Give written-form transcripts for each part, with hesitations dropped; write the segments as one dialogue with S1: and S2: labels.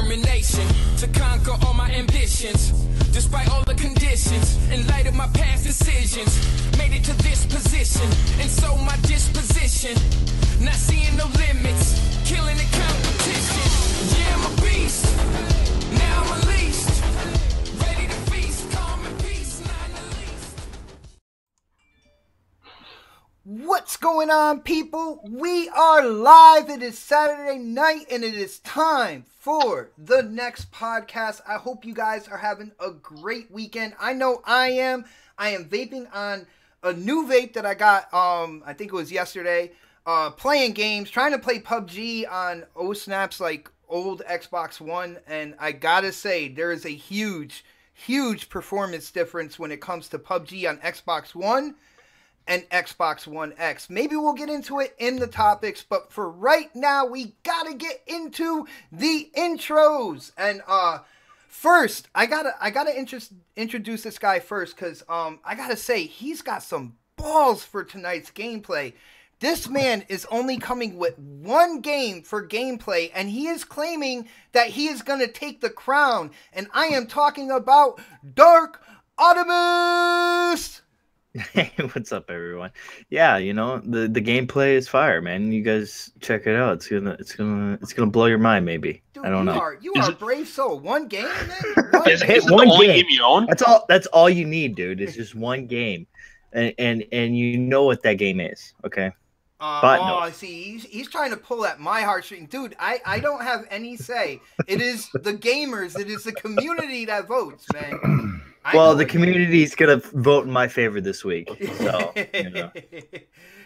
S1: determination to conquer all my ambitions. Despite all the conditions, in light of my past decisions, made it to this position, and so my disposition, not seeing no limits, killing the competition. Yeah, I'm a beast, now I'm unleashed, ready to feast, calm and peace, not the least.
S2: What's going on, people? We are live. It is Saturday night, and it is time for the next podcast. I hope you guys are having a great weekend. I know I am. I am vaping on a new vape that I got, I think it was yesterday, playing games, trying to play PUBG on snap's like old Xbox One, and I gotta say, there is a huge performance difference when it comes to PUBG on Xbox One and Xbox One X. Maybe we'll get into it in the topics, but for right now, we gotta get into the intros. And first, I gotta introduce this guy first, because I gotta say, he's got some balls for tonight's gameplay. This man is only coming with one game for gameplay, and he is claiming that he is gonna take the crown. And I am talking about Dark Optimus!
S3: Hey, what's up, everyone? Yeah, you know, the gameplay is fire, man. You guys check it out. It's gonna blow your mind, maybe.
S2: Dude,
S3: I don't know.
S2: You are brave soul. One game, man?
S4: Is it the only game you own?
S3: That's all you need, dude. It's just one game, and you know what that game is, okay?
S2: No. See, he's trying to pull at my heartstring. Dude, I don't have any say. It is the gamers. It is the community that votes, man.
S3: Well, the community's gonna vote in my favor this week. So, you know.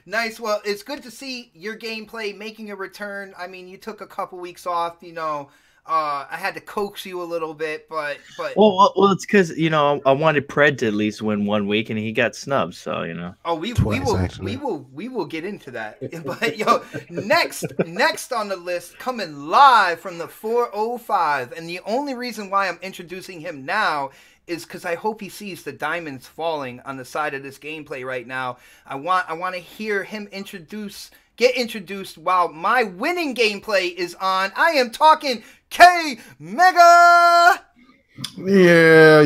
S2: Nice. Well, it's good to see your gameplay making a return. I mean, you took a couple weeks off. You know, I had to coax you a little bit, but.
S3: Well, it's because I wanted Pred to at least win 1 week, and he got snubbed. So
S2: Oh, we will get into that. But yo, next on the list, coming live from the 405, and the only reason why I'm introducing him now is because I hope he sees the diamonds falling on the side of this gameplay right now. I want to hear him get introduced while my winning gameplay is on. I am talking K Mega.
S5: Yeah.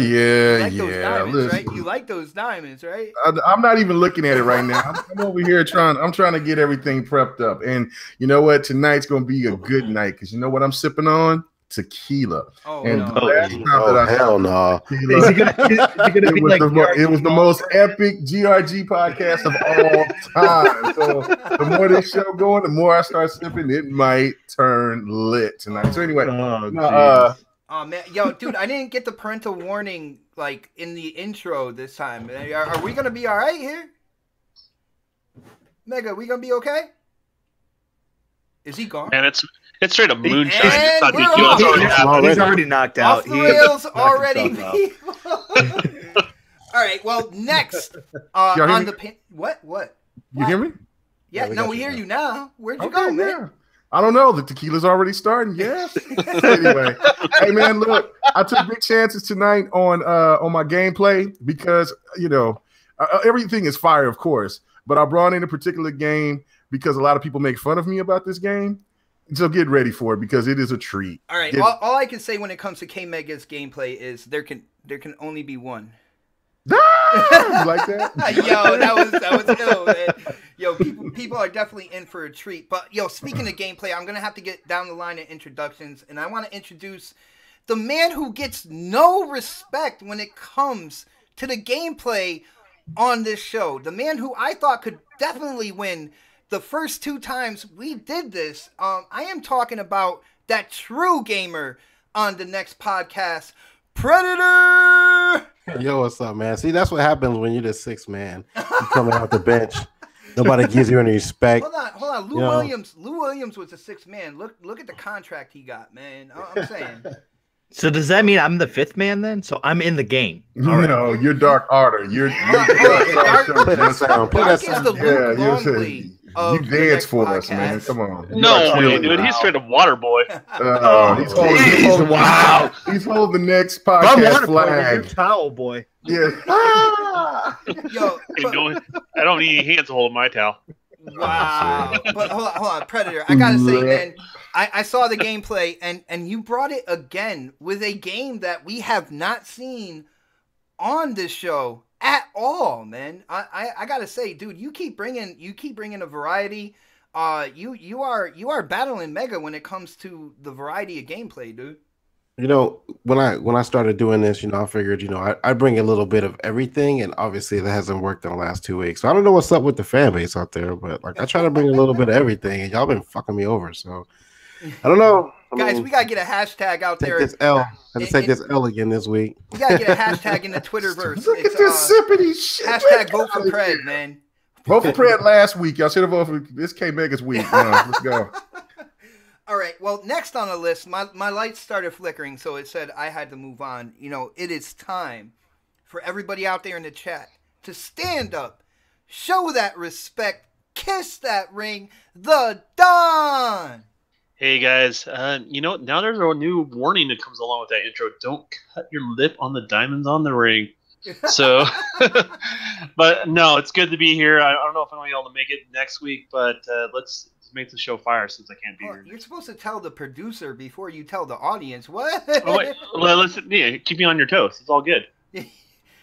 S2: You like those diamonds, right?
S5: I'm not even looking at it right now. I'm over here I'm trying to get everything prepped up. And you know what? Tonight's gonna be a good night, because you know what I'm sipping on? Tequila.
S6: Hell no.
S5: It was the most epic GRG podcast of all time. So the more this show going, the more I start sipping, it might turn lit tonight. So anyway,
S2: oh man, yo, dude, I didn't get the parental warning like in the intro this time. Are we gonna be all right here? Mega, we gonna be okay? Is he gone?
S4: And it's straight up moonshine.
S3: He's already knocked out.
S2: Off the rails already, people. All right. Well, next on the what?
S5: You hear me?
S2: Yeah. No, we hear you now. Where'd you go, man?
S5: Yeah. I don't know. The tequila's already starting. Yes. Anyway, hey man, look, I took big chances tonight on my gameplay because everything is fire, of course, but I brought in a particular game because a lot of people make fun of me about this game. So get ready for it, because it is a treat.
S2: All right. All I can say when it comes to K Mega's gameplay is there can only be one.
S5: You like that?
S2: Yo, that was ill, man. Yo, people are definitely in for a treat. But yo, speaking of gameplay, I'm gonna have to get down the line of introductions, and I want to introduce the man who gets no respect when it comes to the gameplay on this show. The man who I thought could definitely win the first 2 times we did this. I am talking about that true gamer on the next podcast, Predator.
S6: Yo, what's up, man? See, that's what happens when you're the 6th man. You coming out the bench. Nobody gives you any respect.
S2: Hold on. Lou Williams was the 6th man. Look at the contract he got, man. I'm saying.
S3: So does that mean I'm the 5th man then? So I'm in the game.
S5: No, you're Dark Arter. You're Dark
S2: is the Luke Longley.
S5: You dance for us, man. Come on.
S4: No way, dude. He's straight up water boy.
S5: He's holding the next podcast flag.
S3: You're towel boy.
S5: Yeah.
S2: Yo,
S4: I don't need any hands to hold my towel.
S2: Wow. But hold on, Predator. I gotta say, man, I saw the gameplay, and you brought it again with a game that we have not seen on this show at all, man. I gotta say, dude, you keep bringing a variety. You are battling Mega when it comes to the variety of gameplay, dude.
S6: You know, when I started doing this, you know, I figured, you know, I bring a little bit of everything, and obviously that hasn't worked in the last 2 weeks. So I don't know what's up with the fan base out there, but like I try to bring a little bit of everything, and y'all been fucking me over. So I don't know,
S2: guys. We gotta get a hashtag out there.
S6: This L. I had to take this L again this week.
S2: We gotta get a hashtag in the Twitterverse.
S5: Look at this sippity shit.
S2: Hashtag vote for Pred, man.
S5: Vote for Pred last week. Y'all should have voted for this K Mega's week. Let's go.
S2: All right. Well, next on the list, my lights started flickering, so it said I had to move on. You know, it is time for everybody out there in the chat to stand up, show that respect, kiss that ring, the Don.
S4: Hey guys, you know, now there's a new warning that comes along with that intro. Don't cut your lip on the diamonds on the ring. So, but no, it's good to be here. I don't know if I'm going to be able to make it next week, but let's make the show fire since I can't be here.
S2: You're supposed to tell the producer before you tell the audience. What?
S4: Oh, wait. Well, listen, yeah, keep me on your toes. It's all good.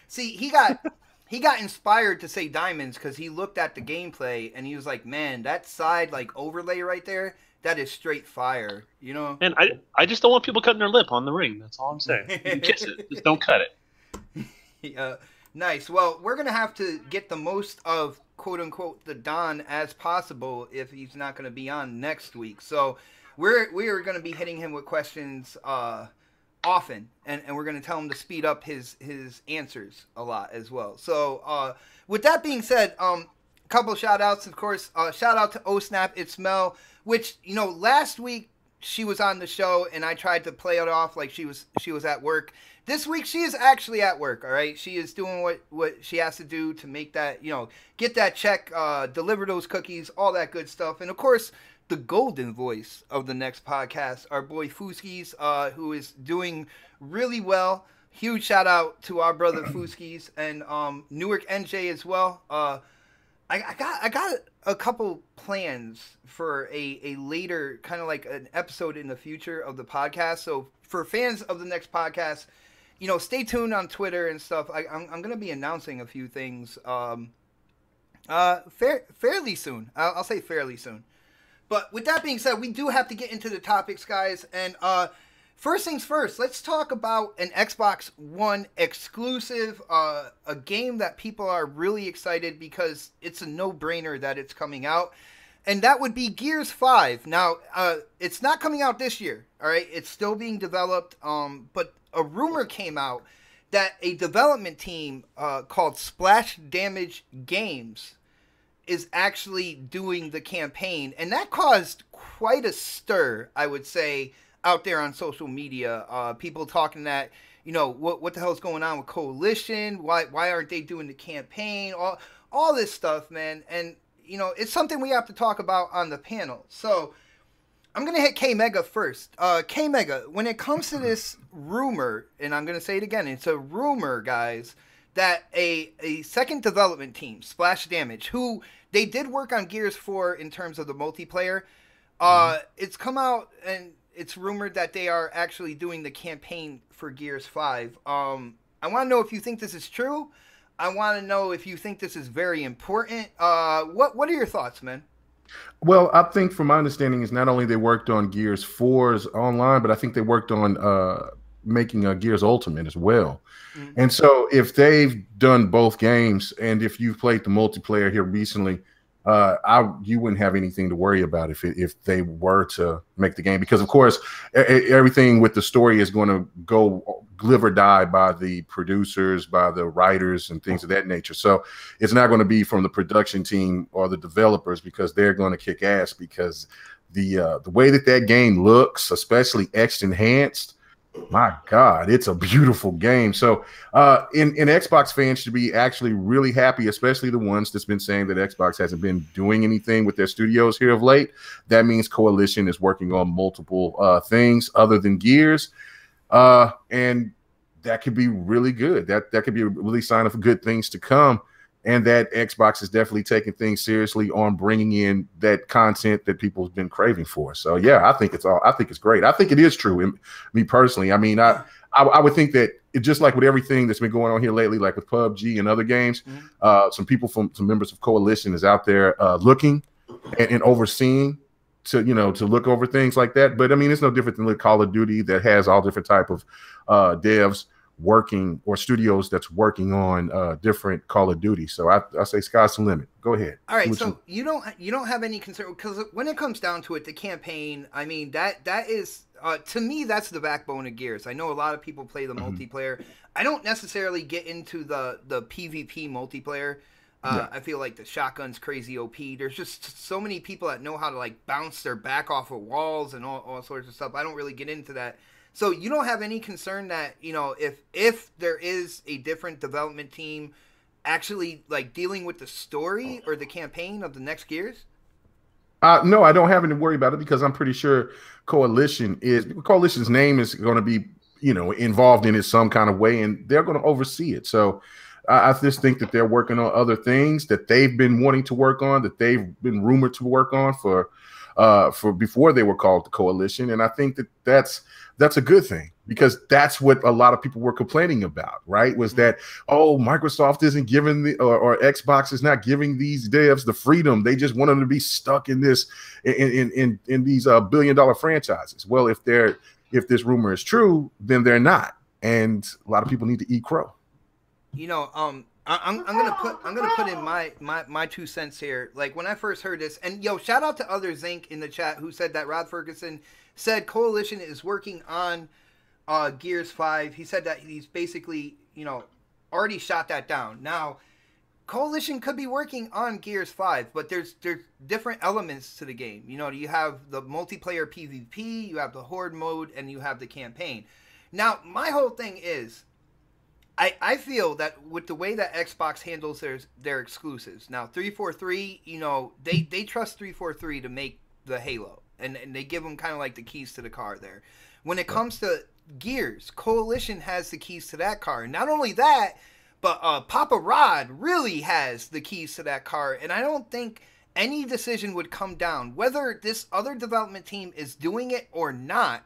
S2: See, he got inspired to say diamonds because he looked at the gameplay and he was like, man, that side like overlay right there, that is straight fire, you know?
S4: And I just don't want people cutting their lip on the ring. That's all I'm saying. You can kiss it. Just don't cut it.
S2: Nice. Well, we're going to have to get the most of quote-unquote the Don as possible if he's not going to be on next week. So we are going to be hitting him with questions often, and we're going to tell him to speed up his answers a lot as well. So with that being said, a couple shout-outs, of course. Shout-out to OSnap, It's Mel, which, you know, last week she was on the show, and I tried to play it off like she was at work. This week, she is actually at work, all right? She is doing what she has to do to make that, you know, get that check, deliver those cookies, all that good stuff. And, of course, the golden voice of the next podcast, our boy Fuskis, who is doing really well. Huge shout-out to our brother Fuskis and Newark NJ as well. I got a couple plans for a later, kind of like an episode in the future of the podcast. So, for fans of the next podcast, you know, stay tuned on Twitter and stuff. I'm going to be announcing a few things fairly soon. I'll say fairly soon. But with that being said, we do have to get into the topics, guys. And first things first, let's talk about an Xbox One exclusive, a game that people are really excited because it's a no-brainer that it's coming out. And that would be Gears 5. Now, it's not coming out this year, all right? It's still being developed, but a rumor came out that a development team called Splash Damage Games is actually doing the campaign. And that caused quite a stir, I would say, out there on social media. People talking that, you know, what the hell's going on with Coalition? Why aren't they doing the campaign? All this stuff, man. And, you know, it's something we have to talk about on the panel. So I'm going to hit K-Mega first. K-Mega, when it comes to this rumor, and I'm going to say it again, it's a rumor, guys, that a second development team, Splash Damage, who they did work on Gears 4 in terms of the multiplayer, it's come out and it's rumored that they are actually doing the campaign for Gears 5. I want to know if you think this is true. I want to know if you think this is very important. What are your thoughts, man?
S5: Well, I think from my understanding is not only they worked on Gears 4's online, but I think they worked on making a Gears Ultimate as well. Mm-hmm. And so if they've done both games, and if you've played the multiplayer here recently, you wouldn't have anything to worry about if they were to make the game, because of course everything with the story is going to go live or die by the producers, by the writers, and things of that nature. So it's not going to be from the production team or the developers, because they're going to kick ass, because the way that game looks, especially etched enhanced, my God, it's a beautiful game. So in Xbox fans should be actually really happy, especially the ones that's been saying that Xbox hasn't been doing anything with their studios here of late. That means Coalition is working on multiple things other than Gears. And that could be really good. That could be a really sign of good things to come. and that Xbox is definitely taking things seriously on bringing in that content that people have been craving for. So yeah, I think it's great. I think it is true. Me personally, I mean, I would think that it, just like with everything that's been going on here lately, like with PUBG and other games, some people from some members of Coalition is out there looking and overseeing to look over things like that. But I mean, it's no different than Call of Duty that has all different type of devs working, or studios that's working on different Call of Duty. So I say sky's the limit. Go ahead.
S2: All right, so you don't have any concern, because when it comes down to it, the campaign, I mean, that is to me, that's the backbone of Gears. I know a lot of people play the multiplayer. I don't necessarily get into the PvP multiplayer. I feel like the shotgun's crazy OP. There's just so many people that know how to like bounce their back off of walls and all sorts of stuff. I don't really get into that. So you don't have any concern that, if there is a different development team actually like dealing with the story or the campaign of the next Gears?
S5: No, I don't have any worry about it, because I'm pretty sure Coalition's name is going to be, involved in it some kind of way, and they're going to oversee it. So I just think that they're working on other things that they've been wanting to work on, that they've been rumored to work on for before they were called the Coalition. And I think that that's a good thing, because that's what a lot of people were complaining about, right? Was that, Microsoft isn't giving or Xbox is not giving these devs the freedom. They just want them to be stuck in this, in these $1 billion franchises. Well, if this rumor is true, then they're not. And a lot of people need to eat crow.
S2: I'm gonna put in my 2 cents here. Like, when I first heard this, and shout out to other Zinc in the chat who said that Rod Ferguson said Coalition is working on Gears 5. He said that he's basically already shot that down. Now, Coalition could be working on Gears 5, but there's different elements to the game. You have the multiplayer PvP, you have the horde mode, and you have the campaign. Now, my whole thing is, I feel that with the way that Xbox handles their exclusives, now 343, they trust 343 to make the Halo, and they give them kind of like the keys to the car there. When it comes to Gears, Coalition has the keys to that car. And not only that, but Papa Rod really has the keys to that car, and I don't think any decision would come down, whether this other development team is doing it or not.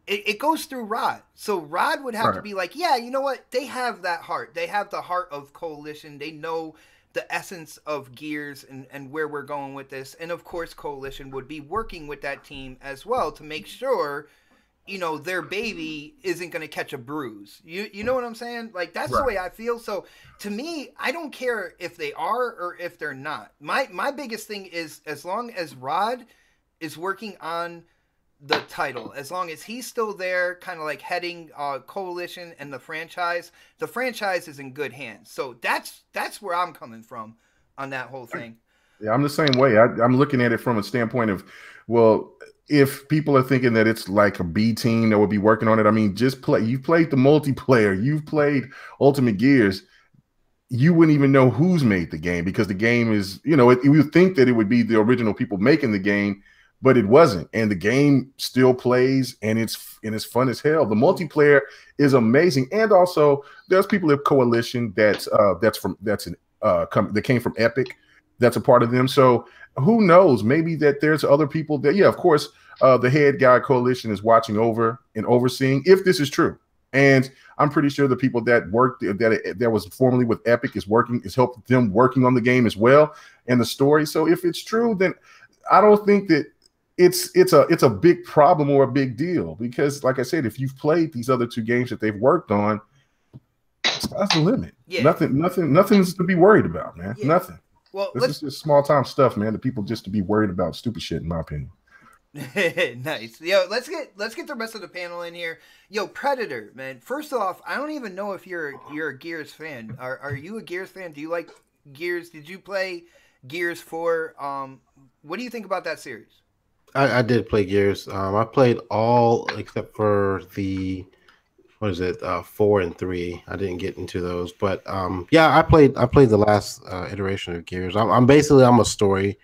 S2: It goes through Rod. So Rod would have to be like, yeah, you know what? They have that heart. They have the heart of Coalition. They know the essence of Gears and where we're going with this. And of course, Coalition would be working with that team as well to make sure, their baby isn't going to catch a bruise. You know what I'm saying? Like, that's the way I feel. So to me, I don't care if they are or if they're not. My biggest thing is, as long as Rod is working on the title, as long as he's still there, kind of like heading Coalition and the franchise is in good hands. So that's where I'm coming from on that whole thing.
S5: Yeah, I'm the same way. I'm looking at it from a standpoint of, well, if people are thinking that it's like a B team that would be working on it, I mean, just play. You've played the multiplayer, you've played Ultimate Gears. You wouldn't even know who's made the game, because the game is, you would think that it would be the original people making the game, but it wasn't. And the game still plays, and it's fun as hell. The multiplayer is amazing. And also there's people at Coalition that came from Epic, that's a part of them. So who knows? Maybe that there's other people that, of course, the head guy at Coalition is watching over and overseeing if this is true. And I'm pretty sure the people that worked that was formerly with Epic is helping them working on the game as well and the story. So if it's true, then I don't think that it's a big problem or a big deal, because like I said, if you've played these other 2 games that they've worked on, sky's the limit. Yeah. Nothing's to be worried about, man. Yeah. Nothing. Well, this is just small time stuff, man. The people just to be worried about stupid shit, in my opinion.
S2: Nice. Let's get the rest of the panel in here. Predator, man. First off, I don't even know if you're a Gears fan. Are you a Gears fan? Do you like Gears? Did you play Gears 4? What do you think about that series?
S6: I did play Gears. I played all except for the 4 and 3. I didn't get into those, but I played the last iteration of Gears. I'm a story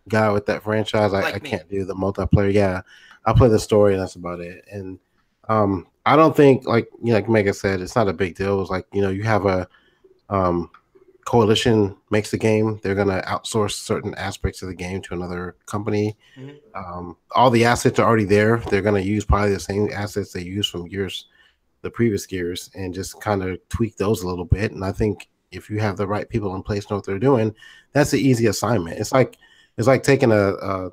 S6: guy with that franchise. I can't do the multiplayer. Yeah, I play the story, and that's about it. And I don't think, like Megan said, it's not a big deal. It's like, you have a Coalition makes the game, they're going to outsource certain aspects of the game to another company. All the assets are already there. They're going to use probably the same assets they use from the previous gears, and just kind of tweak those a little bit. And I think if you have the right people in place, know what they're doing, that's an easy assignment. It's like taking a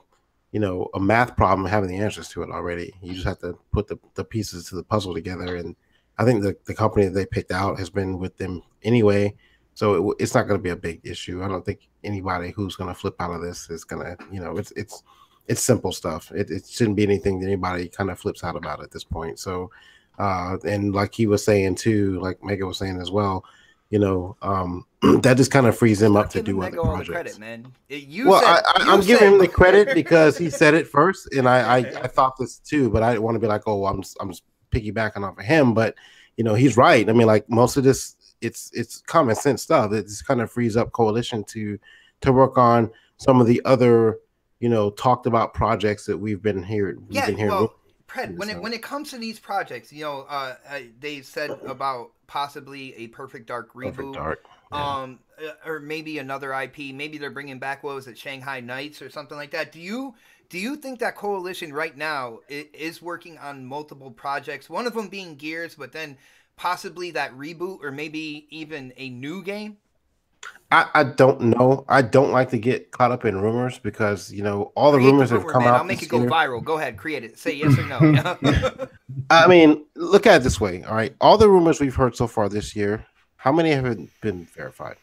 S6: math problem and having the answers to it already. You just have to put the pieces to the puzzle together. And I think the company that they picked out has been with them anyway, so it's not going to be a big issue. I don't think anybody who's going to flip out of this is going to, it's simple stuff. It shouldn't be anything that anybody kind of flips out about at this point. So, and like he was saying too, like Mega was saying as well, that just kind of frees him up to do other projects.
S2: Credit, man.
S6: I'm giving him the credit because he said it first, and I thought this too, but I didn't want to be like, oh, I'm piggybacking off of him. But he's right. I mean, like most of this, it's common sense stuff. It just kind of frees up Coalition to work on some of the other talked about projects that we've been hearing.
S2: Well, Pred, when it comes to these projects, they said about possibly a Perfect Dark reboot, or maybe another IP. Maybe they're bringing back, what was it, Shanghai Nights or something like that. Do you think that Coalition right now is working on multiple projects? One of them being Gears, but then possibly that reboot, or maybe even a new game.
S6: I don't know. I don't like to get caught up in rumors because all the rumors have come out.
S2: I'll make it go viral. Go ahead, create it. Say yes or no.
S6: I mean, look at it this way. All right, all the rumors we've heard so far this year, how many have been verified?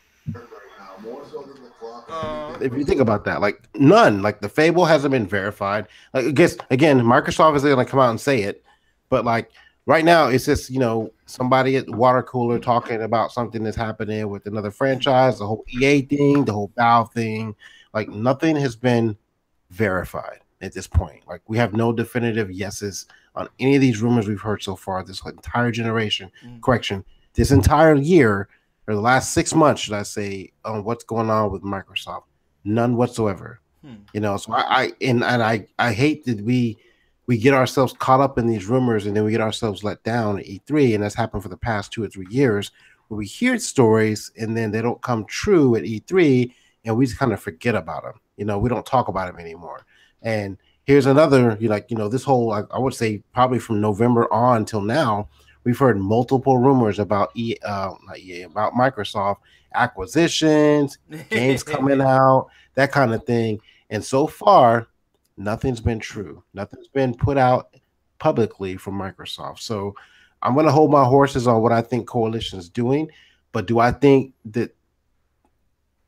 S6: If you think about that, like none. Like the Fable hasn't been verified. Like I guess again, Microsoft is going to come out and say it, but like right now, it's just somebody at the water cooler talking about something that's happening with another franchise, the whole EA thing, the whole Valve thing. Like nothing has been verified at this point. Like we have no definitive yeses on any of these rumors we've heard so far. This entire generation, this entire year or the last 6 months, should I say, on what's going on with Microsoft? None whatsoever. So I hate that we get ourselves caught up in these rumors and then we get ourselves let down at E3, and that's happened for the past 2 or 3 years where we hear stories and then they don't come true at E3 and we just kind of forget about them. We don't talk about them anymore. And here's another, this whole, I would say probably from November on till now, we've heard multiple rumors about about Microsoft acquisitions, games coming out, that kind of thing. And so far, nothing's been true. Nothing's been put out publicly from Microsoft. So I'm going to hold my horses on what I think Coalition is doing. But do I think that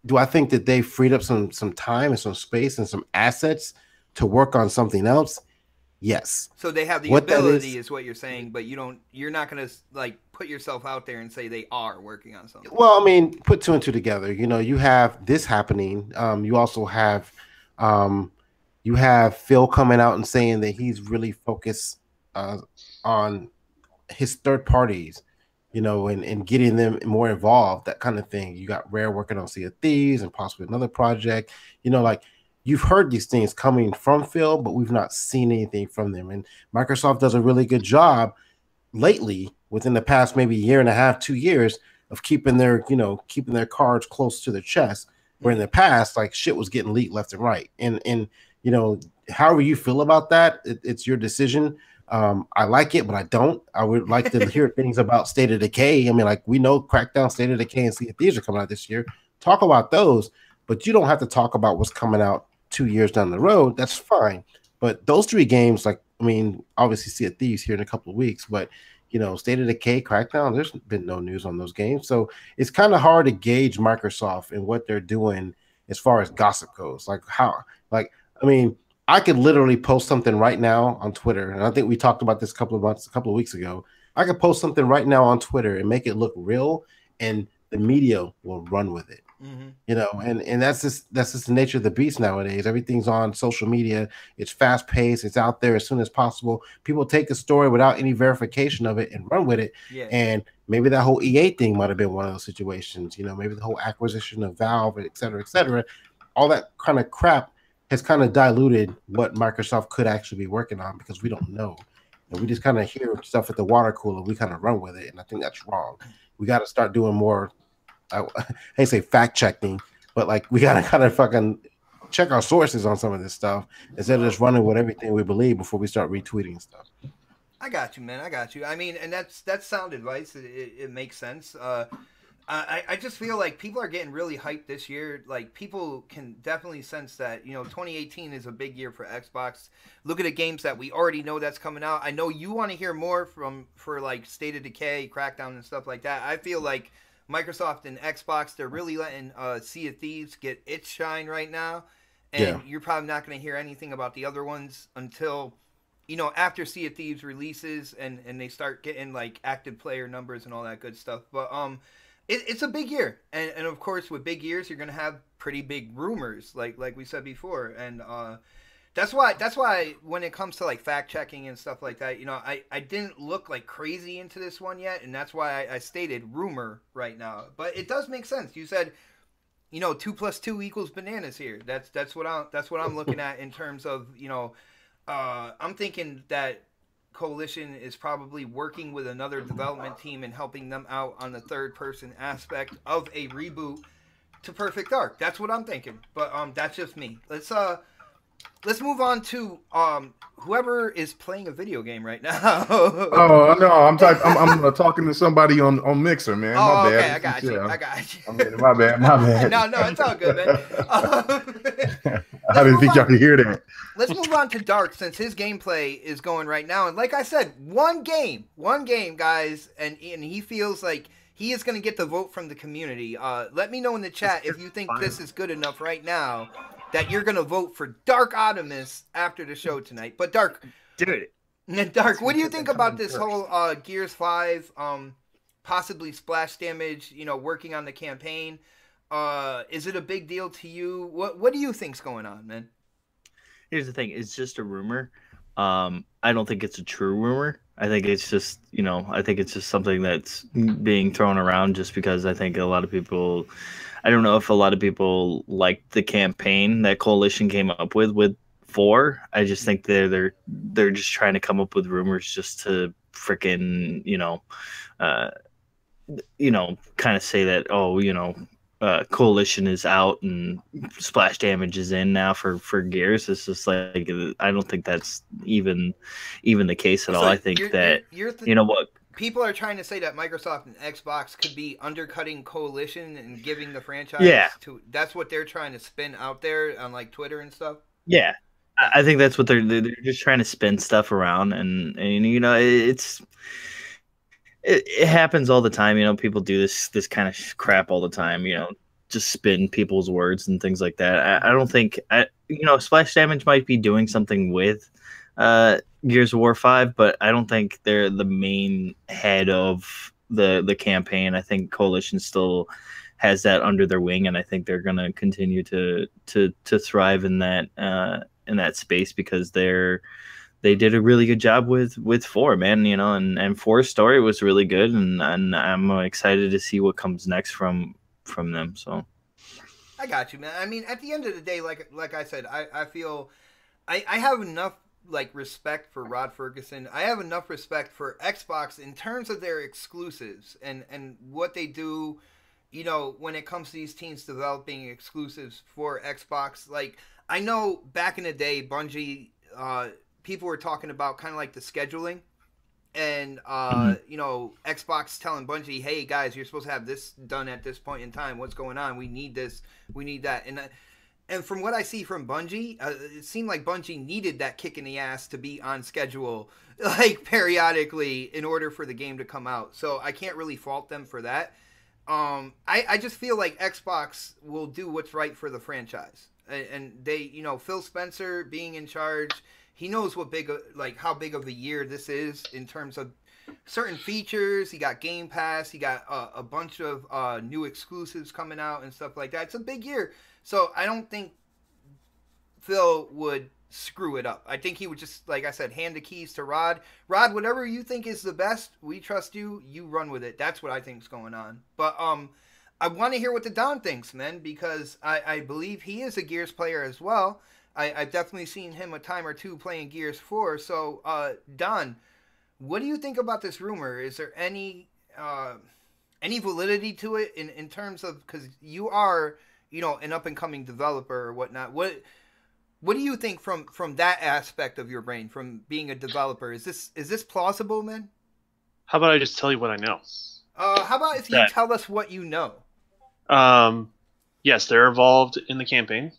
S6: they freed up some time and some space and some assets to work on something else? Yes.
S2: So they have the ability, is what you're saying, but you're not going to put yourself out there and say they are working on something.
S6: Well, I mean, put 2 and 2 together. You have this happening. You also have Phil coming out and saying that he's really focused on his third parties, and getting them more involved, that kind of thing. You got Rare working on Sea of Thieves and possibly another project. You've heard these things coming from Phil, but we've not seen anything from them. And Microsoft does a really good job lately, within the past maybe year and a half, 2 years, of keeping their cards close to their chest. Where in the past, shit was getting leaked left and right. And however you feel about that, it's your decision. I like it, but I don't. I would like to hear things about State of Decay. I mean, we know Crackdown, State of Decay, and Sea of Thieves are coming out this year. Talk about those, but you don't have to talk about what's coming out 2 years down the road. That's fine. But those 3 games, obviously Sea of Thieves here in a couple of weeks, but State of Decay, Crackdown, there's been no news on those games. So it's kind of hard to gauge Microsoft and what they're doing as far as gossip goes. I could literally post something right now on Twitter, and I think we talked about this a couple of weeks ago. I could post something right now on Twitter and make it look real, and the media will run with it. And that's just the nature of the beast nowadays. Everything's on social media. It's fast paced. It's out there as soon as possible. People take a story without any verification of it and run with it. Yeah. And maybe that whole EA thing might have been one of those situations. Maybe the whole acquisition of Valve, et cetera, et cetera. All that kind of crap has kind of diluted what Microsoft could actually be working on, because we don't know. And we just kind of hear stuff at the water cooler. We kind of run with it. And I think that's wrong. We got to start doing more I hate to say fact checking, but like we gotta kind of fucking check our sources on some of this stuff instead of just running with everything we believe before we start retweeting stuff.
S2: I got you, man. I got you. I mean, and that's sound advice. It makes sense. I just feel like people are getting really hyped this year. Like, people can definitely sense that, 2018 is a big year for Xbox. Look at the games that we already know that's coming out. I know you want to hear more for like State of Decay, Crackdown, and stuff like that. I feel like Microsoft and Xbox, they're really letting Sea of Thieves get its shine right now. And you're probably not going to hear anything about the other ones until, after Sea of Thieves releases and they start getting like active player numbers and all that good stuff. But it's a big year, and of course with big years you're gonna have pretty big rumors, like we said before, and that's why when it comes to like fact checking and stuff like that, I didn't look like crazy into this one yet, and that's why I stated rumor right now. But it does make sense. You said 2 + 2 = bananas here. That's what I'm looking at in terms of I'm thinking that Coalition is probably working with another development team and helping them out on the third person aspect of a reboot to Perfect Dark. That's what I'm thinking. But that's just me. Let's move on to whoever is playing a video game right now.
S5: Oh no, I'm talking to somebody on Mixer, man. My bad.
S2: Okay, I got you.
S5: I mean, my bad.
S2: No, it's all good, man.
S5: I didn't think y'all could hear that.
S2: Let's move on to Dark, since his gameplay is going right now. And like I said, one game, guys, and he feels like he is going to get the vote from the community. Let me know in the chat if you think this is good enough right now that you're going to vote for Dark Optimus after the show tonight. But Dark, what do you think about this whole Gears 5, possibly splash damage, working on the campaign? Is it a big deal to you? What do you think's going on, man?
S3: Here's the thing. It's just a rumor. I don't think it's a true rumor. I think it's just, I think it's just something that's being thrown around just because I think a lot of people, I don't know if a lot of people like the campaign that Coalition came up with 4. I just think they're just trying to come up with rumors just to freaking, kind of say that, Coalition is out and splash damage is in now for Gears. It's just like, I don't think that's even the case at all. I think you know what,
S2: people are trying to say that Microsoft and Xbox could be undercutting Coalition and giving the franchise to. That's what they're trying to spin out there on like Twitter and stuff.
S3: Yeah, I think that's what they're just trying to spin stuff around, and it happens all the time. People do this kind of crap all the time. Just spin people's words and things like that. I don't think splash damage might be doing something with Gears of War 5, but I don't think they're the main head of the campaign. I think Coalition still has that under their wing, and I think they're going to continue to thrive in that space because they did a really good job with 4, man, and 4's story was really good, and I'm excited to see what comes next from them. So
S2: I got you, man. I mean, at the end of the day, like I said, I feel I have enough like respect for Rod Ferguson. I have enough respect for Xbox in terms of their exclusives and what they do, when it comes to these teams developing exclusives for Xbox. Like, I know back in the day, Bungie, people were talking about kind of like the scheduling and, Xbox telling Bungie, hey guys, you're supposed to have this done at this point in time. What's going on? We need this. We need that. And from what I see from Bungie, it seemed like Bungie needed that kick in the ass to be on schedule, like periodically, in order for the game to come out. So I can't really fault them for that. I just feel like Xbox will do what's right for the franchise. And they, Phil Spencer being in charge, he knows how big of a year this is in terms of certain features. He got Game Pass. He got a bunch of new exclusives coming out and stuff like that. It's a big year. So I don't think Phil would screw it up. I think he would just, like I said, hand the keys to Rod. Rod, whatever you think is the best, we trust you. You run with it. That's what I think is going on. But I want to hear what the Don thinks, man, because I believe he is a Gears player as well. I've definitely seen him a time or two playing Gears 4. So, Don, what do you think about this rumor? Is there any any validity to it in terms of, because you are, you know, an up and coming developer or whatnot. What do you think from that aspect of your brain, from being a developer? Is this plausible, man?
S4: How about I just tell you what I know?
S2: How about if you tell us what you know?
S4: Yes, they're involved in the campaign.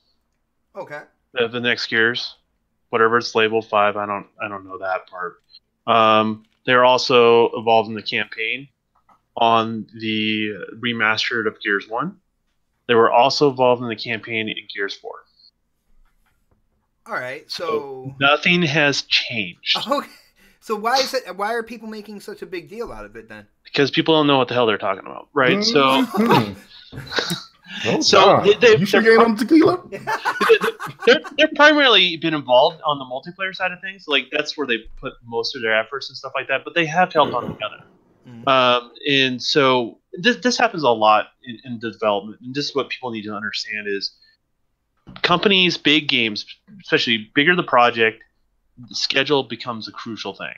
S2: Okay.
S4: The next Gears, whatever it's labeled 5, I don't know that part. They're also involved in the campaign on the remastered of Gears 1. They were also involved in the campaign in Gears 4.
S2: All right, so
S4: nothing has changed.
S2: Okay. So why are people making such a big deal out of it then?
S4: Because people don't know what the hell they're talking about, right? So
S5: you should get on tequila.
S4: They're primarily been involved on the multiplayer side of things. Like, that's where they put most of their efforts and stuff like that. But they have helped on the other. And so this happens a lot in development. And this is what people need to understand is companies, big games, especially bigger the project, the schedule becomes a crucial thing.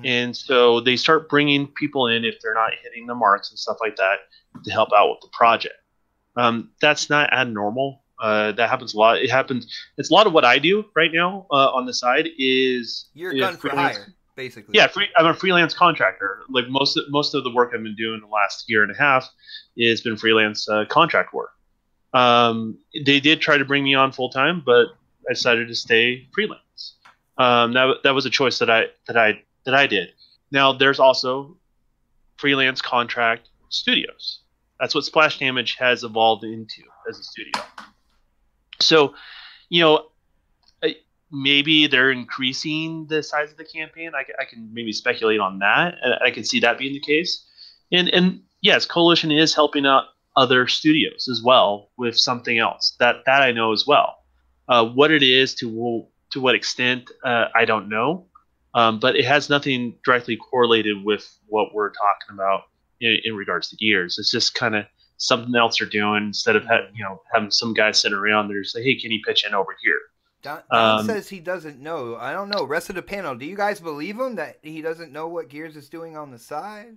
S4: And so they start bringing people in if they're not hitting the marks and stuff like that to help out with the project. That's not abnormal. That happens a lot. It's a lot of what I do right now on the side is
S2: you're gun for hire, basically.
S4: Yeah, I'm a freelance contractor. Like most of the work I've been doing the last year and a half has been freelance contract work. They did try to bring me on full time, but I decided to stay freelance. That was a choice that I did. Now there's also freelance contract studios. That's what Splash Damage has evolved into as a studio. So, you know, maybe they're increasing the size of the campaign. I can maybe speculate on that. I can see that being the case. And yes, Coalition is helping out other studios as well with something else. That I know as well. What it is, to what extent, I don't know. But it has nothing directly correlated with what we're talking about in regards to Gears. It's just kind of something else they're doing instead of having some guy sitting around there and say, hey, can you pitch in over here?
S2: Don says he doesn't know. I don't know. Rest of the panel, do you guys believe him that he doesn't know what Gears is doing on the side?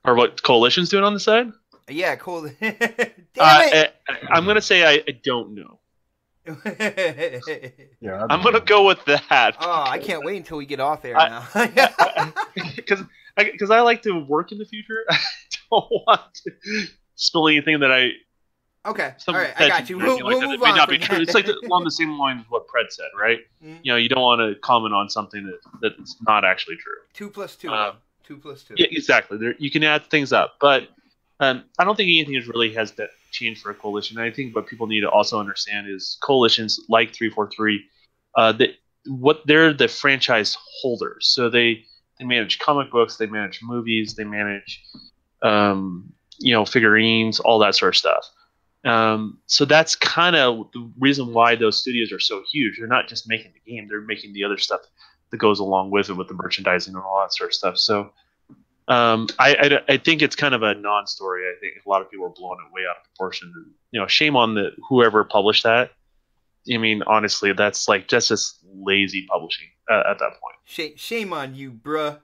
S4: Or what Coalition's doing on the side?
S2: Yeah, cool. Damn it!
S4: I'm going to say I don't know.
S5: Yeah,
S4: I'm going to go with that.
S2: Oh, I can't wait until we get off air now.
S4: Because I like to work in the future. I don't want to spill anything that I...
S2: Okay, all right, I got you. We'll move on.
S4: Not be true. It's like along the same lines of what Pred said, right? Mm-hmm. You know, you don't want to comment on something that's not actually true.
S2: 2 plus 2. 2 plus 2.
S4: Yeah, exactly. You can add things up, but I don't think anything really has that changed for a Coalition. I think what people need to also understand is Coalitions like 343, they're the franchise holders. So they manage comic books, they manage movies, they manage figurines, all that sort of stuff. So that's kind of the reason why those studios are so huge. They're not just making the game; they're making the other stuff that goes along with it, with the merchandising and all that sort of stuff. So I think it's kind of a non-story. I think a lot of people are blowing it way out of proportion. Shame on whoever published that. I mean, honestly, that's just lazy publishing at that point.
S2: Shame on you, bruh.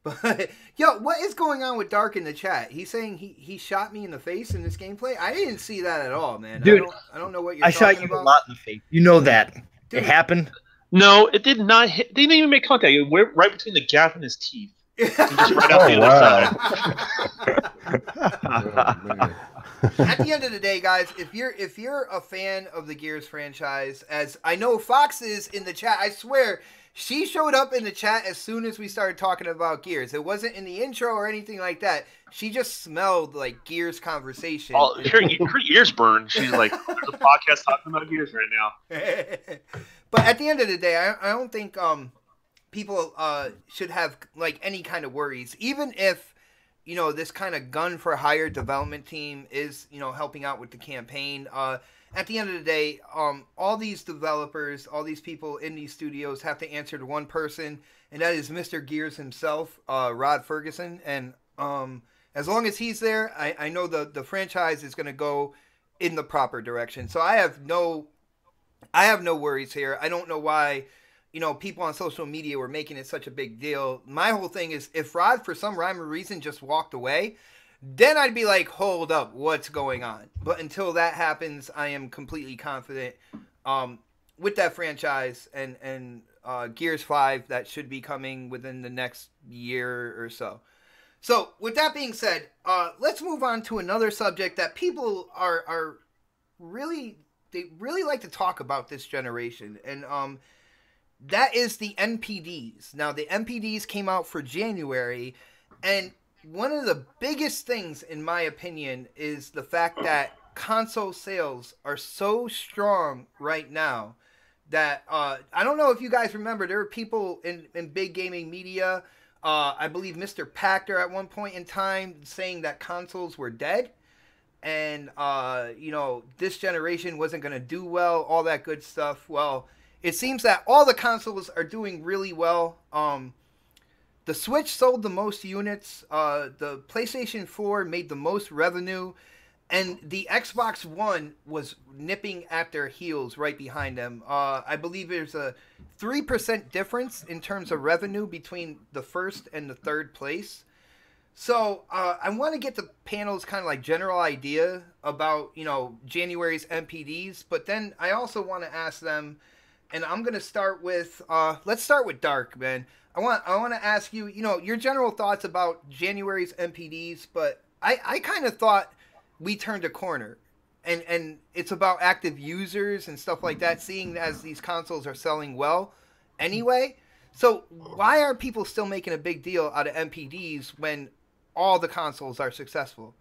S2: But yo, what is going on with Dark in the chat? He's saying he shot me in the face in this gameplay. I didn't see that at all, man.
S3: Dude,
S2: I don't know what you're talking about.
S3: I shot you a lot in the face. You know that. Dude. It happened.
S4: No, it did not hit. They didn't even make contact. It went right between the gap in his teeth. Just right out the other side.
S2: At the end of the day, guys, if you're a fan of the Gears franchise, as I know Fox is in the chat, I swear she showed up in the chat as soon as we started talking about Gears. It wasn't in the intro or anything like that. She just smelled like Gears conversation.
S4: Oh, her ears burned. She's like, there's a podcast talking about Gears right now.
S2: But at the end of the day, I don't think people should have like any kind of worries, even if this kind of gun for hire development team is helping out with the campaign. At the end of the day, all these developers, all these people in these studios have to answer to one person, and that is Mr. Gears himself, Rod Ferguson. And as long as he's there, I know the franchise is going to go in the proper direction. So I have no worries here. I don't know why people on social media were making it such a big deal. My whole thing is, if Rod for some rhyme or reason just walked away, then I'd be like, hold up, what's going on? But until that happens, I am completely confident with that franchise and Gears 5 that should be coming within the next year or so. So with that being said, let's move on to another subject that people are really like to talk about this generation, and that is the NPDs. Now, the NPDs came out for January, and one of the biggest things, in my opinion, is the fact that console sales are so strong right now that I don't know if you guys remember, there were people in big gaming media, I believe Mr. Pachter at one point in time, saying that consoles were dead. And, this generation wasn't going to do well, all that good stuff. Well, it seems that all the consoles are doing really well. The Switch sold the most units. The PlayStation 4 made the most revenue. And the Xbox One was nipping at their heels right behind them. I believe there's a 3% difference in terms of revenue between the first and the third place. So I want to get the panel's kind of like general idea about, January's NPDs. But then I also want to ask them, and I'm going to start with, let's start with Dark, man. I want to ask you, your general thoughts about January's NPDs. But I kind of thought we turned a corner. And it's about active users and stuff like that, seeing as these consoles are selling well anyway. So why are people still making a big deal out of NPDs when all the consoles are successful?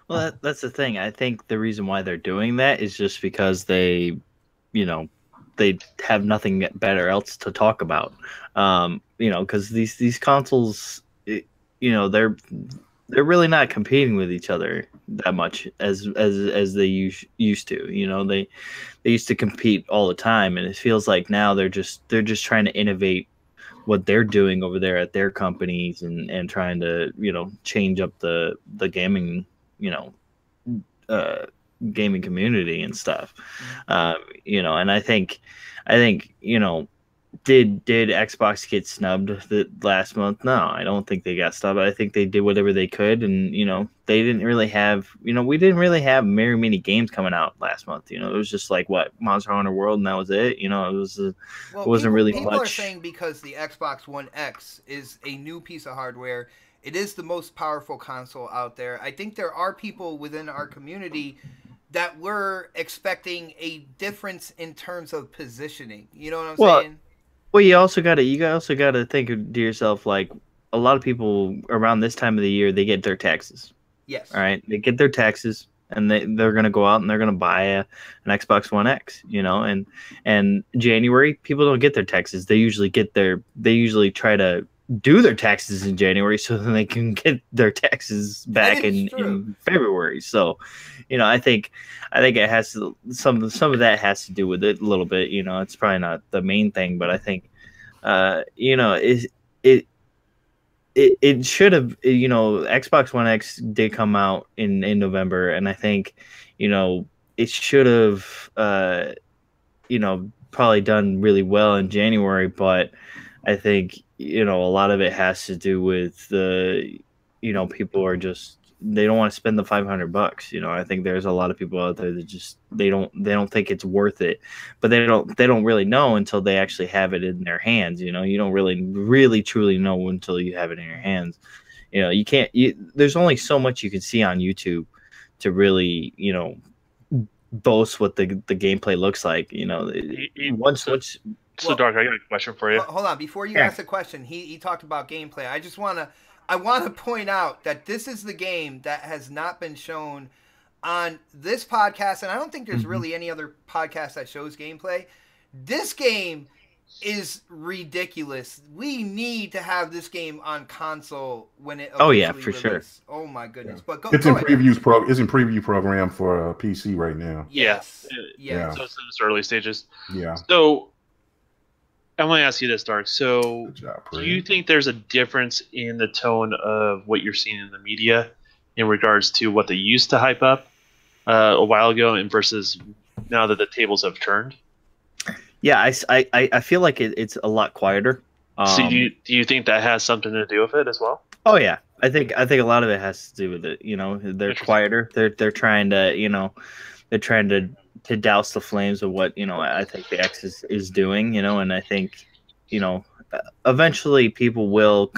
S3: Well, that's the thing. I think the reason why they're doing that is just because they have nothing better else to talk about. Because these consoles, they're really not competing with each other that much as they used to. They used to compete all the time, and it feels like now they're just trying to innovate what they're doing over there at their companies and trying to change up the gaming gaming community and stuff. And I think did Xbox get snubbed the last month? No, I don't think they got snubbed. I think they did whatever they could, and they didn't really have we didn't really have very many games coming out last month. It was just like Monster Hunter World, and that was it. It wasn't really much.
S2: People are saying because the Xbox One X is a new piece of hardware, it is the most powerful console out there. I think there are people within our community that were expecting a difference in terms of positioning. You know what I'm saying?
S3: Well, you also got to think to yourself, like, a lot of people around this time of the year, they get their taxes.
S2: Yes.
S3: All right, they get their taxes, and they're gonna go out and they're gonna buy an Xbox One X. And January, people don't get their taxes. They usually try to do their taxes in January so then they can get their taxes back in February. So, I think it has to, some of that has to do with it a little bit. It's probably not the main thing, but I think it should have, Xbox One X did come out in November, and I think it should have probably done really well in January, but I think a lot of it has to do with the people are just, they don't want to spend the $500. I think there's a lot of people out there that just they don't think it's worth it, but they don't really know until they actually have it in their hands. You don't really truly know until you have it in your hands. You can't. There's only so much you can see on YouTube to really boast what the gameplay looks like. Once.
S4: So, Dark, I got a question for you.
S2: Hold on. Before you ask the question, he talked about gameplay. I want to point out that this is the game that has not been shown on this podcast, and I don't think there's really any other podcast that shows gameplay. This game is ridiculous. We need to have this game on console when it
S3: for sure.
S2: Oh my goodness. But
S5: it's in preview program for PC right now.
S2: Yes.
S4: Yeah. So it's in its early stages.
S5: Yeah.
S4: So I want to ask you this, Dark. So,
S5: Good job,
S4: do you think there's a difference in the tone of what you're seeing in the media in regards to what they used to hype up a while ago and versus now that the tables have turned?
S3: Yeah, I feel like it's a lot quieter.
S4: So do you think that has something to do with it as well?
S3: Oh yeah, I think a lot of it has to do with it. You know, they're quieter. They're trying to, you know, they're trying to douse the flames of what, you know, I think the X is doing. You know, and I think, you know, eventually people will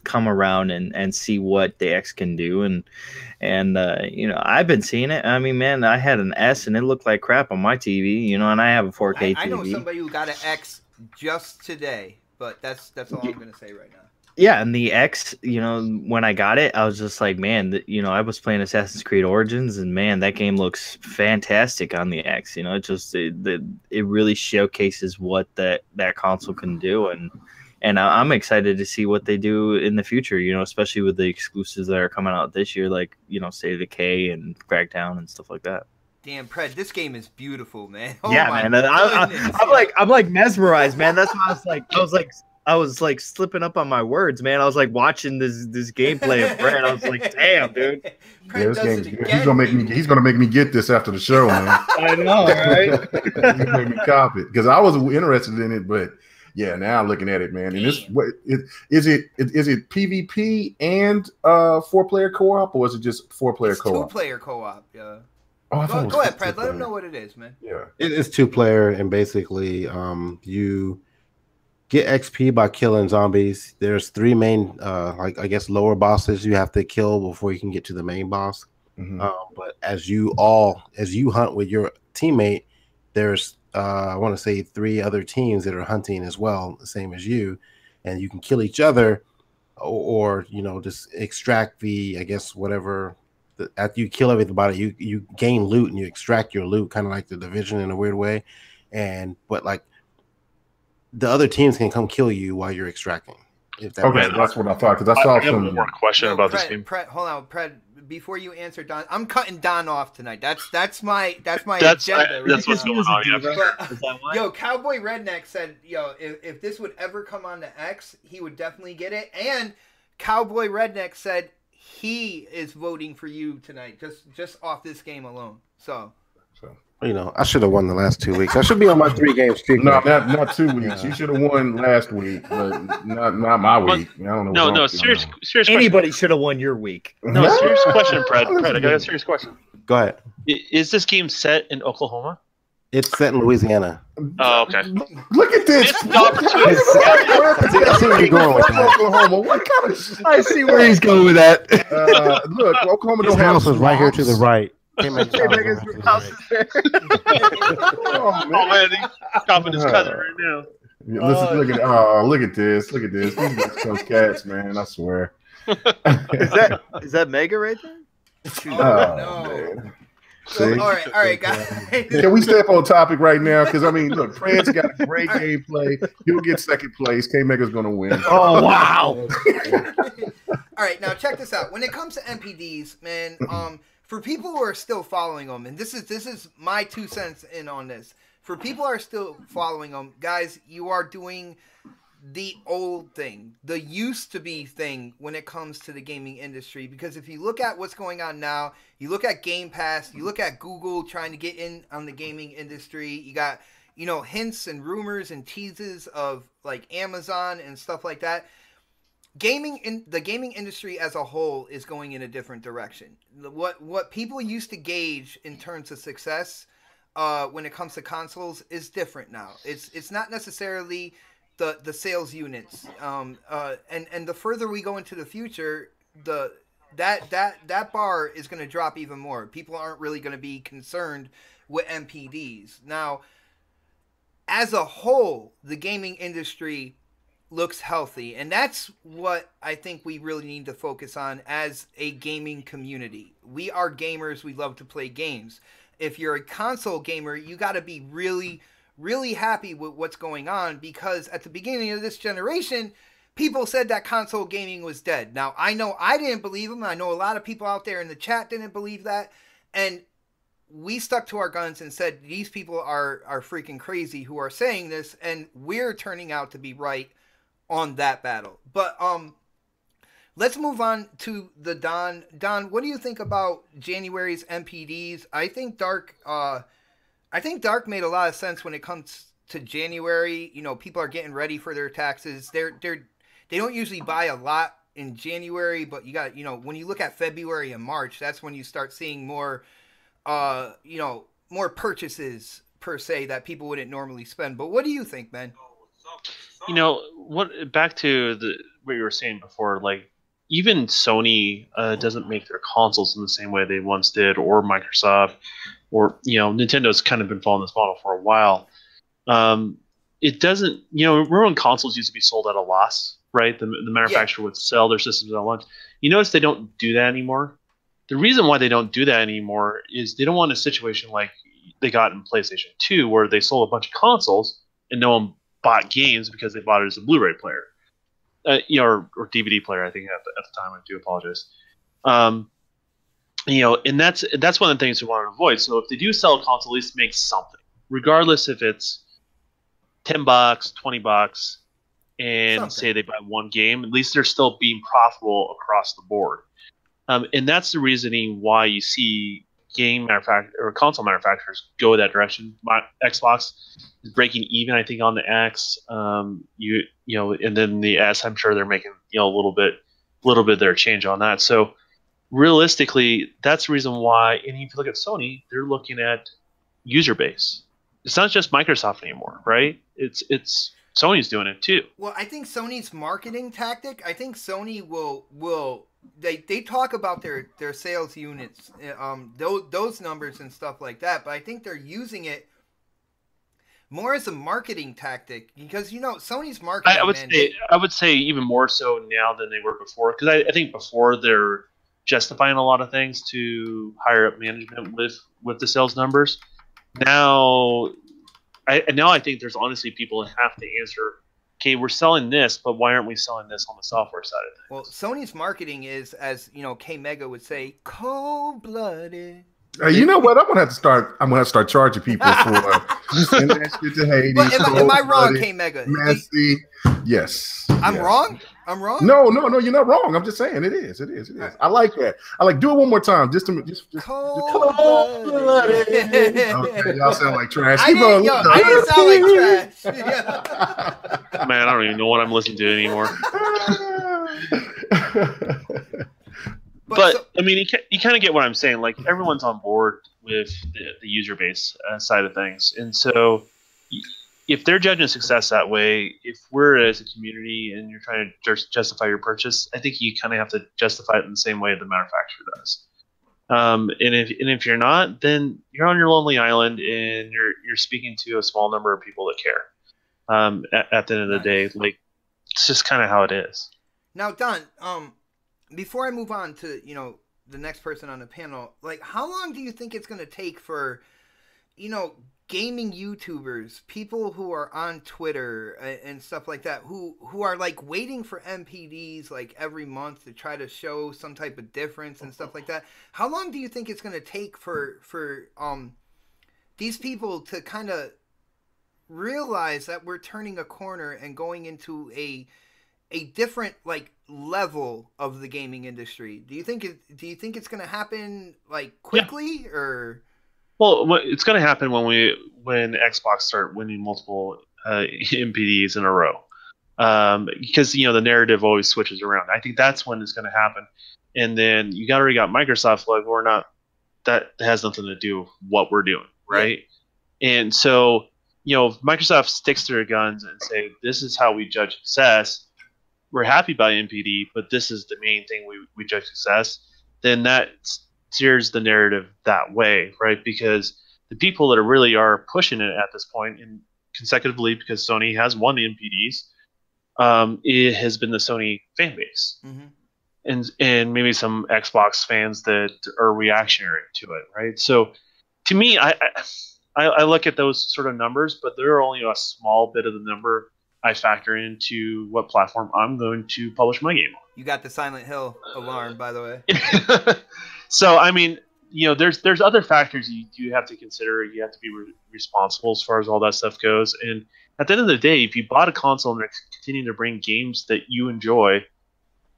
S3: come around and see what the X can do, and you know, I've been seeing it. I mean, man, I had an S and it looked like crap on my TV. You know, and I have a 4K TV.
S2: I know somebody who got an X just today, but that's all I'm gonna say right now.
S3: Yeah, and the X, you know, when I got it, I was just like, man, you know, I was playing Assassin's Creed Origins, and man, that game looks fantastic on the X. You know, it really showcases what that console can do, and I'm excited to see what they do in the future. You know, especially with the exclusives that are coming out this year, like, you know, State of Decay and Crackdown and stuff like that.
S2: Damn, Pred, this game is beautiful, man. Oh
S3: yeah, man, I'm like mesmerized, man. That's why I was like slipping up on my words, man. I was like watching this gameplay of Brad. I was like, damn, dude.
S5: Yeah, this game's good. He's gonna make me get this after the show, man.
S3: I know, right?
S5: He's gonna make me cop it because I was interested in it, but yeah, now I'm looking at it, man. And this, is it PvP and 4-player co-op, or is it just 4-player co-op?
S2: 2-player co-op, yeah.
S5: Oh,
S2: go ahead, Pred. Let him know what it is, man.
S5: Yeah,
S6: it is 2-player, and basically, you get XP by killing zombies. There's 3 main, like I guess, lower bosses you have to kill before you can get to the main boss.
S5: Mm-hmm.
S6: But as you hunt with your teammate, there's I want to say 3 other teams that are hunting as well, the same as you, and you can kill each other, or you know, just extract the, I guess, whatever. After you kill everybody, you gain loot and you extract your loot, kind of like the Division in a weird way, but like the other teams can come kill you while you're extracting. If that
S5: that's what I thought, because I saw some
S4: one more question about this game.
S2: Pred, hold on, Pred. Before you answer Don, I'm cutting Don off tonight. That's my agenda.
S4: That's what's going on.
S2: Yo, Cowboy Redneck said, yo, if this would ever come on the X, he would definitely get it. And Cowboy Redneck said he is voting for you tonight, just off this game alone. So.
S6: You know, I should have won the last 2 weeks. I should be on my 3-game streak.
S5: No, not 2 weeks. You should have won last week, but not my week. I don't know.
S4: No, serious
S3: Anybody should have won your week.
S4: No, serious question, Pred. I got a serious question.
S6: Go ahead.
S4: Is this game set in Oklahoma?
S6: It's set in Louisiana.
S4: Oh, okay.
S5: Look at this.
S6: I see where you're going with that.
S5: Oklahoma. What kind of?
S3: I see where he's going with that.
S5: Look, Oklahoma
S6: His
S5: don't have
S6: house is right here to the right.
S5: Oh, man.
S4: He's copping his cousin right now.
S5: Look at this. These West Coast cats, man. I swear.
S3: Is that Mega right there?
S2: No.
S5: Man.
S2: So, all right, guys.
S5: Can we step on topic right now? Because I mean, look, Fred's got a great gameplay. He'll get second place. K Mega's gonna win.
S3: Oh wow!
S2: All right, now check this out. When it comes to NPDs, man, for people who are still following them, and this is my 2 cents in on this. For people who are still following them, guys, you are doing the old thing, the used to be thing when it comes to the gaming industry. Because if you look at what's going on now, you look at Game Pass, you look at Google trying to get in on the gaming industry, you got, you know, hints and rumors and teases of like Amazon and stuff like that. The gaming industry as a whole is going in a different direction. What people used to gauge in terms of success when it comes to consoles is different now. It's not necessarily the sales units, and the further we go into the future, that bar is going to drop even more. People aren't really going to be concerned with NPDs now. As a whole, the gaming industry looks healthy, and that's what I think we really need to focus on as a gaming community. We are gamers. We love to play games. If you're a console gamer, you got to be really happy with what's going on, because at the beginning of this generation, people said that console gaming was dead. Now, I know I didn't believe them. I know a lot of people out there in the chat didn't believe that. And we stuck to our guns and said, these people are freaking crazy who are saying this. And we're turning out to be right on that battle. But let's move on to the Don. Don, what do you think about January's NPDs? I think Dark made a lot of sense when it comes to January, you know, people are getting ready for their taxes. They don't usually buy a lot in January, but you got, you know, when you look at February and March, that's when you start seeing more, you know, more purchases per se that people wouldn't normally spend. But what do you think, man?
S4: You know what? Back to what you were saying before, like even Sony doesn't make their consoles in the same way they once did, or Microsoft, or you know, Nintendo's kind of been following this model for a while. It doesn't, you know, remember when consoles used to be sold at a loss, right? The manufacturer would sell their systems at a loss. You notice they don't do that anymore. The reason why they don't do that anymore is they don't want a situation like they got in PlayStation 2, where they sold a bunch of consoles and no one bought games because they bought it as a Blu-ray player, you know, or DVD player. I think at the time. I do apologize. You know, and that's one of the things we want to avoid. So if they do sell a console, at least make something, regardless if it's $10, $20, and
S2: Something.
S4: say they buy one game. At least they're still being profitable across the board. And that's the reasoning why you see game manufacturers or console manufacturers go that direction. Xbox is breaking even, I think, on the X. You know, and then the S, I'm sure they're making, you know, a little bit of their change on that. So realistically, that's the reason why. And if you look at Sony, they're looking at user base. It's not just Microsoft anymore, right? It's Sony's doing it too.
S2: Well, I think Sony's marketing tactic. I think Sony will they talk about their sales units, those numbers and stuff like that. But I think they're using it more as a marketing tactic because, you know, Sony's marketing.
S4: I would say even more so now than they were before, because I think before they're justifying a lot of things to higher up management with the sales numbers. Now I think there's honestly people that have to answer, okay, we're selling this, but why aren't we selling this on the software side of things?
S2: Well, Sony's marketing is, as you know, K Mega would say, cold-blooded.
S5: You know what? I'm gonna have to start charging people for sending that shit to Hades.
S2: But am I wrong, K Mega?
S5: Messy. Yes.
S2: I'm wrong. I'm wrong.
S5: No, you're not wrong. I'm just saying it is. I like that. I like do it one more time. Just
S2: cold-blooded.
S5: Okay, y'all sound like trash.
S2: I didn't sound like trash.
S4: Man, I don't even know what I'm listening to anymore. But I mean, you kind of get what I'm saying. Like, everyone's on board with the user base side of things, and so if they're judging success that way, if we're as a community and you're trying to justify your purchase, I think you kind of have to justify it in the same way the manufacturer does. And if you're not, then you're on your lonely island and you're speaking to a small number of people that care. At the end of the day, like, it's just kind of how it is.
S2: Now, Don, before I move on to, you know, the next person on the panel, like, how long do you think it's going to take for, you know, gaming YouTubers, people who are on Twitter and stuff like that, who are like waiting for NPDs like every month to try to show some type of difference and stuff like that? How long do you think it's going to take for these people to kind of realize that we're turning a corner and going into a different like level of the gaming industry? Do you think it's going to happen like quickly? Yeah. Or
S4: well, it's going to happen when Xbox start winning multiple NPDs in a row, because, you know, the narrative always switches around. I think that's when it's going to happen, and then you already got Microsoft like, we're not, that has nothing to do with what we're doing, right? Yeah. And so, you know, if Microsoft sticks to their guns and say, this is how we judge success, we're happy about NPD, but this is the main thing we judge success, then that steers the narrative that way, right? Because the people that really are pushing it at this point, and consecutively, because Sony has won the NPDs, it has been the Sony fan base, and maybe some Xbox fans that are reactionary to it, right? So, to me, I look at those sort of numbers, but they're only a small bit of the number I factor into what platform I'm going to publish my game on.
S2: You got the Silent Hill alarm, by the way.
S4: So, I mean, you know, there's other factors you do have to consider. You have to be responsible as far as all that stuff goes. And at the end of the day, if you bought a console and they're continuing to bring games that you enjoy,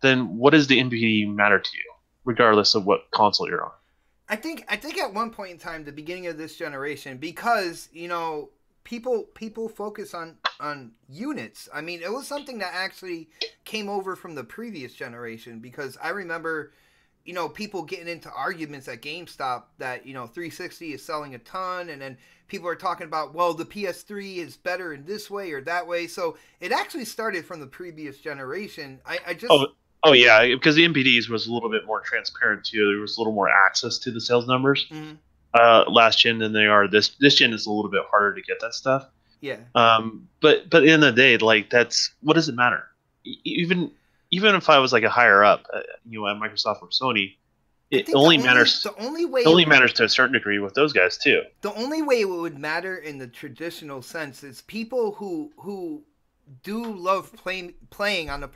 S4: then what does the NPD matter to you, regardless of what console you're on?
S2: I think at one point in time, the beginning of this generation, because, you know, people focus on units. I mean, it was something that actually came over from the previous generation, because I remember, you know, people getting into arguments at GameStop that, you know, 360 is selling a ton, and then people are talking about, well, the PS3 is better in this way or that way. So it actually started from the previous generation. I just
S4: Oh yeah, because the NPDs was a little bit more transparent too. There was a little more access to the sales numbers last gen than they are this gen. Is a little bit harder to get that stuff.
S2: Yeah.
S4: But at the end of the day, like, that's, what does it matter? Even if I was like a higher up, you know, at Microsoft or Sony, it only matters. The only way it only matters to a certain degree with those guys too.
S2: The only way it would matter in the traditional sense is people who do love playing on a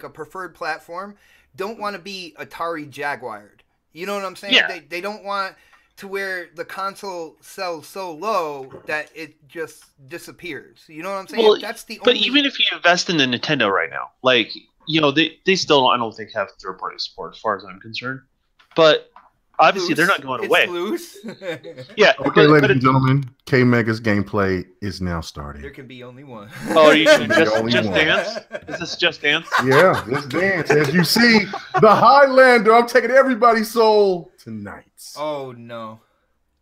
S2: preferred platform don't want to be Atari Jaguared. You know what I'm saying?
S4: Yeah.
S2: They don't want to where the console sells so low that it just disappears. You know what I'm saying?
S4: Well,
S2: that's the
S4: but
S2: only...
S4: even if you invest in the Nintendo right now, like, you know, they still, I don't think, have third-party support as far as I'm concerned. But obviously they're not going away.
S2: Loose.
S4: Yeah.
S5: Okay, ladies and gentlemen, K Mega's gameplay is now starting.
S2: There can be only one.
S4: Oh, are you just
S5: one.
S4: Dance? Is this Just Dance?
S5: Yeah, Just Dance. As you see, the Highlander, I'm taking everybody's soul tonight.
S2: Oh no.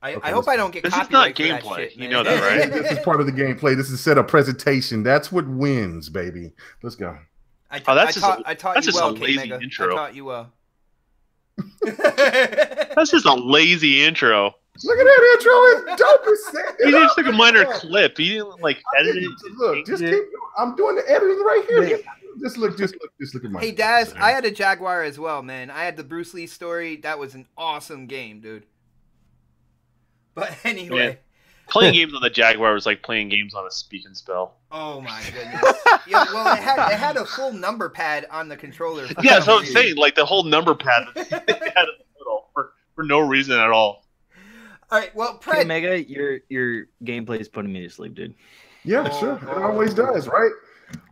S2: I
S5: Okay,
S2: hope I don't get
S4: This is
S2: copyright
S4: not
S2: for that
S4: gameplay.
S2: shit,
S4: You
S2: man.
S4: know that, right?
S5: This is part of the gameplay. This is set up presentation. That's what wins, baby. Let's go.
S2: I
S4: that's
S2: taught you
S4: just a
S2: well,
S4: lazy
S2: K-Mega.
S4: intro.
S2: I taught you well.
S4: That's just a lazy intro.
S5: Look at that intro. It's dope as
S4: You just took a minor clip. You didn't like edit it.
S5: Look, just keep. I'm doing the editing right here.
S3: Yeah.
S5: Just look at my.
S2: Hey Daz, I had a Jaguar as well, man. I had the Bruce Lee story. That was an awesome game, dude. But anyway.
S4: Yeah. Playing games on the Jaguar was like playing games on a speak and spell.
S2: Oh my goodness. Yeah, well, it had a full number pad on the controller.
S4: Yeah, so I'm saying, like, the whole number pad that they had in the middle for no reason at all.
S2: All right, well,
S3: Hey, Mega, your gameplay is putting me to sleep, dude.
S5: Yeah, sure. It always does, right?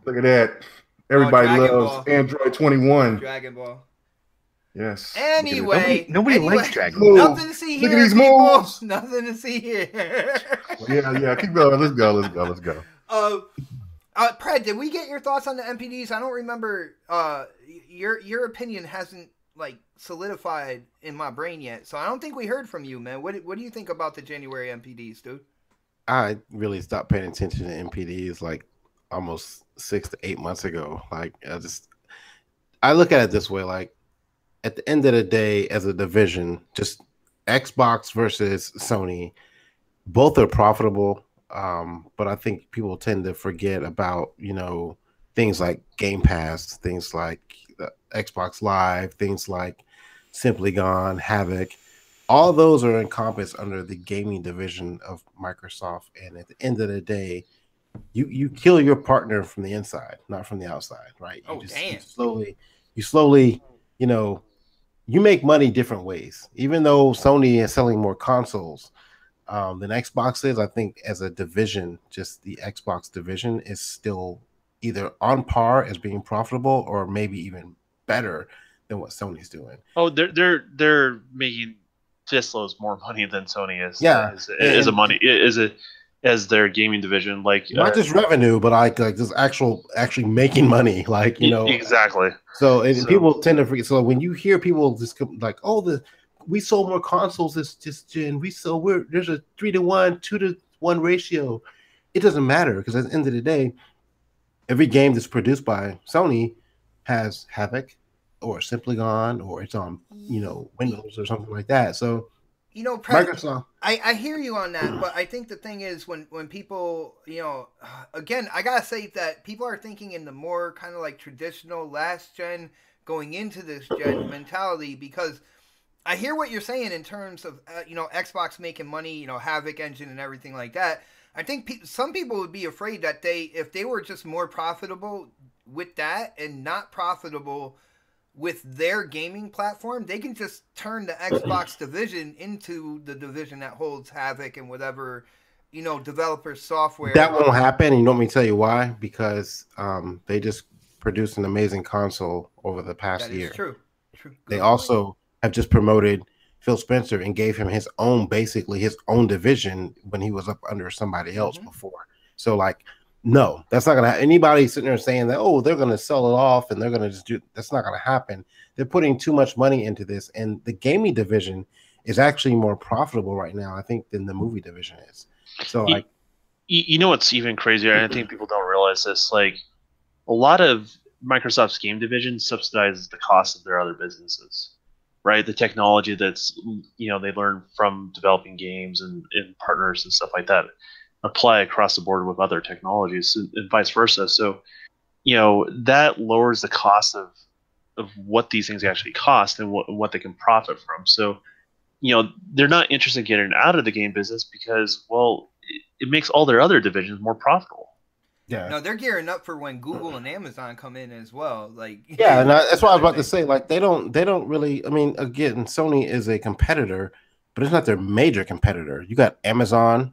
S5: Look at that. Everybody
S2: Dragon
S5: loves
S2: Ball.
S5: Android 21.
S2: Dragon Ball.
S5: Yes.
S2: Anyway,
S3: Nobody likes Dragon Ball.
S2: Nothing to see here.
S5: Look at these
S2: people.
S5: moves.
S2: Nothing to see here.
S5: Yeah. Keep going. Let's go.
S2: Pred, did we get your thoughts on the NPDs? I don't remember. Your opinion hasn't like solidified in my brain yet, so I don't think we heard from you, man. What do you think about the January NPDs, dude?
S6: I really stopped paying attention to NPDs like almost 6 to 8 months ago. Like, I look at it this way, like, at the end of the day, as a division, just Xbox versus Sony, both are profitable. But I think people tend to forget about, you know, things like Game Pass, things like Xbox Live, things like Simply Gone, Havoc. All those are encompassed under the gaming division of Microsoft. And at the end of the day, you kill your partner from the inside, not from the outside, right?
S2: Damn.
S6: You slowly, you know, you make money different ways. Even though Sony is selling more consoles than Xbox is, I think as a division, just the Xbox division is still either on par as being profitable or maybe even better than what Sony's doing.
S4: Oh, they're making fistloads more money than Sony is.
S6: Yeah,
S4: as their gaming division, like
S6: not just revenue, but like just actually making money, like, you know,
S4: exactly.
S6: So people tend to forget. So when you hear people just like, oh, we sold more consoles this gen, there's a 3-to-1, 2-to-1 ratio. It doesn't matter, because at the end of the day, every game that's produced by Sony has Havoc or Simply Gone, or it's on, you know, Windows or something like that. So,
S2: you know,
S6: Microsoft.
S2: I hear you on that, but I think the thing is when people, you know, again, I gotta say that people are thinking in the more kind of like traditional last gen going into this gen mentality, because I hear what you're saying in terms of, you know, Xbox making money, you know, Havoc engine and everything like that. I think some people would be afraid that if they were just more profitable with that and not profitable with their gaming platform, they can just turn the Xbox division into the division that holds Havoc and whatever, you know, developer software.
S6: That won't happen. And let me tell you why. Because they just produced an amazing console over the past year.
S2: True.
S6: They also have just promoted Phil Spencer and gave him his own division when he was up under somebody else before. So like, no, that's not gonna anybody sitting there saying that, oh, they're gonna sell it off and they're gonna just do that's not gonna happen. They're putting too much money into this, and the gaming division is actually more profitable right now, I think, than the movie division is. So like,
S4: you know what's even crazier? I think people don't realize this. Like, a lot of Microsoft's game division subsidizes the cost of their other businesses, right? The technology that's they learn from developing games and partners and stuff like that apply across the board with other technologies and vice versa. So that lowers the cost of what these things actually cost and what they can profit from. So they're not interested in getting out of the game business because, well, it makes all their other divisions more profitable.
S6: Yeah.
S2: No, they're gearing up for when Google and Amazon come in as well. Like,
S6: yeah, and that's what I was about to say. Like, they don't really. I mean, again, Sony is a competitor, but it's not their major competitor. You got Amazon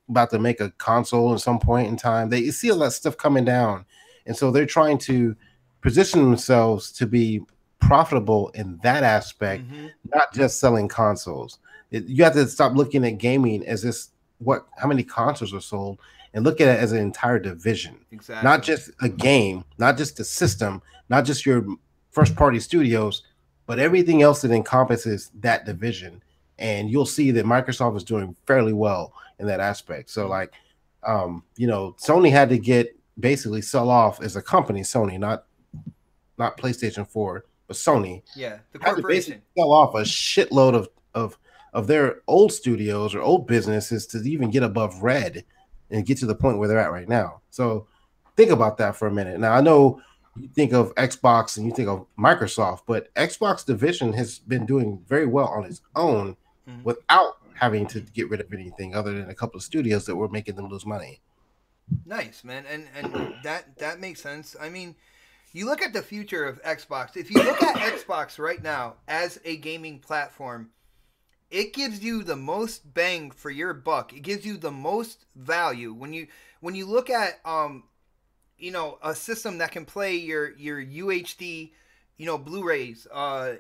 S6: about to make a console at some point in time. You see all that stuff coming down, and so they're trying to position themselves to be profitable in that aspect, not just selling consoles. You have to stop looking at gaming as this how many consoles are sold, and look at it as an entire division. Exactly. Not just a game, not just a system, not just your first party studios, but everything else that encompasses that division. And you'll see that Microsoft is doing fairly well in that aspect. So like, Sony had to basically sell off as a company, Sony, not PlayStation 4, but Sony.
S2: Yeah, the corporation.
S6: Sell off a shitload of their old studios or old businesses to even get above red and get to the point where they're at right now. So think about that for a minute. Now, I know you think of Xbox and you think of Microsoft, but Xbox division has been doing very well on its own without having to get rid of anything other than a couple of studios that were making them lose money.
S2: Nice, man. And that makes sense. I mean, you look at the future of Xbox. If you look at Xbox right now as a gaming platform, it gives you the most bang for your buck. It gives you the most value when you look at a system that can play your UHD Blu-rays.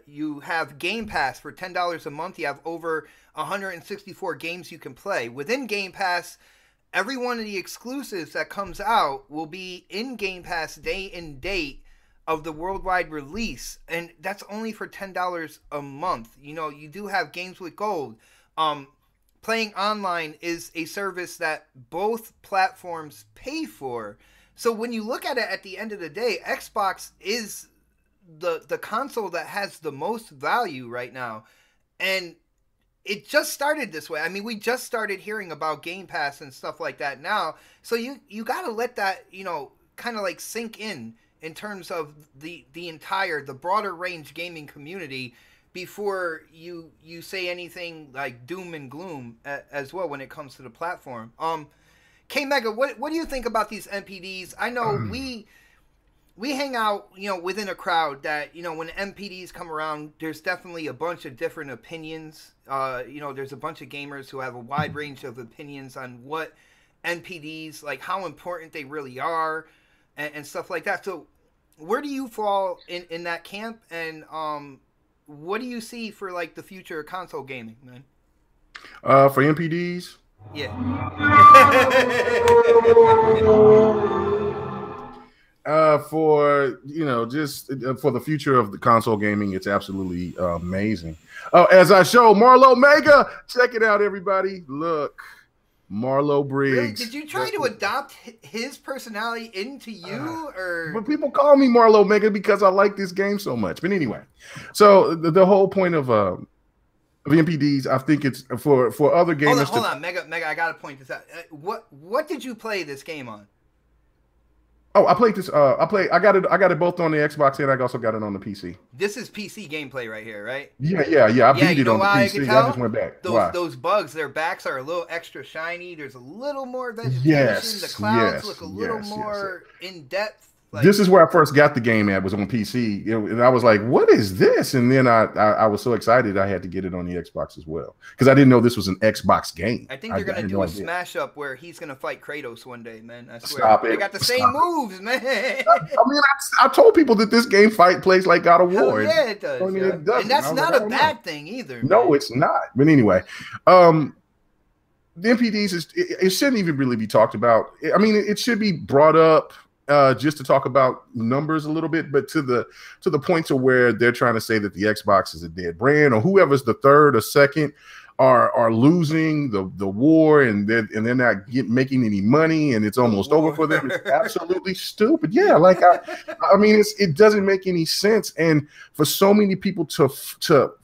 S2: You have Game Pass for $10 a month. You have over 164 games you can play within Game Pass. Every one of the exclusives that comes out will be in Game Pass day and date of the worldwide release, and that's only for $10 a month. You do have games with gold. Playing online is a service that both platforms pay for. So when you look at it at the end of the day, Xbox is the console that has the most value right now. And it just started this way. I mean, we just started hearing about Game Pass and stuff like that now. So you got to let that, kind of like sink in terms of the broader range gaming community before you say anything like doom and gloom as well when it comes to the platform. K-Mega, what do you think about these NPDs? I know we hang out, within a crowd that, when NPDs come around, there's definitely a bunch of different opinions. There's a bunch of gamers who have a wide range of opinions on what NPDs, like how important they really are and stuff like that. So where do you fall in that camp, and what do you see for like the future of console gaming, man?
S5: For NPDs?
S2: Yeah.
S5: For just for the future of the console gaming, it's absolutely amazing. Oh, as I show Marlo Mega, check it out, everybody. Look, Marlo Briggs.
S2: Really? Did you try to adopt his personality into you, or?
S5: But people call me Marlo Mega because I like this game so much. But anyway, so the whole point of NPDs, I think it's for other gamers.
S2: Hold on, Mega. I gotta point this out. What did you play this game on?
S5: Oh, I played this. I got it both on the Xbox and I also got it on the PC.
S2: This is PC gameplay right here, right?
S5: Yeah. I beat it on the PC. I just went back.
S2: Those bugs, their backs are a little extra shiny. There's a little more vegetation. The clouds look a little more in depth. Like,
S5: this is where I first got the game at, was on PC, and I was like, "What is this?" And then I was so excited I had to get it on the Xbox as well, because I didn't know this was an Xbox game.
S2: I think they're gonna do a smash up where he's gonna fight Kratos one day, man. I swear.
S5: Stop it.
S2: They got the same moves, man.
S5: I mean, I told people that this game plays like God of War.
S2: Hell yeah, it does. I mean, it doesn't. And that's not a bad thing either.
S5: No, man. It's not. But anyway, the NPDs it shouldn't even really be talked about. I mean, it should be brought up just to talk about numbers a little bit, but to the point to where they're trying to say that the Xbox is a dead brand, or whoever's the third or second are losing the war, and they're not making any money, and it's almost over for them. It's absolutely stupid. Yeah, like I mean, it doesn't make any sense, and for so many people to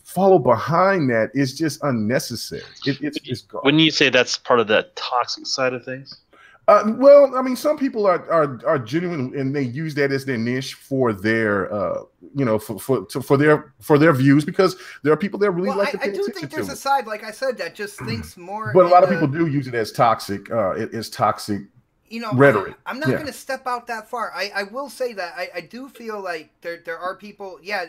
S5: follow behind that is just unnecessary. It's
S4: when you say that's part of the toxic side of things.
S5: Well, I mean, some people are genuine, and they use that as their niche for their, for their views, because there are people that really like to pay attention to it. I do think
S2: there's a side, like I said, that just thinks more.
S5: But a lot of people do use it as toxic. It is toxic. Rhetoric.
S2: I'm not going to step out that far. I will say that I do feel like there are people. Yeah,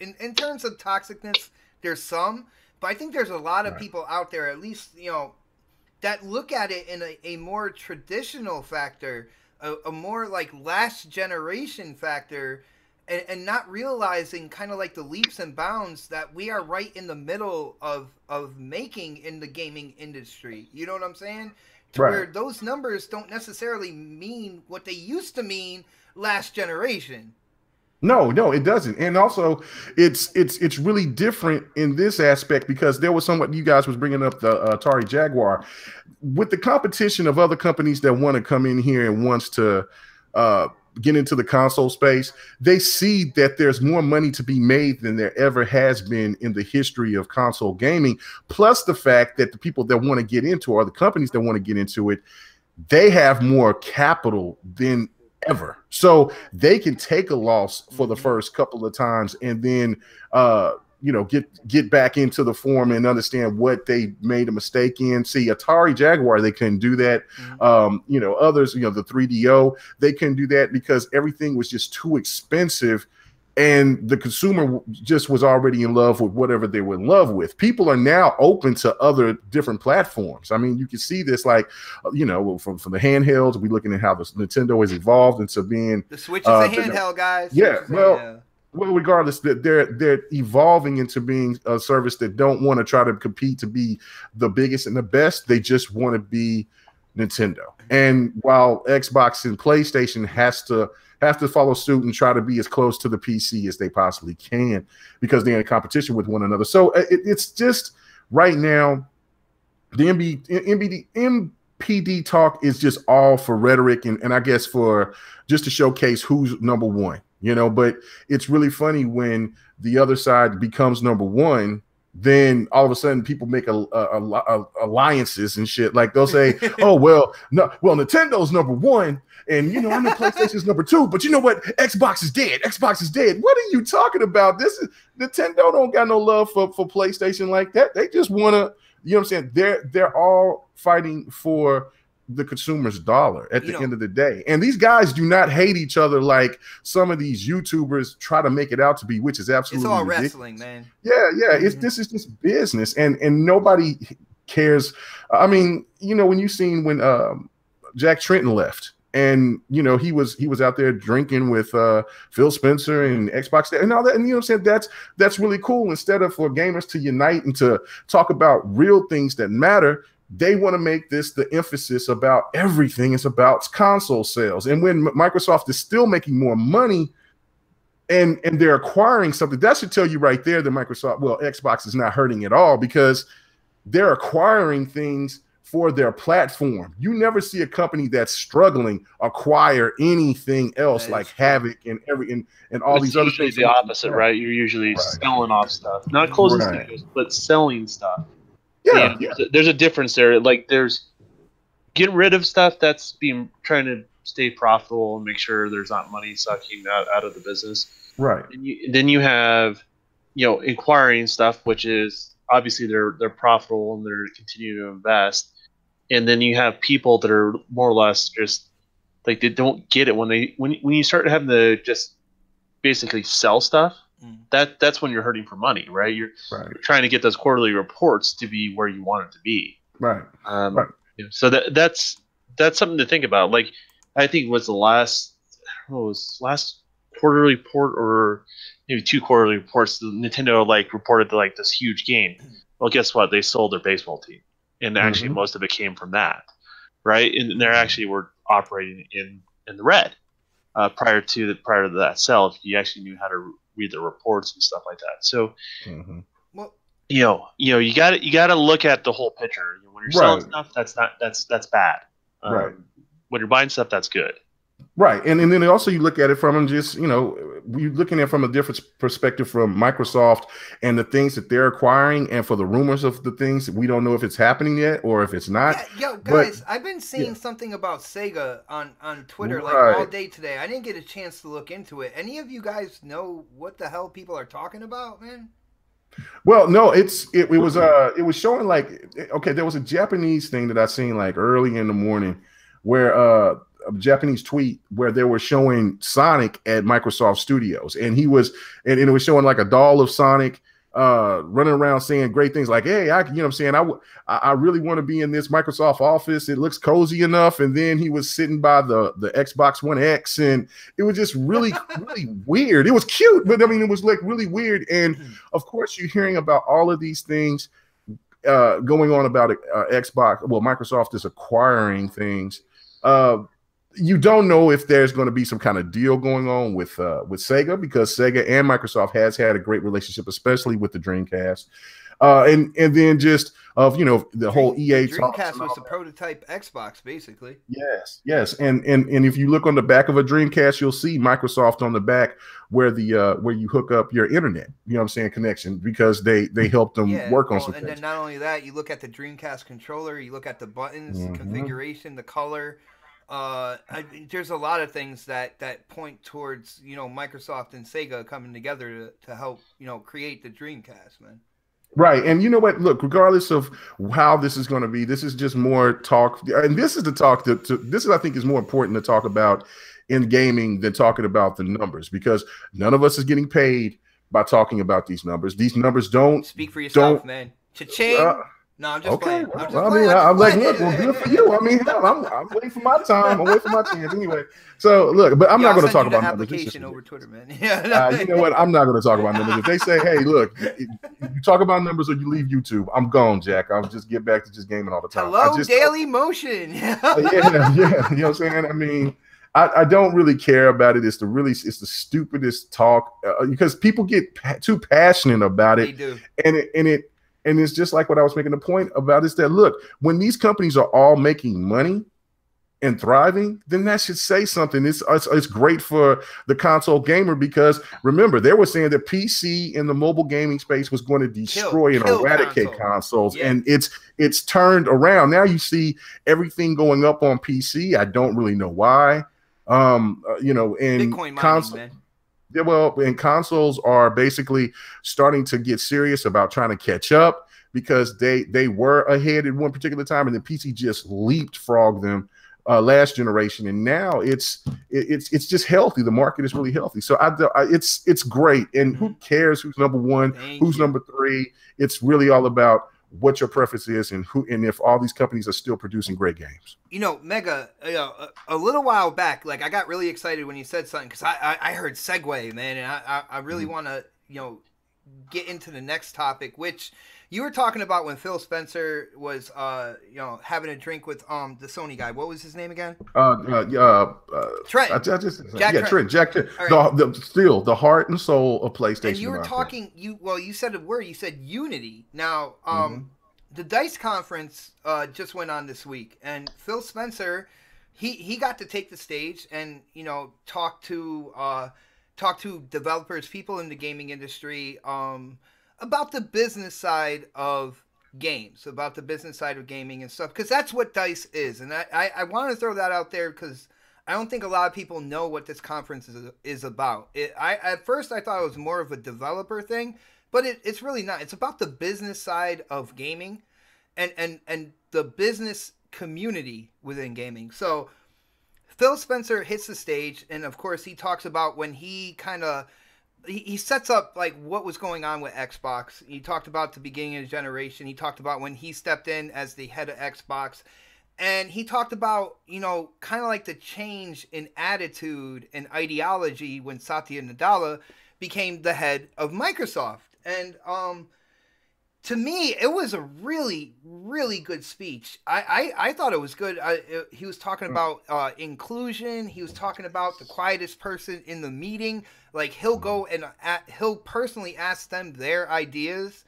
S2: in terms of toxicness, there's some, but I think there's a lot of people out there, at least that look at it in a more traditional factor, a more like last generation factor, and not realizing kind of like the leaps and bounds that we are right in the middle of making in the gaming industry. You know what I'm saying? Where those numbers don't necessarily mean what they used to mean last generation.
S5: No, it doesn't. And also, it's really different in this aspect, because there was somewhat you guys was bringing up the Atari Jaguar, with the competition of other companies that want to come in here and wants to get into the console space. They see that there's more money to be made than there ever has been in the history of console gaming. Plus the fact that the people that want to get into, or the companies that want to get into it, they have more capital than ever, so they can take a loss for the first couple of times and then get back into the form and understand what they made a mistake in. See, Atari Jaguar, they couldn't do that. Others, the 3DO, they couldn't do that because everything was just too expensive, and the consumer just was already in love with whatever they were in love with. People are now open to other different platforms. I mean, you can see this, like, from the handhelds, we're looking at how the Nintendo has evolved into being
S2: the Switch is a handheld, guys.
S5: Yeah, well, regardless, that they're evolving into being a service that don't want to try to compete to be the biggest and the best. They just want to be Nintendo. And while Xbox and PlayStation have to follow suit and try to be as close to the PC as they possibly can, because they're in competition with one another. So it's just right now, the NPD talk is just all for rhetoric, and I guess for just to showcase who's number one, but it's really funny when the other side becomes number one. Then all of a sudden people make alliances and shit. Like they'll say, Nintendo's number one, and I know PlayStation's number two, but you know what? Xbox is dead. Xbox is dead. What are you talking about? Nintendo don't got no love for PlayStation like that. They just want to, what I'm saying? They're all fighting for the consumer's dollar at the end of the day. And these guys do not hate each other like some of these YouTubers try to make it out to be, which is absolutely
S2: it's all
S5: ridiculous.
S2: Wrestling, man.
S5: Yeah. This is just business, and nobody cares. I mean, when you seen when Jack Tretton left, and he was out there drinking with Phil Spencer and Xbox and all that, and what I'm saying, that's really cool. Instead of for gamers to unite and to talk about real things that matter, they want to make this the emphasis about everything. It's about console sales. And when Microsoft is still making more money and they're acquiring something, that should tell you right there that Xbox is not hurting at all, because they're acquiring things for their platform. You never see a company that's struggling acquire anything else like Havoc and all these other things.
S4: The opposite, right? You're usually selling off stuff, not closing studios, but selling stuff. Yeah. There's a difference there. Like, there's getting rid of stuff that's trying to stay profitable and make sure there's not money sucking out of the business.
S5: Right.
S4: And then you have, acquiring stuff, which is obviously they're profitable and they're continuing to invest. And then you have people that are more or less just like they don't get it when you start having to just basically sell stuff. That's when you're hurting for money, right? You're trying to get those quarterly reports to be where you want it to be.
S5: Right.
S4: So that's something to think about. Like I think it was the last quarterly report or maybe 2 quarterly reports. Nintendo like reported like this huge gain. Well, guess what? They sold their baseball team, and actually most of it came from that, right? And they actually were operating in the red prior to that sell. If you actually knew how to read the reports and stuff like that, so
S2: well,
S4: you got to look at the whole picture. When you're selling stuff, that's bad. When you're buying stuff, that's good.
S5: Right, and then also you look at it from just you're looking at it from a different perspective from Microsoft and the things that they're acquiring, and for the rumors of the things we don't know if it's happening yet or if it's not.
S2: Yeah, guys, I've been seeing something about Sega on Twitter like all day today. I didn't get a chance to look into it. Any of you guys know what the hell people are talking about, man?
S5: Well, no, it was showing like, okay, there was a Japanese thing that I seen like early in the morning where a Japanese tweet where they were showing Sonic at Microsoft Studios, and it was showing like a doll of Sonic running around saying great things like, hey, you know what I'm saying, I really want to be in this Microsoft office, it looks cozy enough. And then he was sitting by the Xbox One X, and it was just really really weird. It was cute, but I mean it was like really weird. And of course you're hearing about all of these things going on about Xbox. Well, Microsoft is acquiring things. You don't know if there's going to be some kind of deal going on with Sega, because Sega and Microsoft has had a great relationship, especially with the Dreamcast. And then just of the whole EA
S2: the Dreamcast was the prototype Xbox, basically.
S5: Yes, and if you look on the back of a Dreamcast, you'll see Microsoft on the back where you hook up your internet, connection, because they helped them work on some things.
S2: And then not only that, you look at the Dreamcast controller, you look at the buttons, configuration, the color. There's a lot of things that point towards Microsoft and Sega coming together to help create the Dreamcast, man.
S5: Right, and you know what? Look, regardless of how this is going to be, this is just more talk, and this is the talk this is, I think, is more important to talk about in gaming than talking about the numbers, because none of us is getting paid by talking about these numbers. These numbers don't
S2: speak for yourself, man. Cha-ching. No, I'm just playing.
S5: I'm like, look, well, good for you. I mean, hell, I'm waiting for my time. I'm waiting for my chance anyway. So, look, but I'm not going to talk about numbers.
S2: Application over Twitter, man. Yeah.
S5: You know what? I'm not going to talk about numbers. If they say, hey, look, you talk about numbers or you leave YouTube, I'm gone, Jack. I'll just get back to just gaming all the time.
S2: Hello, Daily Motion.
S5: Yeah. You know what I'm saying? I mean, I don't really care about it. It's the stupidest talk because people get too passionate about it.
S2: They do.
S5: And it's just like what I was making the point about, is that, look, when these companies are all making money and thriving, then that should say something. It's great for the console gamer, because remember, they were saying that PC in the mobile gaming space was going to destroy and eradicate consoles. Yeah. And it's turned around. Now you see everything going up on PC. I don't really know why. In
S2: Bitcoin mining, man.
S5: Yeah, well, and consoles are basically starting to get serious about trying to catch up, because they were ahead at one particular time, and the PC just leapfrogged them last generation, and now it's just healthy. The market is really healthy, so it's great. And who cares who's number one, who's number three? It's really all about what your preference is, and if all these companies are still producing great games.
S2: Mega, a little while back, like, I got really excited when you said something, because I heard segue, man, and I really want to get into the next topic, which you were talking about when Phil Spencer was having a drink with the Sony guy. What was his name again? Trent.
S5: Trent. Jack Trent. Right. The heart and soul of PlayStation.
S2: And you were talking. You said a word. You said Unity. Now, the DICE conference just went on this week, and Phil Spencer, he got to take the stage and talk to developers, people in the gaming industry, about the business side of games, about the business side of gaming and stuff, because that's what DICE is. And I want to throw that out there, because I don't think a lot of people know what this conference is about. At first I thought it was more of a developer thing, but it's really not. It's about the business side of gaming and the business community within gaming. So Phil Spencer hits the stage, and of course he talks about when he kind of he sets up like what was going on with Xbox. He talked about the beginning of the generation. He talked about when he stepped in as the head of Xbox. And he talked about, you know, kind of like the change in attitude and ideology when Satya Nadella became the head of Microsoft. And to me, it was a really, really good speech. I thought it was good. He was talking about inclusion. He was talking about the quietest person in the meeting. Like, he'll go and he'll personally ask them their ideas,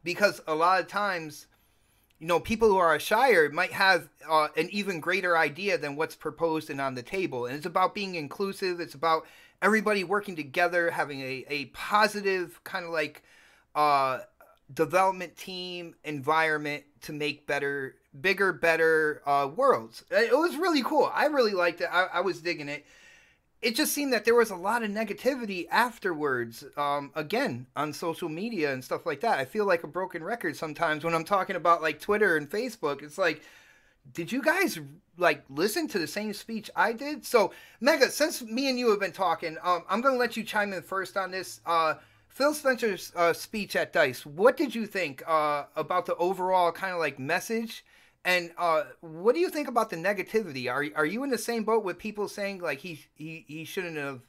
S2: because a lot of times, you know, people who are shyer might have an even greater idea than what's proposed and on the table. And it's about being inclusive. It's about everybody working together, having a positive kind of like development team environment to make better, bigger, better worlds. It was really cool. I really liked it. I was digging it. It just seemed that there was a lot of negativity afterwards, again, on social media and stuff like that. I feel like a broken record sometimes when I'm talking about like Twitter and Facebook. It's like, did you guys like listen to the same speech I did? So, Mega, since me and you have been talking, I'm going to let you chime in first on this. Phil Spencer's speech at DICE, what did you think about the overall kind of like message? And what do you think about the negativity? Are you in the same boat with people saying like he shouldn't have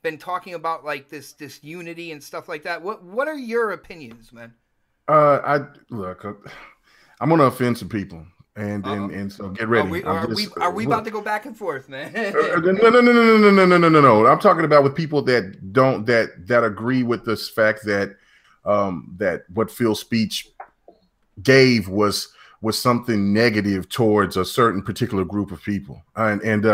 S2: been talking about like this unity and stuff like that? What are your opinions, man?
S5: I'm gonna offend some people, and so get ready.
S2: Are we about to go back and forth, man?
S5: No. I'm talking about with people that agree with this fact that that what Phil's speech gave was something negative towards a certain particular group of people. And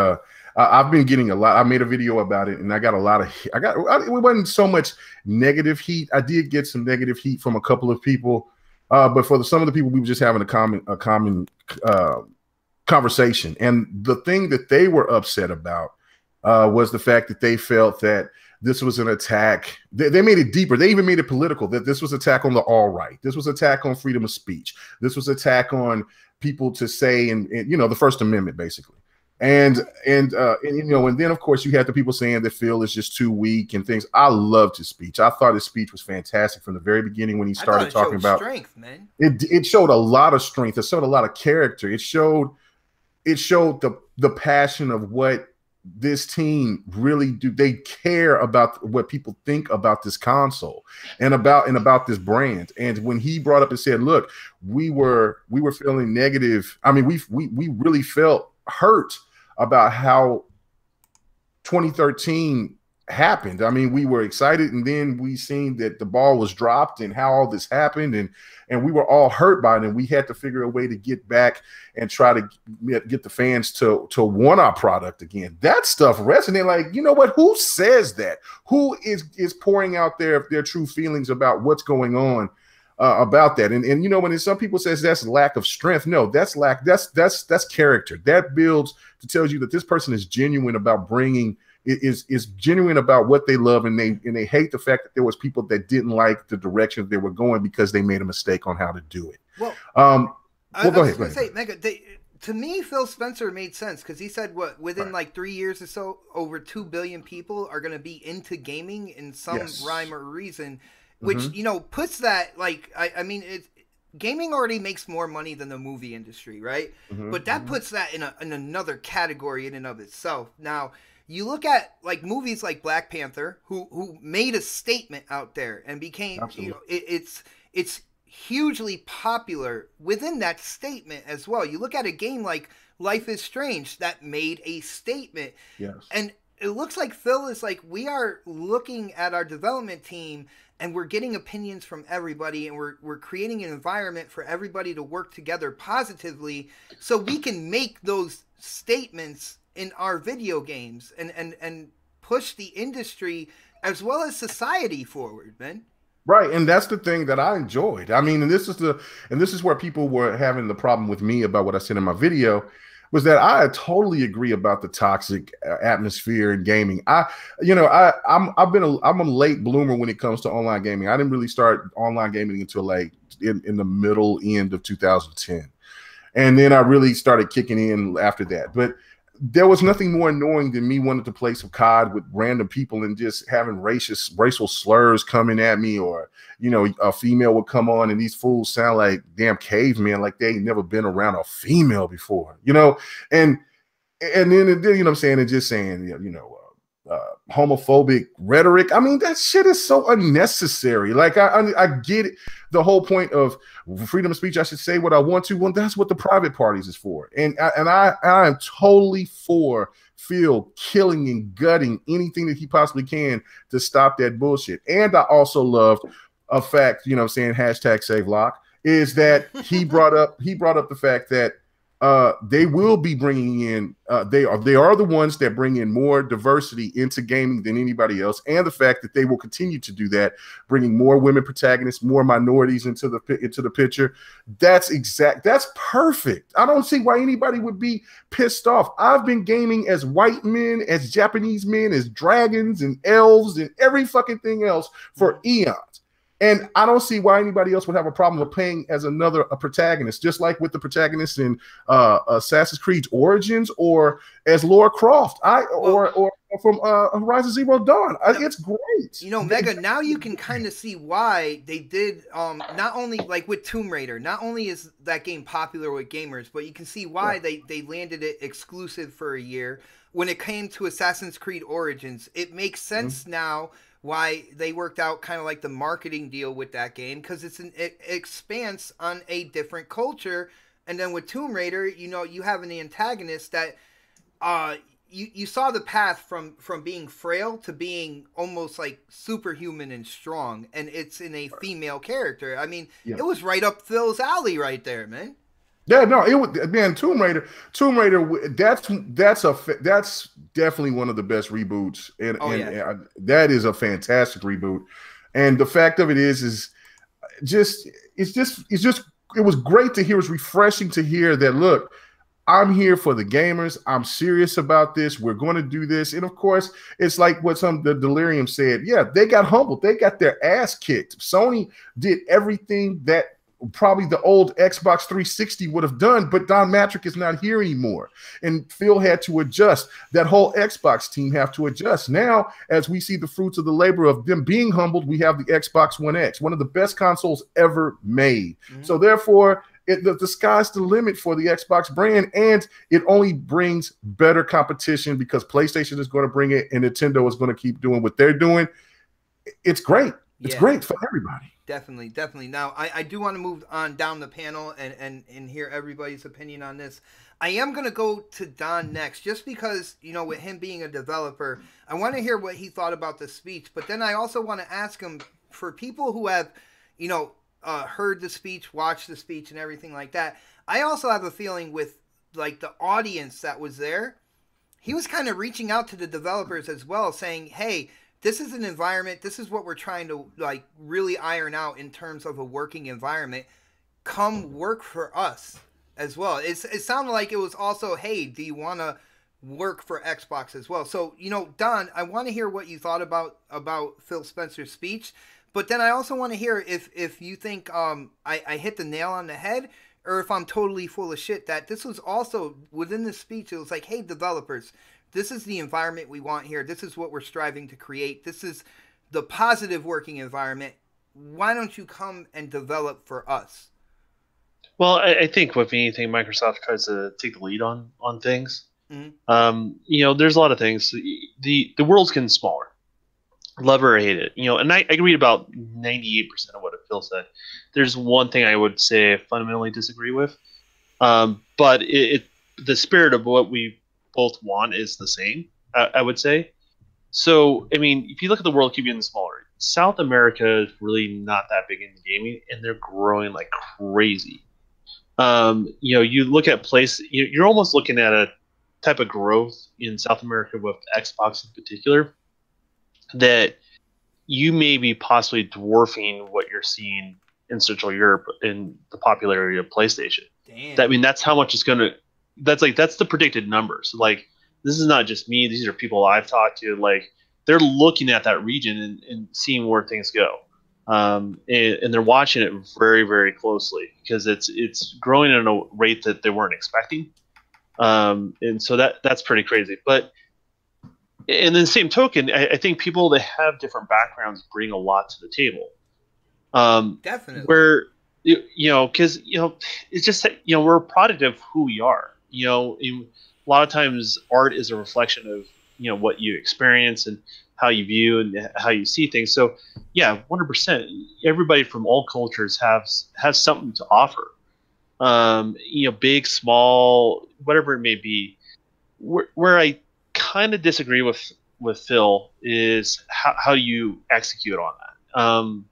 S5: I've been getting a lot. I made a video about it, and I got a lot of. It wasn't so much negative heat. I did get some negative heat from a couple of people, but for some of the people, we were just having a common conversation. And the thing that they were upset about was the fact that they felt that this was an attack. They made it deeper. They even made it political, that this was attack on the all right. This was attack on freedom of speech. This was attack on people to say, and you know, the First Amendment, basically. And you know, and then of course you had the people saying that Phil is just too weak and things. I loved his speech. I thought his speech was fantastic from the very beginning when he started talking about
S2: strength, man.
S5: It showed a lot of strength. It showed a lot of character. It showed the passion of what this team really do. They care about what people think about this console and about this brand. And when he brought up and said, look, we were feeling negative. I mean, we really felt hurt about how 2013 happened. I mean, we were excited, and then we seen that the ball was dropped and how all this happened, and we were all hurt by it, and we had to figure a way to get back and try to get the fans to want our product again. That stuff resonated. Like, you know what? Who says that? Who is pouring out their true feelings about what's going on about that? And you know, when some people says that's lack of strength, no, that's character. That builds to tells you that this person is genuine about bringing. Is genuine about what they love, and they hate the fact that there was people that didn't like the direction they were going because they made a mistake on how to do it.
S2: Well,
S5: go ahead.
S2: Say, Mega, to me, Phil Spencer made sense because he said within like 3 years or so, over 2 billion people are going to be into gaming in some rhyme or reason, which you know puts that like I mean gaming already makes more money than the movie industry, right? But that puts that in another category in and of itself. Now, you look at like movies like Black Panther, who made a statement out there and became, you know, it's hugely popular within that statement as well. You look at a game like Life is Strange that made a statement, and it looks like Phil is like, we are looking at our development team and we're getting opinions from everybody, and we're creating an environment for everybody to work together positively so we can make those statements in our video games and push the industry as well as society forward, man.
S5: Right, and that's the thing that I enjoyed. I mean, and this is where people were having the problem with me about what I said in my video, was that I totally agree about the toxic atmosphere in gaming. I'm a late bloomer when it comes to online gaming. I didn't really start online gaming until like in the middle end of 2010, and then I really started kicking in after that. But there was nothing more annoying than me wanting to play some COD with random people and just having racial slurs coming at me, or a female would come on and these fools sound like damn cavemen, like they ain't never been around a female before, and then you know what I'm saying, and just saying homophobic rhetoric. I mean, that shit is so unnecessary. Like I get it. The whole point of freedom of speech, I should say what I want to. Well, that's what the private parties is for. And I am totally for Phil killing and gutting anything that he possibly can to stop that bullshit. And I also loved a fact, you know what I'm saying, hashtag save Locke, is that he brought up the fact that they will be bringing in, they are the ones that bring in more diversity into gaming than anybody else, and the fact that they will continue to do that, bringing more women protagonists, more minorities into the picture. That's perfect. I don't see why anybody would be pissed off. I've been gaming as white men, as Japanese men, as dragons and elves and every fucking thing else for eons. And I don't see why anybody else would have a problem with playing as a protagonist, just like with the protagonist in Assassin's Creed Origins, or as Lara Croft, or from Horizon Zero Dawn. It's great.
S2: Mega, now you can kind of see why they did, not only like with Tomb Raider, not only is that game popular with gamers, but you can see why they landed it exclusive for a year. When it came to Assassin's Creed Origins, it makes sense now why they worked out kind of like the marketing deal with that game, because it expands on a different culture. And then with Tomb Raider, you have an antagonist that you saw the path from being frail to being almost like superhuman and strong, and it's in a female character. I mean, it was right up Phil's alley right there, man.
S5: Yeah, no, it was, man. Tomb Raider. That's definitely one of the best reboots, and that is a fantastic reboot. And the fact of it is it was great to hear. It was refreshing to hear that. Look, I'm here for the gamers. I'm serious about this. We're going to do this. And of course, it's like what the Delirium said. Yeah, they got humbled. They got their ass kicked. Sony did everything that probably the old Xbox 360 would have done, but Don Matrick is not here anymore, and Phil had to adjust. That whole Xbox team have to adjust. Now, as we see the fruits of the labor of them being humbled, we have the Xbox One X, one of the best consoles ever made. So therefore, the sky's the limit for the Xbox brand, and it only brings better competition because PlayStation is going to bring it and Nintendo is going to keep doing what they're doing. It's great. It's great for everybody.
S2: Definitely. Now, I do want to move on down the panel and hear everybody's opinion on this. I am going to go to Don next, just because, with him being a developer, I want to hear what he thought about the speech. But then I also want to ask him, for people who have, heard the speech, watched the speech, and everything like that, I also have a feeling with, like, the audience that was there, he was kind of reaching out to the developers as well, saying, hey, this is an environment. This is what we're trying to like really iron out in terms of a working environment. Come work for us as well. It sounded like it was also, hey, do you want to work for Xbox as well? So, Don, I want to hear what you thought about Phil Spencer's speech, but then I also want to hear if you think I hit the nail on the head, or if I'm totally full of shit, that this was also within the speech. It was like, hey, developers, this is the environment we want here. This is what we're striving to create. This is the positive working environment. Why don't you come and develop for us?
S4: Well, I think with anything, Microsoft tries to take the lead on things. There's a lot of things. The world's getting smaller. Love it or hate it. And I agree about 98% of what Phil said. There's one thing I would say I fundamentally disagree with. But the spirit of what we both want is the same, I would say. So, I mean, if you look at the world keep getting smaller, South America is really not that big in gaming, and they're growing like crazy. You look at you're almost looking at a type of growth in South America with Xbox in particular that you may be possibly dwarfing what you're seeing in Central Europe in the popularity of PlayStation.
S2: Damn.
S4: That's how much it's going to. That's the predicted numbers. Like, this is not just me. These are people I've talked to. Like, they're looking at that region and seeing where things go. And they're watching it very, very closely because it's growing at a rate that they weren't expecting. And so that's pretty crazy. But in the same token, I think people that have different backgrounds bring a lot to the table.
S2: Definitely.
S4: Where because it's just that, we're a product of who we are. A lot of times art is a reflection of what you experience and how you view and how you see things. So yeah, 100%. Everybody from all cultures has something to offer. Big, small, whatever it may be. Where I kind of disagree with Phil is how you execute on that.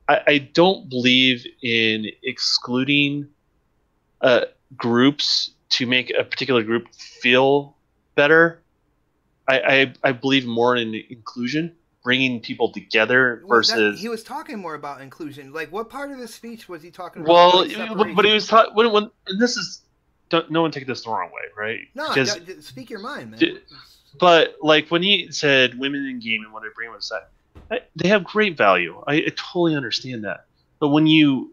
S4: I don't believe in excluding groups to make a particular group feel better. I believe more in inclusion, bringing people together versus.
S2: He was talking more about inclusion. Like, what part of his speech was he talking about?
S4: Well,
S2: Like,
S4: but he was talking when and this is. No one take this the wrong way, right?
S2: No, speak your mind, man.
S4: But like when he said women in gaming, when I bring them aside, they have great value. I totally understand that. But when you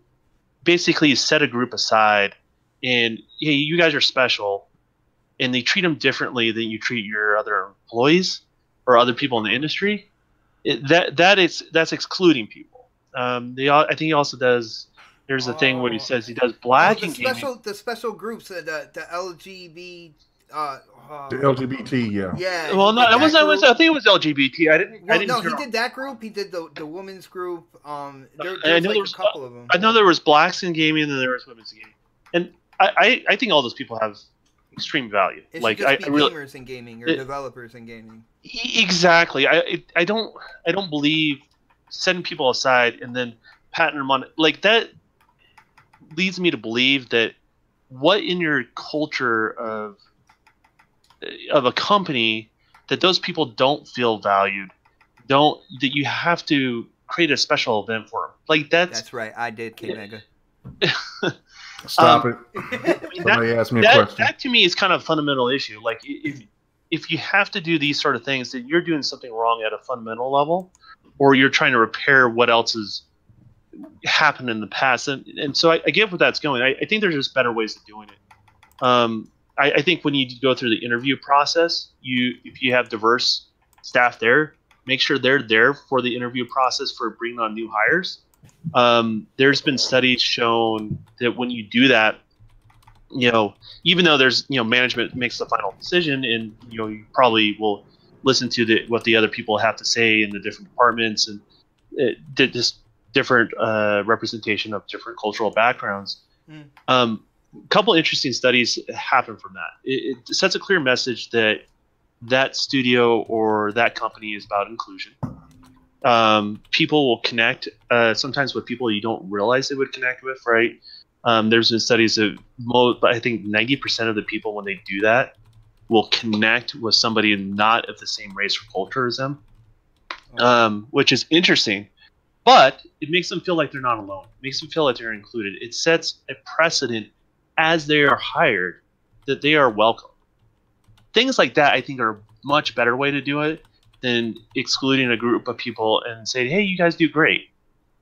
S4: basically set a group aside and hey, you guys are special, and they treat them differently than you treat your other employees or other people in the industry, that's excluding people. I think he also does. There's a thing where he says he does black and gaming.
S2: The special groups, the LGBT.
S5: The LGBT, yeah.
S2: Yeah.
S4: Well, no, I think it was LGBT. I didn't.
S2: No, he did that group. He did the women's group. There was a couple of them.
S4: I know there was blacks in gaming, and then there was women's in gaming, and I think all those people have extreme value.
S2: It should just be gamers in gaming or developers in gaming.
S4: Exactly. I don't believe setting people aside and then patting them on like that leads me to believe that what in your culture of a company that those people don't feel valued, that you have to create a special event for them. Like that's
S2: right. I did, K-Mega.
S5: Stop it. Somebody asked me a question.
S4: That to me is kind of a fundamental issue. Like if you have to do these sort of things, then you're doing something wrong at a fundamental level, or you're trying to repair what else has happened in the past. And so I get where that's going. I think there's just better ways of doing it. I think when you go through the interview process, if you have diverse staff there, make sure they're there for the interview process for bringing on new hires. There's been studies shown that when you do that, even though there's management makes the final decision, and you probably will listen to what the other people have to say in the different departments and just different representation of different cultural backgrounds. A couple interesting studies happen from that. It sets a clear message that studio or that company is about inclusion. People will connect sometimes with people you don't realize they would connect with, right? There's been studies of I think 90% of the people when they do that will connect with somebody not of the same race or culture as them, which is interesting. But it makes them feel like they're not alone. It makes them feel like they're included. It sets a precedent as they are hired that they are welcome. Things like that, I think, are a much better way to do it than excluding a group of people and saying, hey, you guys do great.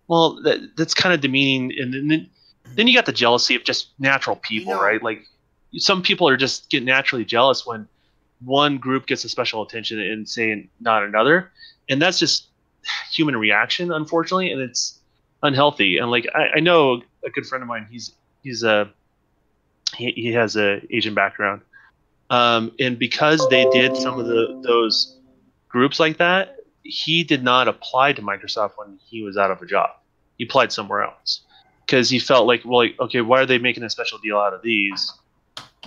S4: Well, that's kind of demeaning. And then you got the jealousy of just natural people, right? Like some people are just get naturally jealous when one group gets a special attention and saying not another. And that's just human reaction, unfortunately, and it's unhealthy. And like I know a good friend of mine, he has a Asian background, and because they did some of those groups like that, he did not apply to Microsoft when he was out of a job. He applied somewhere else because he felt like, well, okay, why are they making a special deal out of these?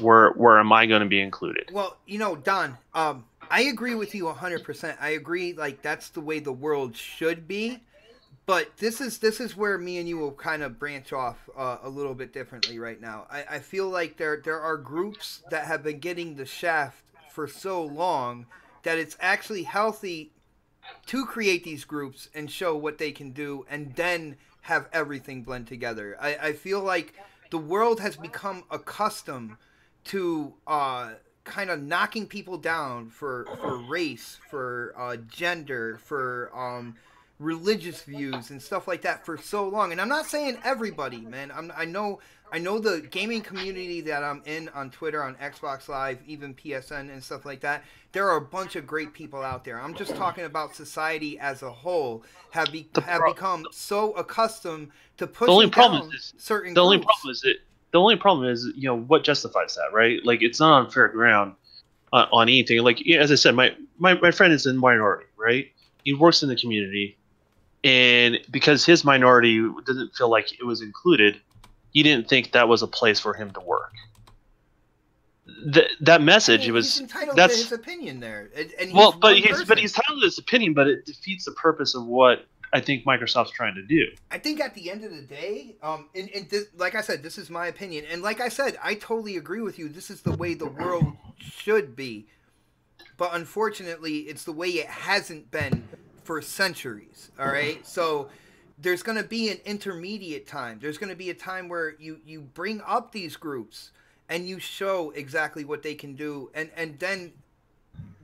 S4: Where am I going to be included?
S2: Well, Don, I agree with you 100%. I agree, like that's the way the world should be. But this is where me and you will kind of branch off a little bit differently right now. I feel like there are groups that have been getting the shaft for so long that it's actually healthy to create these groups and show what they can do and then have everything blend together. I feel like the world has become accustomed to kind of knocking people down for race, for gender, for religious views and stuff like that for so long. And I'm not saying everybody, man. I know the gaming community that I'm in on Twitter, on Xbox Live, even PSN and stuff like that. There are a bunch of great people out there. I'm just talking about society as a whole have become so accustomed to pushing down certain
S4: the only
S2: groups.
S4: problem is you know what justifies that, right? Like it's not on fair ground on anything. Like as I said, my friend is in minority, right? He works in the community, and because his minority doesn't feel like it was included, he didn't think that was a place for him to work. That message,
S2: he's entitled to his opinion there. And
S4: he's entitled to his opinion, but it defeats the purpose of what I think Microsoft's trying to do.
S2: I think at the end of the day, like I said, this is my opinion, and like I said, I totally agree with you. This is the way the world should be, but unfortunately, it's the way it hasn't been for centuries. All right, so there's going to be an intermediate time. There's going to be a time where you bring up these groups and you show exactly what they can do, and then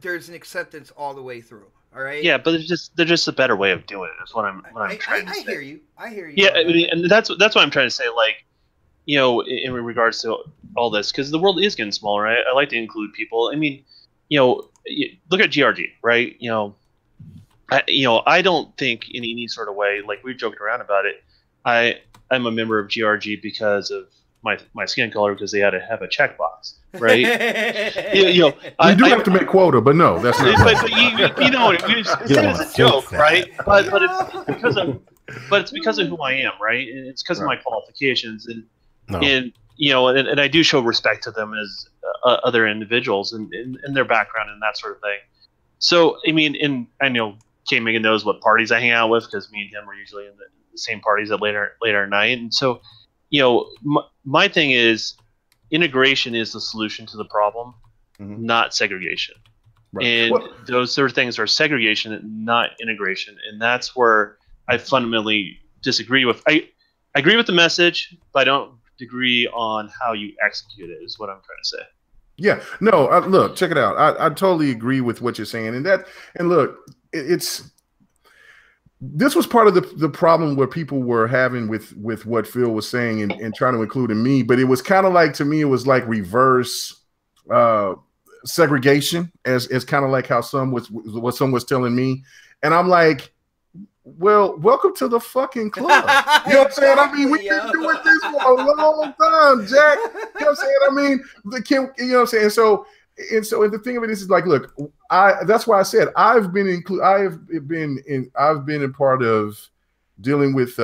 S2: there's an acceptance all the way through. All right.
S4: Yeah, but they're just a better way of doing it. That's what I'm trying to say.
S2: I hear you.
S4: Yeah, I mean, and that's what I'm trying to say. Like, you know, in regards to all this, because the world is getting smaller. Right? I like to include people. I mean, you know, look at GRG, right? You know, I don't think in any sort of way, like we were joking around about it. I'm a member of GRG because of my skin color, because they had to have a checkbox, right? you know,
S5: you do have to make quota, but no, that's not.
S4: But you know, it's a joke, right? But it's because of who I am, right? And it's because of my qualifications, and you know, and I do show respect to them as other individuals and their background and that sort of thing. So I mean, and I know Kate Megan knows what parties I hang out with, because me and him are usually in the same parties at later at night, and so. You know, my thing is integration is the solution to the problem, not segregation. Right. And those sort of things are segregation, not integration. And that's where I fundamentally disagree with. I agree with the message, but I don't agree on how you execute it, is what I'm trying to say.
S5: Yeah, no, look, check it out. I totally agree with what you're saying. And look, this was part of the problem where people were having with what Phil was saying and trying to include in me. But it was kind of like, to me, it was like reverse segregation, as kind of like how what some was telling me. And I'm like, well, welcome to the fucking club. You know what I'm saying? I mean, we've been doing this for a long time, Jack. You know what I'm saying? I mean, you know what I'm saying? So the thing of it is like, look, that's why I said I've been in part of dealing with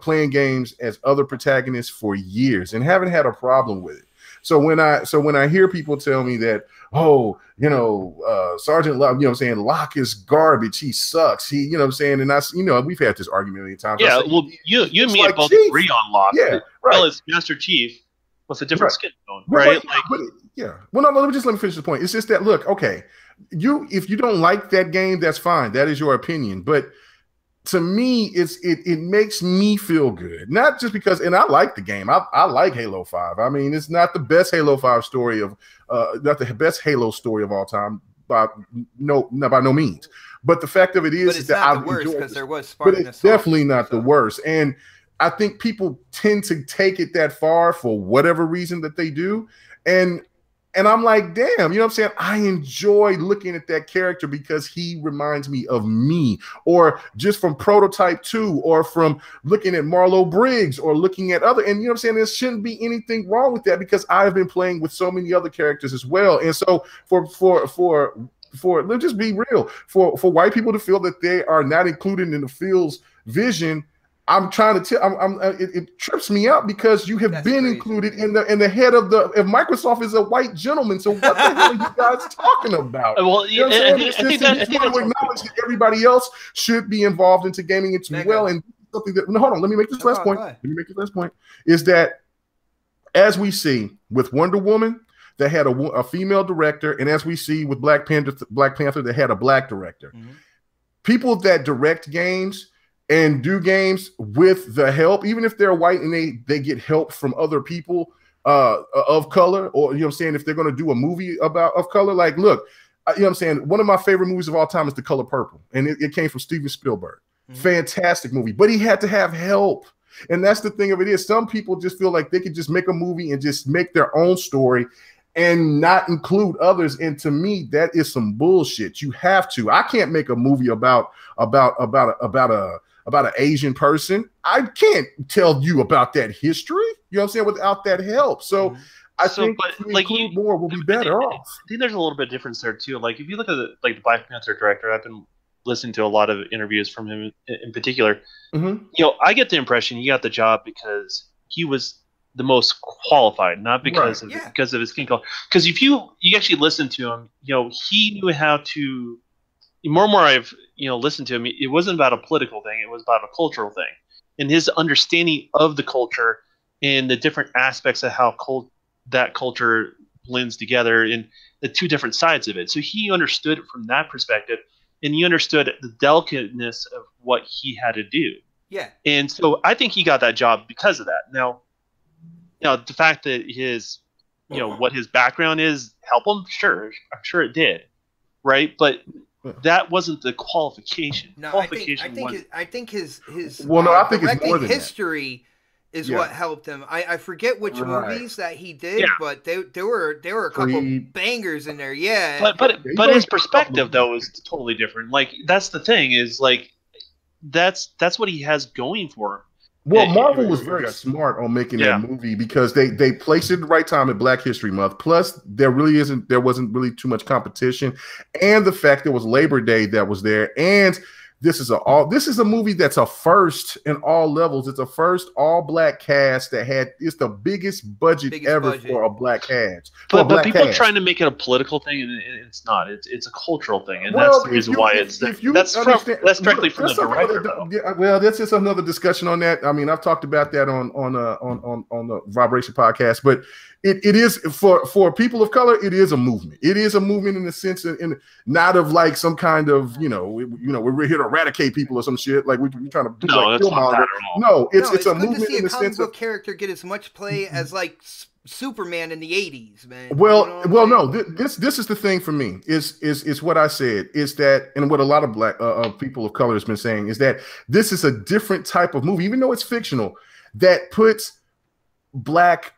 S5: playing games as other protagonists for years and haven't had a problem with it. So when I hear people tell me that, oh, you know, Sergeant Locke, you know what I'm saying, Locke is garbage, he sucks, he, you know what I'm saying, and we've had this argument many times.
S4: Yeah, well, you and me both agree on Locke.
S5: Yeah, right.
S4: Well, it's Master Chief with a different skin tone, right?
S5: Well, no, let me finish the point. It's just that, look, okay, if you don't like that game, that's fine. That is your opinion. But to me, it makes me feel good. Not just because, and I like the game. I like Halo 5. I mean, it's not the best Halo 5 story not the best Halo story of all time, by no means. But the fact of it is that I've enjoyed it. But it's definitely not the worst. And I think people tend to take it that far for whatever reason that they do. And I'm like, damn, you know what I'm saying? I enjoy looking at that character because he reminds me of me, or just from Prototype 2, or from looking at Marlo Briggs, or looking at other, and you know what I'm saying? There shouldn't be anything wrong with that, because I've been playing with so many other characters as well. And so let's just be real, for white people to feel that they are not included in the field's vision, I'm trying to tell. It trips me out, because you have been crazy. Included in the head of Microsoft is a white gentleman. So what the hell are you guys talking about?
S4: Well,
S5: you know I think that's acknowledge that everybody else should be involved into gaming as well. And something that hold on, let me make this last point. Is that, as we see with Wonder Woman, that had a female director, and as we see with Black Panther, that had a black director. Mm-hmm. People that direct games and do games with the help, even if they're white and they get help from other people of color, or, you know what I'm saying, if they're going to do a movie of color, like, look, you know what I'm saying, one of my favorite movies of all time is The Color Purple, and it came from Steven Spielberg. Fantastic movie. But he had to have help. And that's the thing of it is, some people just feel like they could just make a movie and just make their own story and not include others. And to me, that is some bullshit. You have to. I can't make a movie about an Asian person. I can't tell you about that history. You know what I'm saying? Without that help. So I think more will be better off.
S4: I think there's a little bit of difference there too. Like if you look at the Black Panther director, I've been listening to a lot of interviews from him in particular. You know, I get the impression he got the job because he was the most qualified, not because of his skin color. Because if you actually listen to him, you know, he knew how to. More and more I've listened to him. It wasn't about a political thing; it was about a cultural thing, and his understanding of the culture and the different aspects of how that culture blends together and the two different sides of it. So he understood it from that perspective, and he understood the delicateness of what he had to do.
S2: Yeah.
S4: And so I think he got that job because of that. Now, the fact that his, what his background is help him, sure, I'm sure it did, right? But that wasn't the qualification.
S2: No,
S4: Qualification
S2: I think his
S5: well, no, I think it's more than
S2: history is what helped him. I forget which movies that he did, but there were a couple bangers in there. Yeah.
S4: But his perspective though is totally different. Like that's the thing is like that's what he has going for him.
S5: Well, Marvel was very smart on making that movie because they placed it at the right time at Black History Month. Plus, there wasn't really too much competition, and the fact there was Labor Day that was there, and this is a movie that's a first in all levels. It's a first all black cast it's the biggest budget ever for a black cast.
S4: But people are trying to make it a political thing, and it's not. It's a cultural thing, and that's the reason why it's that's directly from the director.
S5: Well, that's just another discussion on that. I mean, I've talked about that on the Vibration podcast, but it is for people of color. It is a movement. It is a movement in the sense in not of like some kind of we're here to eradicate people or some shit like we're trying to do like Killmonger. No, it's a movement in the sense of
S2: character get as much play as like Superman in the 80s, man.
S5: Well, no. This is the thing for me is what I said is that, and what a lot of black people of color has been saying is that this is a different type of movie, even though it's fictional, that puts black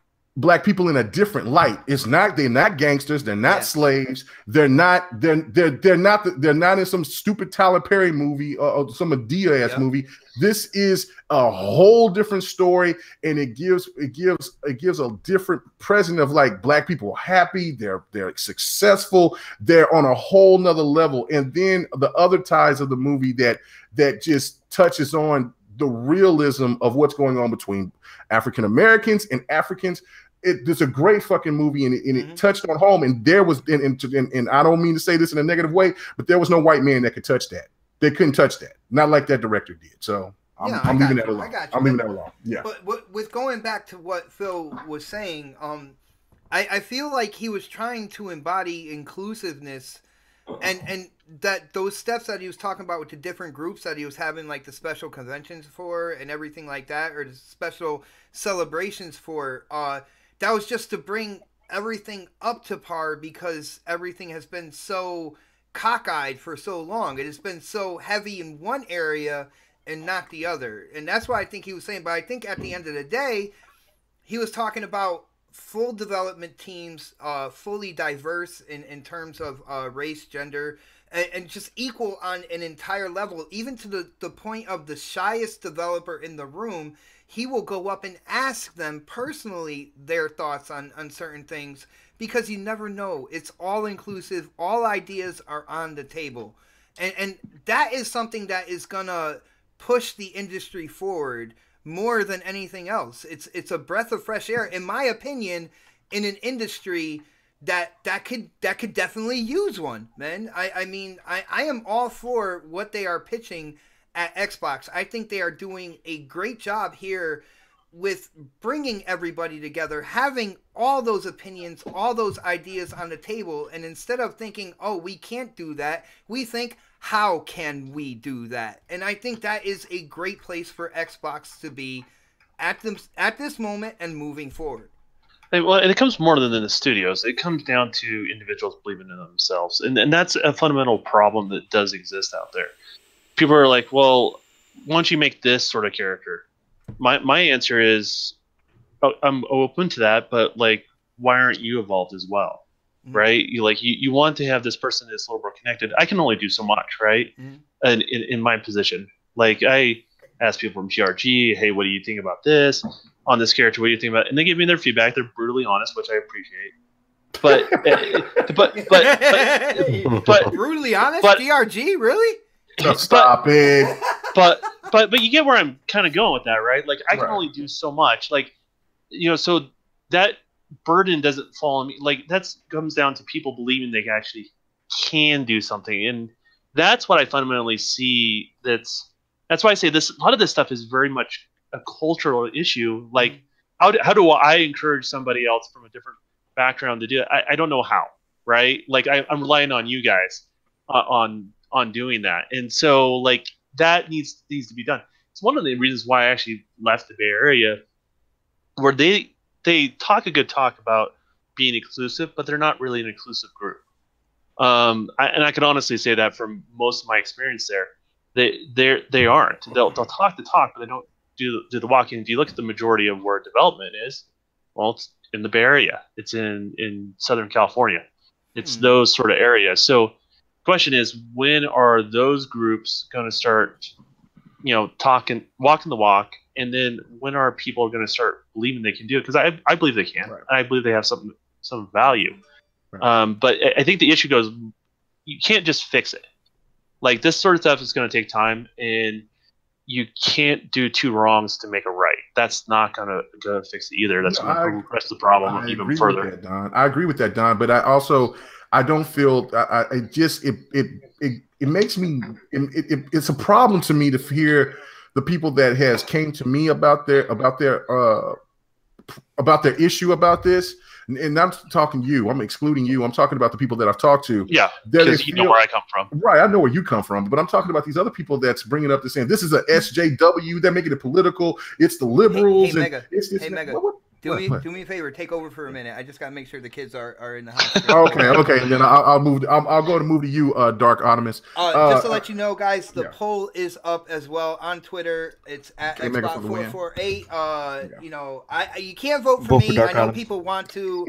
S5: people in a different light. They're not gangsters, they're not slaves, they're not in some stupid Tyler Perry movie or some Madea ass movie. This is a whole different story, and it gives a different present of like black people happy, they're successful, they're on a whole nother level. And then the other ties of the movie that just touches on the realism of what's going on between African Americans and Africans. It's a great fucking movie, and it touched on home. And there was, and I don't mean to say this in a negative way, but there was no white man that could touch that. They couldn't touch that, not like that director did. So I'm leaving that alone. I'm leaving that alone. Yeah.
S2: But with going back to what Phil was saying, I feel like he was trying to embody inclusiveness, and that those steps that he was talking about with the different groups that he was having, like the special conventions for and everything like that, or the special celebrations for, that was just to bring everything up to par because everything has been so cockeyed for so long. It has been so heavy in one area and not the other. And that's why I think he was saying, but I think at the end of the day, he was talking about full development teams, fully diverse in terms of race, gender, and just equal on an entire level, even to the point of the shyest developer in the room. He will go up and ask them personally their thoughts on certain things, because you never know. It's all inclusive. All ideas are on the table. And that is something that is going to push the industry forward more than anything else. It's a breath of fresh air, in my opinion, in an industry that could definitely use one, man. I mean, I am all for what they are pitching at Xbox. I think they are doing a great job here with bringing everybody together, having all those opinions, all those ideas on the table, and instead of thinking, oh, we can't do that, we think, how can we do that? And I think that is a great place for Xbox to be at this moment and moving forward.
S4: Well, and it comes more than the studios. It comes down to individuals believing in themselves. And that's a fundamental problem that does exist out there. People are like, well, once you make this sort of character, my answer is, I'm open to that, but like, why aren't you evolved as well? Right? You want to have this person that's a little more connected. I can only do so much, right? And in my position, like I ask people from GRG, hey, what do you think about this on this character? What do you think about it? And they give me their feedback. They're brutally honest, which I appreciate. But
S2: brutally honest,
S4: but,
S2: GRG, really?
S5: Stop it.
S4: But you get where I'm kind of going with that, right? Like I can only do so much. Like, so that burden doesn't fall on me. Like that comes down to people believing they actually can do something, and that's what I fundamentally see. That's why I say this. A lot of this stuff is very much a cultural issue. Like how do I encourage somebody else from a different background to do it? I don't know how, right? Like I'm relying on you guys on doing that, and so like that needs to be done. It's one of the reasons why I actually left the Bay Area, where they talk a good talk about being inclusive, but they're not really an inclusive group. And I can honestly say that from most of my experience there, they aren't. They'll talk the talk, but they don't do the walking. If you look at the majority of where development is, well, it's in the Bay Area. It's in Southern California. It's those sort of areas. So the question is, when are those groups going to start, walking the walk? And then when are people going to start believing they can do it? Because I believe they can. Right. I believe they have some value. Right. But I think the issue goes, you can't just fix it. Like this sort of stuff is going to take time, and you can't do two wrongs to make a right. That's not going to fix it either. That's going to progress the problem even further.
S5: I agree with that, Don. But I don't feel. It makes me. It's a problem to me to hear the people that has came to me about their issue about this. And I'm talking you. I'm excluding you. I'm talking about the people that I've talked to.
S4: Yeah, because you know where I come from.
S5: Right, I know where you come from. But I'm talking about these other people that's bringing up saying this is a SJW. They're making it political. It's the liberals.
S2: Hey, Mega.
S5: It's
S2: hey, Mega. Do me a favor. Take over for a minute. I just gotta make sure the kids are in the house.
S5: Okay. And then I'll move. I'll go to move to you, Dark Animus.
S2: Just to let you know, guys, the poll is up as well on Twitter. It's at Xbox448. You can't vote for me. I know people want to.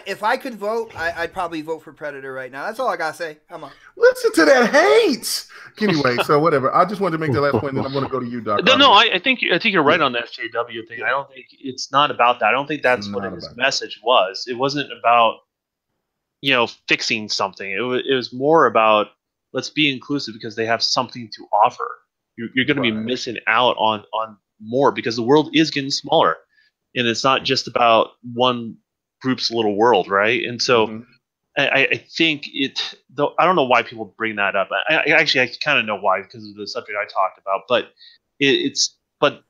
S2: If I could vote, I'd probably vote for Predator right now. That's all I gotta say. Come on.
S5: Listen to that hate. Anyway, so whatever. I just wanted to make that last point, and then I'm going to go to you, Doc.
S4: No, I think you're right on the SJW thing. I don't think it's not about that. I don't think that's what his message was. It wasn't about fixing something. It was more about let's be inclusive because they have something to offer. You're going to be missing out on more because the world is getting smaller, and it's not just about one group's little world, right? And so. I think though I don't know why people bring that up. I kind of know why because of the subject I talked about, but but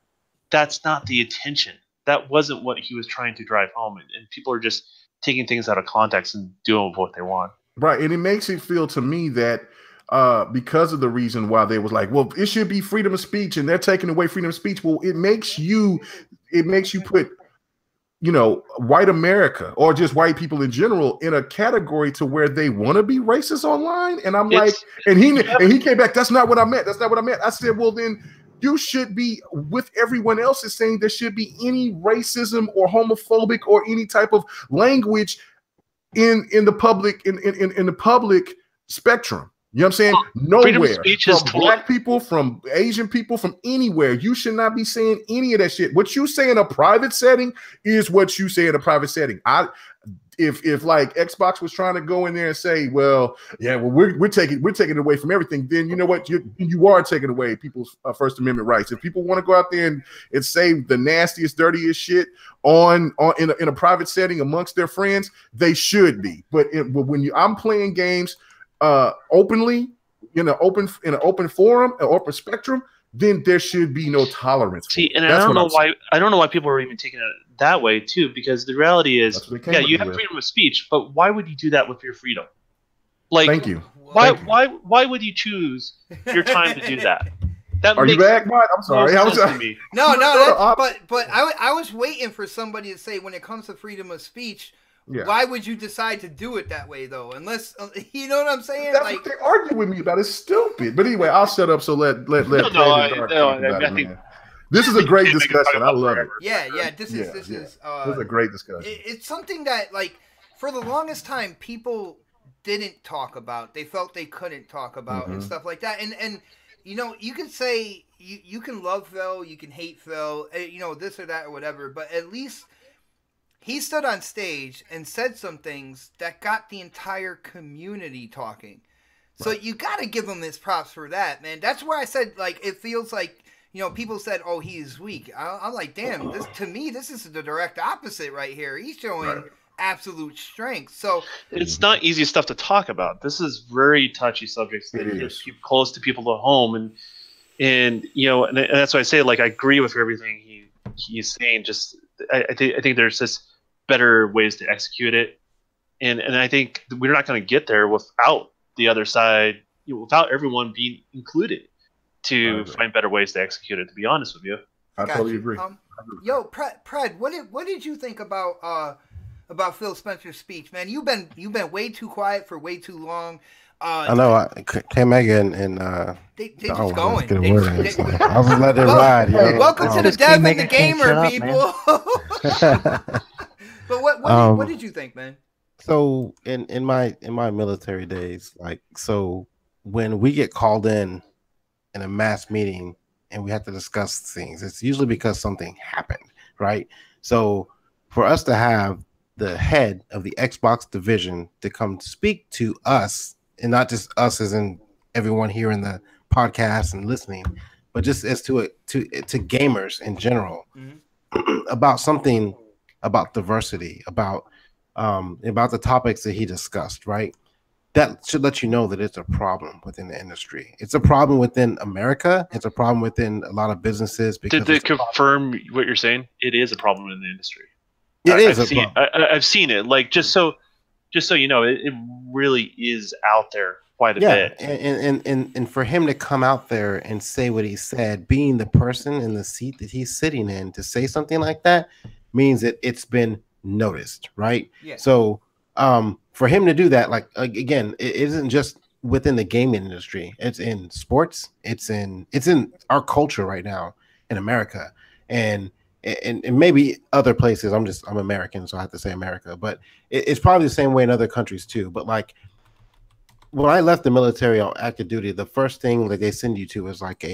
S4: that's not the intention. That wasn't what he was trying to drive home, and people are just taking things out of context and doing what they want.
S5: Right, and it makes it feel to me that because of the reason why they was like, well, it should be freedom of speech, and they're taking away freedom of speech. Well, it makes you put white America or just white people in general in a category to where they want to be racist online. And I'm like, and he came back. That's not what I meant. That's not what I meant. I said, well, then you should be with everyone else is saying there should be any racism or homophobic or any type of language in the public, in the public spectrum. You know what I'm saying? Nowhere. From black people, from Asian people, from anywhere. You should not be saying any of that shit. What you say in a private setting is what you say in a private setting. If like Xbox was trying to go in there and say, well, we're taking it away from everything, then you know what? You are taking away people's First Amendment rights. If people want to go out there and say the nastiest, dirtiest shit in a private setting amongst their friends, they should be. But when I'm playing games openly in an open forum, an open spectrum, then there should be no tolerance.
S4: See, and I don't know why people are even taking it that way too, because the reality is, you have freedom of speech, but why would you do that with your freedom? Like, thank you. Why would you choose your time to do that?
S5: Are you back, Mike? I'm sorry.
S2: No. But I was waiting for somebody to say when it comes to freedom of speech,
S5: Yeah.
S2: why would you decide to do it that way though? Unless you know what I'm saying?
S5: That's
S2: Like
S5: what they argue with me about. It's stupid. But anyway, I'll shut up. So let Fred and Dark talk about it, man. This is a great discussion. I love it.
S2: yeah. This is
S5: This is a great discussion.
S2: It's something that like for the longest time people didn't talk about. They felt they couldn't talk about and stuff like that. And you know, you can say you can love Phil, you can hate Phil, you know, this or that or whatever, but at least he stood on stage and said some things that got the entire community talking. So you got to give him his props for that, man. That's where I said, like, it feels like, you know, people said, oh, he's weak. I'm like, damn, to me, this is the direct opposite right here. He's showing absolute strength. So
S4: it's not easy stuff to talk about. This is very touchy subjects that hit close to people at home. And you know, and that's why I say, like, I agree with everything he's saying. Just I think there's just better ways to execute it, and I think we're not going to get there without the other side, you know, without everyone being included to find better ways to execute it. To be honest with you,
S5: I totally agree.
S2: Yo, Pred, what did you think about Phil Spencer's speech, man? You've been way too quiet for way too long.
S6: I know. K-Mega and
S2: they just going.
S6: I was just letting it ride.
S2: Welcome to the Dev and the Gamer, people. But what did you think, man?
S6: So in my military days, like, so when we get called in a mass meeting and we have to discuss things, it's usually because something happened, right? So for us to have the head of the Xbox division to come speak to us, and not just us as in everyone here in the podcast and listening, but just as to gamers in general, about something about diversity, about the topics that he discussed, right? That should let you know that it's a problem within the industry. It's a problem within America. It's a problem within a lot of businesses. Because
S4: to confirm what you're saying, it is a problem in the industry. I've seen it. Like, just so you know, it really is out there quite a bit.
S6: And for him to come out there and say what he said, being the person in the seat that he's sitting in, to say something like that means that it's been noticed, right? Yeah. So for him to do that, like, again, it isn't just within the gaming industry. It's in sports. It's in our culture right now in America, and maybe other places. I'm American, so I have to say America, but it's probably the same way in other countries too. But like, when I left the military on active duty, the first thing that they send you to is like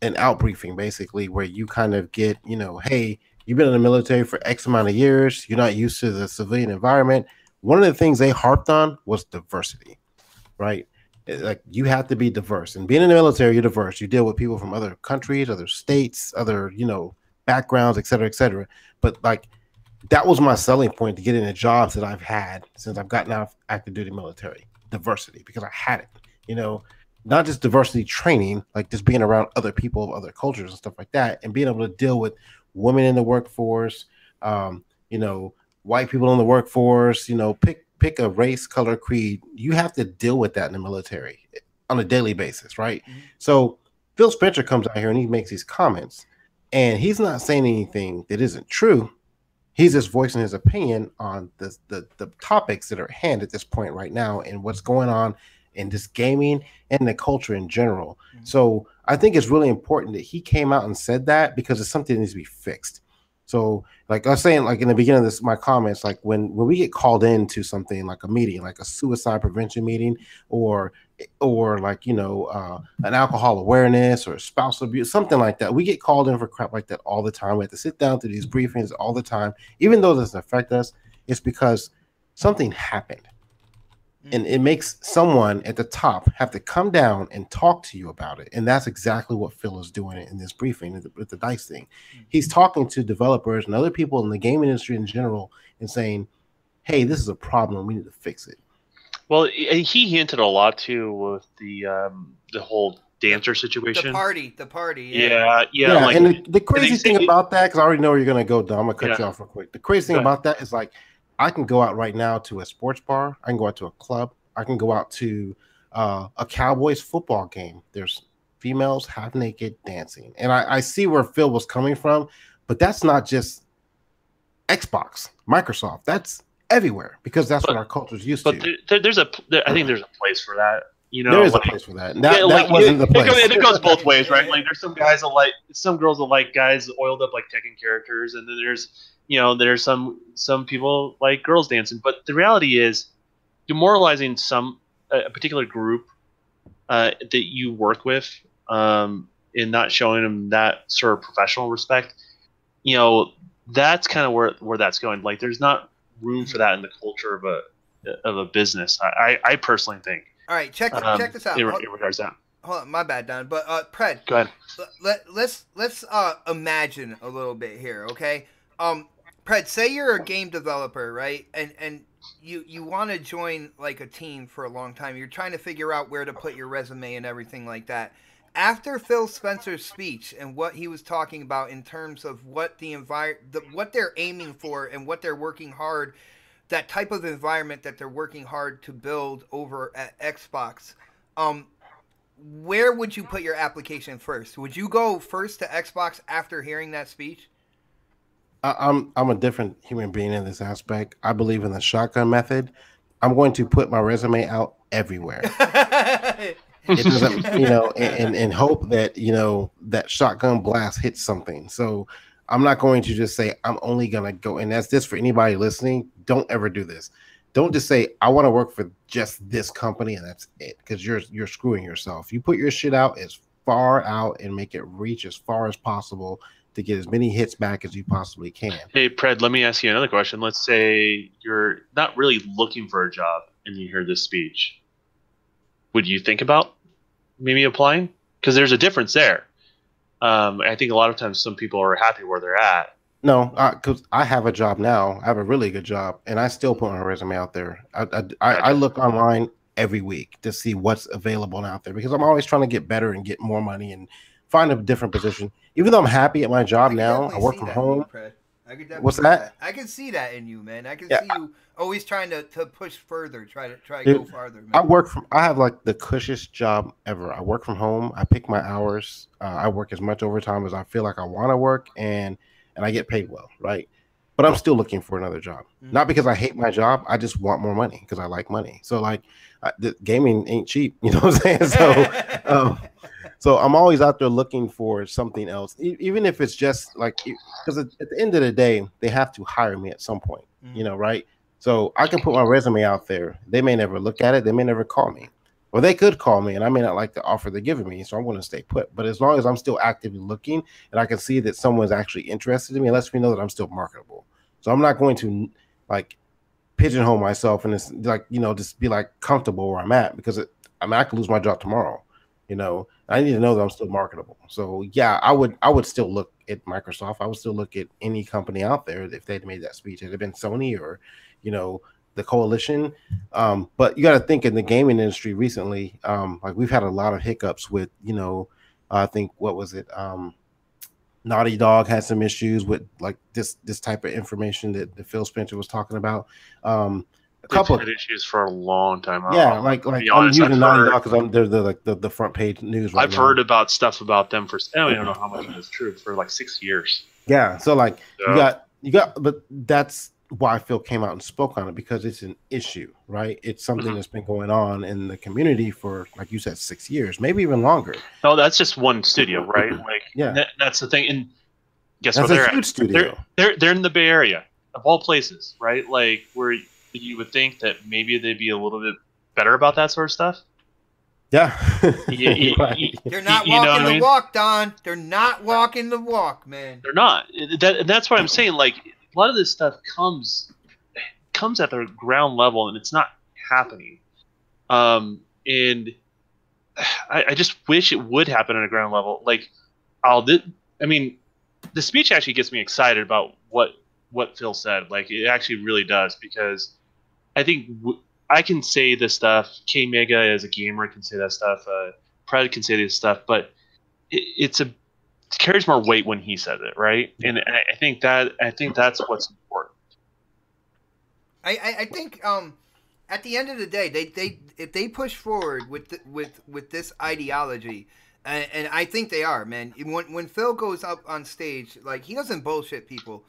S6: an out briefing, basically, where you kind of get, you know, hey, you've been in the military for X amount of years. You're not used to the civilian environment. One of the things they harped on was diversity, right? Like, you have to be diverse, and being in the military, you're diverse. You deal with people from other countries, other states, other, you know, backgrounds, et cetera, et cetera. But like, that was my selling point to get into jobs that I've had since I've gotten out of active duty military: diversity, because I had it, you know, not just diversity training, like just being around other people of other cultures and stuff like that, and being able to deal with women in the workforce, you know, white people in the workforce, you know, pick a race, color, creed. You have to deal with that in the military on a daily basis, right? So Phil Spencer comes out here and he makes these comments, and he's not saying anything that isn't true. He's just voicing his opinion on the topics that are at hand at this point right now, and what's going on in this gaming and the culture in general. So I think it's really important that he came out and said that, because it's something that needs to be fixed. So, like I was saying, like in the beginning of this, my comments, like when we get called into something like a meeting, like a suicide prevention meeting, or like, you know, an alcohol awareness or spousal abuse, something like that, we get called in for crap like that all the time. We have to sit down to these briefings all the time, even though it doesn't affect us. It's because something happened. And it makes someone at the top have to come down and talk to you about it. And that's exactly what Phil is doing in this briefing with the DICE thing. He's talking to developers and other people in the gaming industry in general and saying, hey, this is a problem. We need to fix it.
S4: Well, he hinted a lot too with the whole dancer situation.
S2: The party.
S4: Yeah.
S6: Like, and the crazy thing about that, because I already know where you're going to go, Dom. I'm going to cut you off real quick. The crazy thing about that is, like, I can go out right now to a sports bar. I can go out to a club. I can go out to a Cowboys football game. There's females half naked dancing. And I see where Phil was coming from, but that's not just Xbox, Microsoft. That's everywhere because that's what our culture's used
S4: But
S6: to.
S4: I think there's a place for that. You know,
S6: There is
S4: like,
S6: a place for that. That wasn't the
S4: it
S6: place.
S4: goes both ways, right? Like there's some guys that like some girls that like guys oiled up like Tekken characters, and then there's some people like girls dancing. But the reality is, demoralizing a particular group that you work with, and not showing them that sort of professional respect, that's kind of where that's going. Like, there's not room for that in the culture of a business. I personally think.
S2: All right, check this out.
S4: In regards to that.
S2: Hold on, my bad, Don. But Pred,
S4: Go ahead.
S2: Let's imagine a little bit here, okay? Pred, say you're a game developer, right? And you want to join like a team for a long time. You're trying to figure out where to put your resume and everything like that. After Phil Spencer's speech and what he was talking about in terms of what what they're aiming for and what they're working hard, that type of environment that they're working hard to build over at Xbox, where would you put your application first? Would you go first to Xbox after hearing that speech?
S6: I'm a different human being in this aspect. I believe in the shotgun method. I'm going to put my resume out everywhere. It doesn't, and hope that, that shotgun blast hits something. So I'm not going to just say, I'm only going to go. And that's this for anybody listening. Don't ever do this. Don't just say, I want to work for just this company and that's it. Because you're screwing yourself. You put your shit out as far out and make it reach as far as possible to get as many hits back as you possibly can.
S4: Hey, Pred, let me ask you another question. Let's say you're not really looking for a job and you hear this speech. Would you think about maybe applying? Because there's a difference there. I think a lot of times some people are happy where they're at.
S6: No, because I have a job now. I have a really good job, and I still put my resume out there. I look online every week to see what's available out there because I'm always trying to get better and get more money and find a different position. Even though I'm happy at my job now, I work from home. What's that?
S2: I can see that in you, man. I can see you always trying to push further, try to go farther. Man.
S6: I have like the cushest job ever. I work from home. I pick my hours. I work as much overtime as I feel like I want to work, and I get paid well, right? But I'm still looking for another job. Mm-hmm. Not because I hate my job. I just want more money because I like money. So like, the gaming ain't cheap. You know what I'm saying? So I'm always out there looking for something else, even if it's just like, because at the end of the day, they have to hire me at some point, right? So I can put my resume out there. They may never look at it. They may never call me. Or they could call me, and I may not like the offer they're giving me, so I'm going to stay put. But as long as I'm still actively looking and I can see that someone's actually interested in me, it lets me know that I'm still marketable. So I'm not going to, like, pigeonhole myself and it's like, just be, like, comfortable where I'm at because, I could lose my job tomorrow. I need to know that I'm still marketable. So yeah, I would still look at Microsoft. I would still look at any company out there if they'd made that speech. It'd have been Sony or, the coalition. But you got to think in the gaming industry recently, like we've had a lot of hiccups with, I think what was it? Naughty Dog had some issues with like this type of information that Phil Spencer was talking about. A couple of
S4: issues for a long time.
S6: Yeah, like I'm using Naughty Dog because they're the front page news.
S4: I've heard about stuff about them for I don't know how much of it's true for like 6 years.
S6: Yeah, so like you got, but that's why Phil came out and spoke on it because it's an issue, right? It's something that's been going on in the community for, like you said, 6 years, maybe even longer.
S4: No, that's just one studio, right? Like,
S6: yeah,
S4: that's the thing. And guess
S6: that's
S4: what? They're
S6: a huge studio.
S4: They're in the Bay Area of all places, right? Like where you would think that maybe they'd be a little bit better about that sort of stuff.
S6: Yeah,
S2: they're not walking the walk, Don. They're not walking the walk, man.
S4: They're not. That's what I'm saying. Like a lot of this stuff comes at the ground level, and it's not happening. And I just wish it would happen at a ground level. Like, the speech actually gets me excited about what Phil said. Like, it actually really does, because I think I can say this stuff. K Mega as a gamer can say that stuff. Pred can say this stuff, but it carries more weight when he says it, right? And I think that's what's important.
S2: I think at the end of the day, if they push forward with this ideology, and I think they are, man. When Phil goes up on stage, like, he doesn't bullshit people.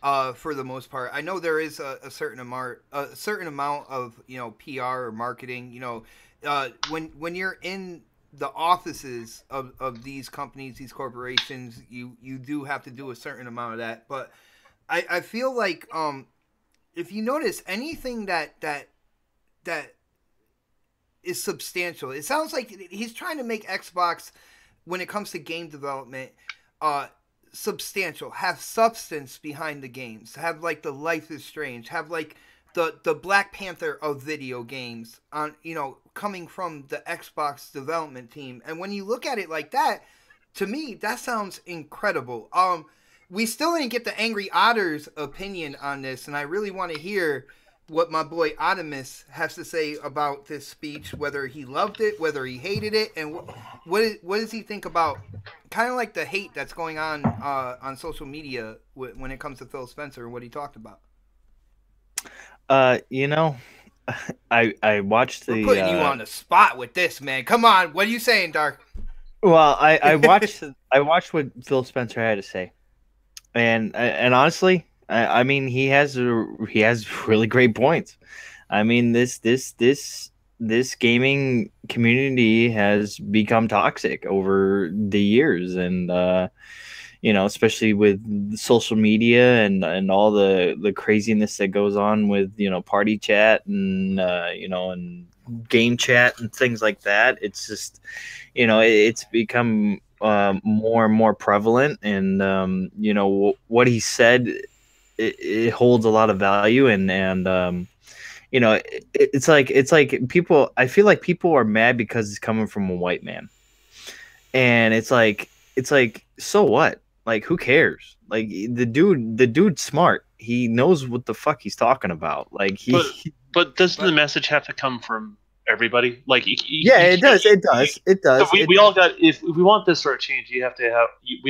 S2: For the most part, I know there is a certain amount of PR or marketing. When you're in the offices of these companies, these corporations, you do have to do a certain amount of that. But I feel like if you notice anything that is substantial, it sounds like he's trying to make Xbox, when it comes to game development, substantial, have substance behind the games, have like the Life is Strange, have like the Black Panther of video games on coming from the Xbox development team. And when you look at it like that, to me that sounds incredible. We still didn't get the Angry Otter's opinion on this, and I really want to hear what my boy Optimus has to say about this speech, whether he loved it, whether he hated it, and what does he think about kind of like the hate that's going on social media when it comes to Phil Spencer and what he talked about.
S3: I watched the.
S2: We're putting you on the spot with this, man. Come on, what are you saying, Dark?
S3: Well, I watched what Phil Spencer had to say, and honestly, I mean he has really great points. I mean this gaming community has become toxic over the years, and especially with social media and all the craziness that goes on with party chat and and game chat and things like that. It's just it's become more and more prevalent, and what he said, it holds a lot of value, and it's like people. I feel like people are mad because it's coming from a white man, and it's like so what? Like, who cares? Like, the dude's smart. He knows what the fuck he's talking about. Like,
S4: but doesn't the message have to come from everybody? Like,
S3: it does.
S4: We all got. If we want this sort of change, we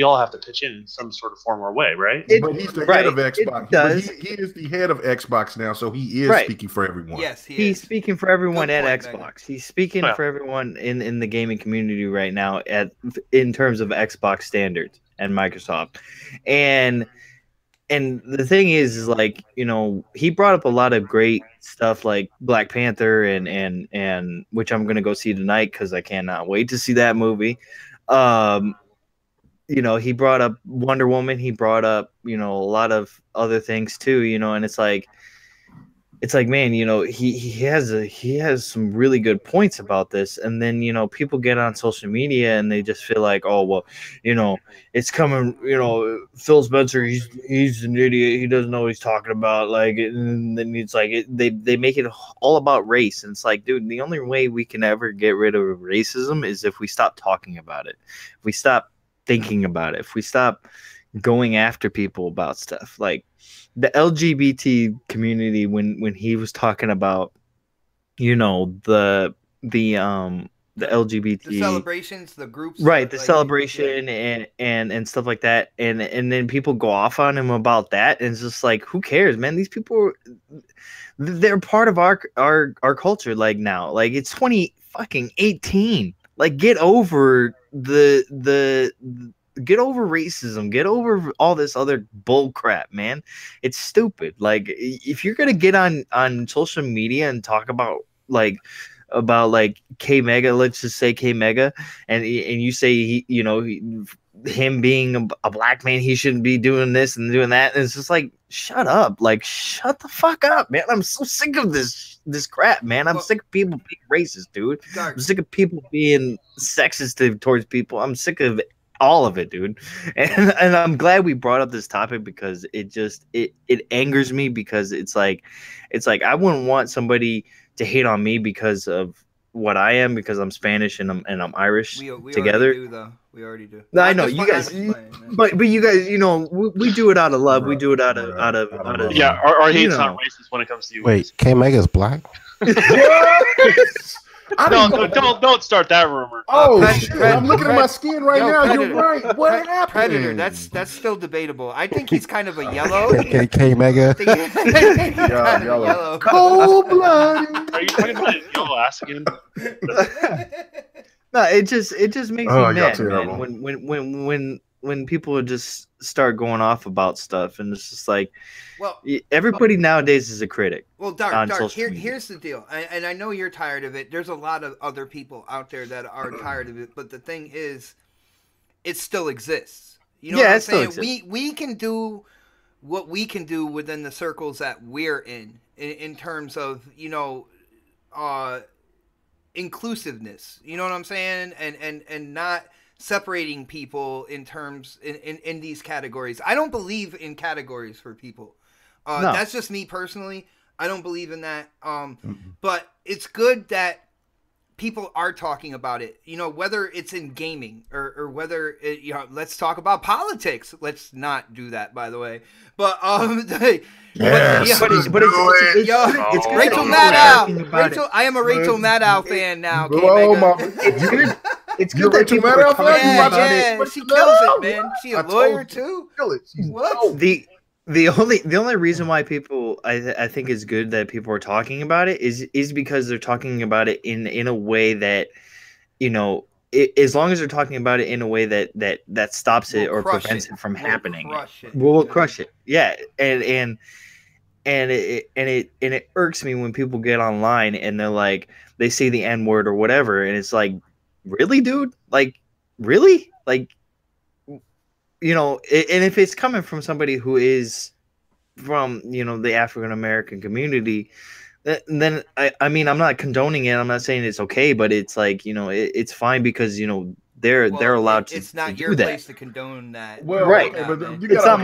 S4: all have to pitch in some sort of form or way, right?
S5: But he's the head of Xbox. He is the head of Xbox now, so he is speaking for everyone.
S2: Yes,
S3: he's speaking for everyone at Xbox. He's speaking for everyone in the gaming community right now in terms of Xbox standards and Microsoft. And the thing is like, he brought up a lot of great stuff like Black Panther and which I'm going to go see tonight because I cannot wait to see that movie. He brought up Wonder Woman. He brought up, a lot of other things too, and it's like, man, he has some really good points about this. And then, people get on social media and they just feel like, oh, well, it's coming, Phil Spencer, he's an idiot. He doesn't know what he's talking about. Like, and then it's like, they make it all about race. And it's like, dude, the only way we can ever get rid of racism is if we stop talking about it. If we stop thinking about it. If we stop going after people about stuff. Like, the LGBT community, when he was talking about, the LGBT,
S2: the celebrations, the groups,
S3: right? The celebration and stuff like that, and then people go off on him about that, and it's just like, who cares, man? These people, they're part of our culture. Like, now, like, it's 2018. Like, get over get over racism, get over all this other bull crap, man. It's stupid. Like, if you're gonna get on social media and talk about K Mega, let's just say K Mega, and you say him being a black man, he shouldn't be doing this and doing that, and it's just like, shut up, like, shut the fuck up, man. I'm so sick of this crap, man. I'm sick of people being racist, dude. I'm sick of people being sexist towards people. I'm sick of all of it, dude. And I'm glad we brought up this topic because it angers me, because it's like I wouldn't want somebody to hate on me because of what I am, because I'm Spanish and I'm Irish
S2: we
S3: together.
S2: Already do, though. We already do.
S3: No, I know you guys, but you guys, we do it out of love. We do it out of
S4: yeah. Our hate's not racist when it comes to you.
S6: Wait, K Mega's black?
S4: Don't start that rumor.
S5: Oh, shit. I'm looking at my skin right now.
S2: Predator.
S5: You're right. What happened?
S2: Predator. That's still debatable. I think he's kind of a yellow.
S6: K Mega.
S5: Yellow. Cold blooded.
S4: Are you talking about his yellow ass again?
S3: No, it just makes me mad, man. when people just start going off about stuff, and it's just like,
S2: well,
S3: everybody nowadays is a critic.
S2: Well, Dark, here's the deal, and I know you're tired of it. There's a lot of other people out there that are tired of it, but the thing is, it still exists. You know what I'm saying? We can do what we can do within the circles that we're in terms of, inclusiveness. You know what I'm saying? And not separating people in terms in these categories. I don't believe in categories for people. No. That's just me personally. I don't believe in that. But it's good that people are talking about it, whether it's in gaming or whether let's talk about politics. Let's not do that, by the way. But
S3: it's
S2: Rachel Maddow. I am a Rachel Maddow fan now. It's good that
S5: Rachel Maddow fan.
S2: Yeah, she kills it, man. She a lawyer too. What?
S3: The only reason why people I think is good that people are talking about it is because they're talking about it in a way that, as long as they're talking about it in a way that stops it or prevents it from happening, we'll crush it. Yeah, and it irks me when people get online and they're like, they say the N-word or whatever, and it's like, really, dude? Like, really? Like, and if it's coming from somebody who is from, the African American community, then I mean, I'm not condoning it. I'm not saying it's okay, but it's like, it's fine because, they're allowed to.
S2: It's not your place to condone that.
S5: Well, right. Okay, but you got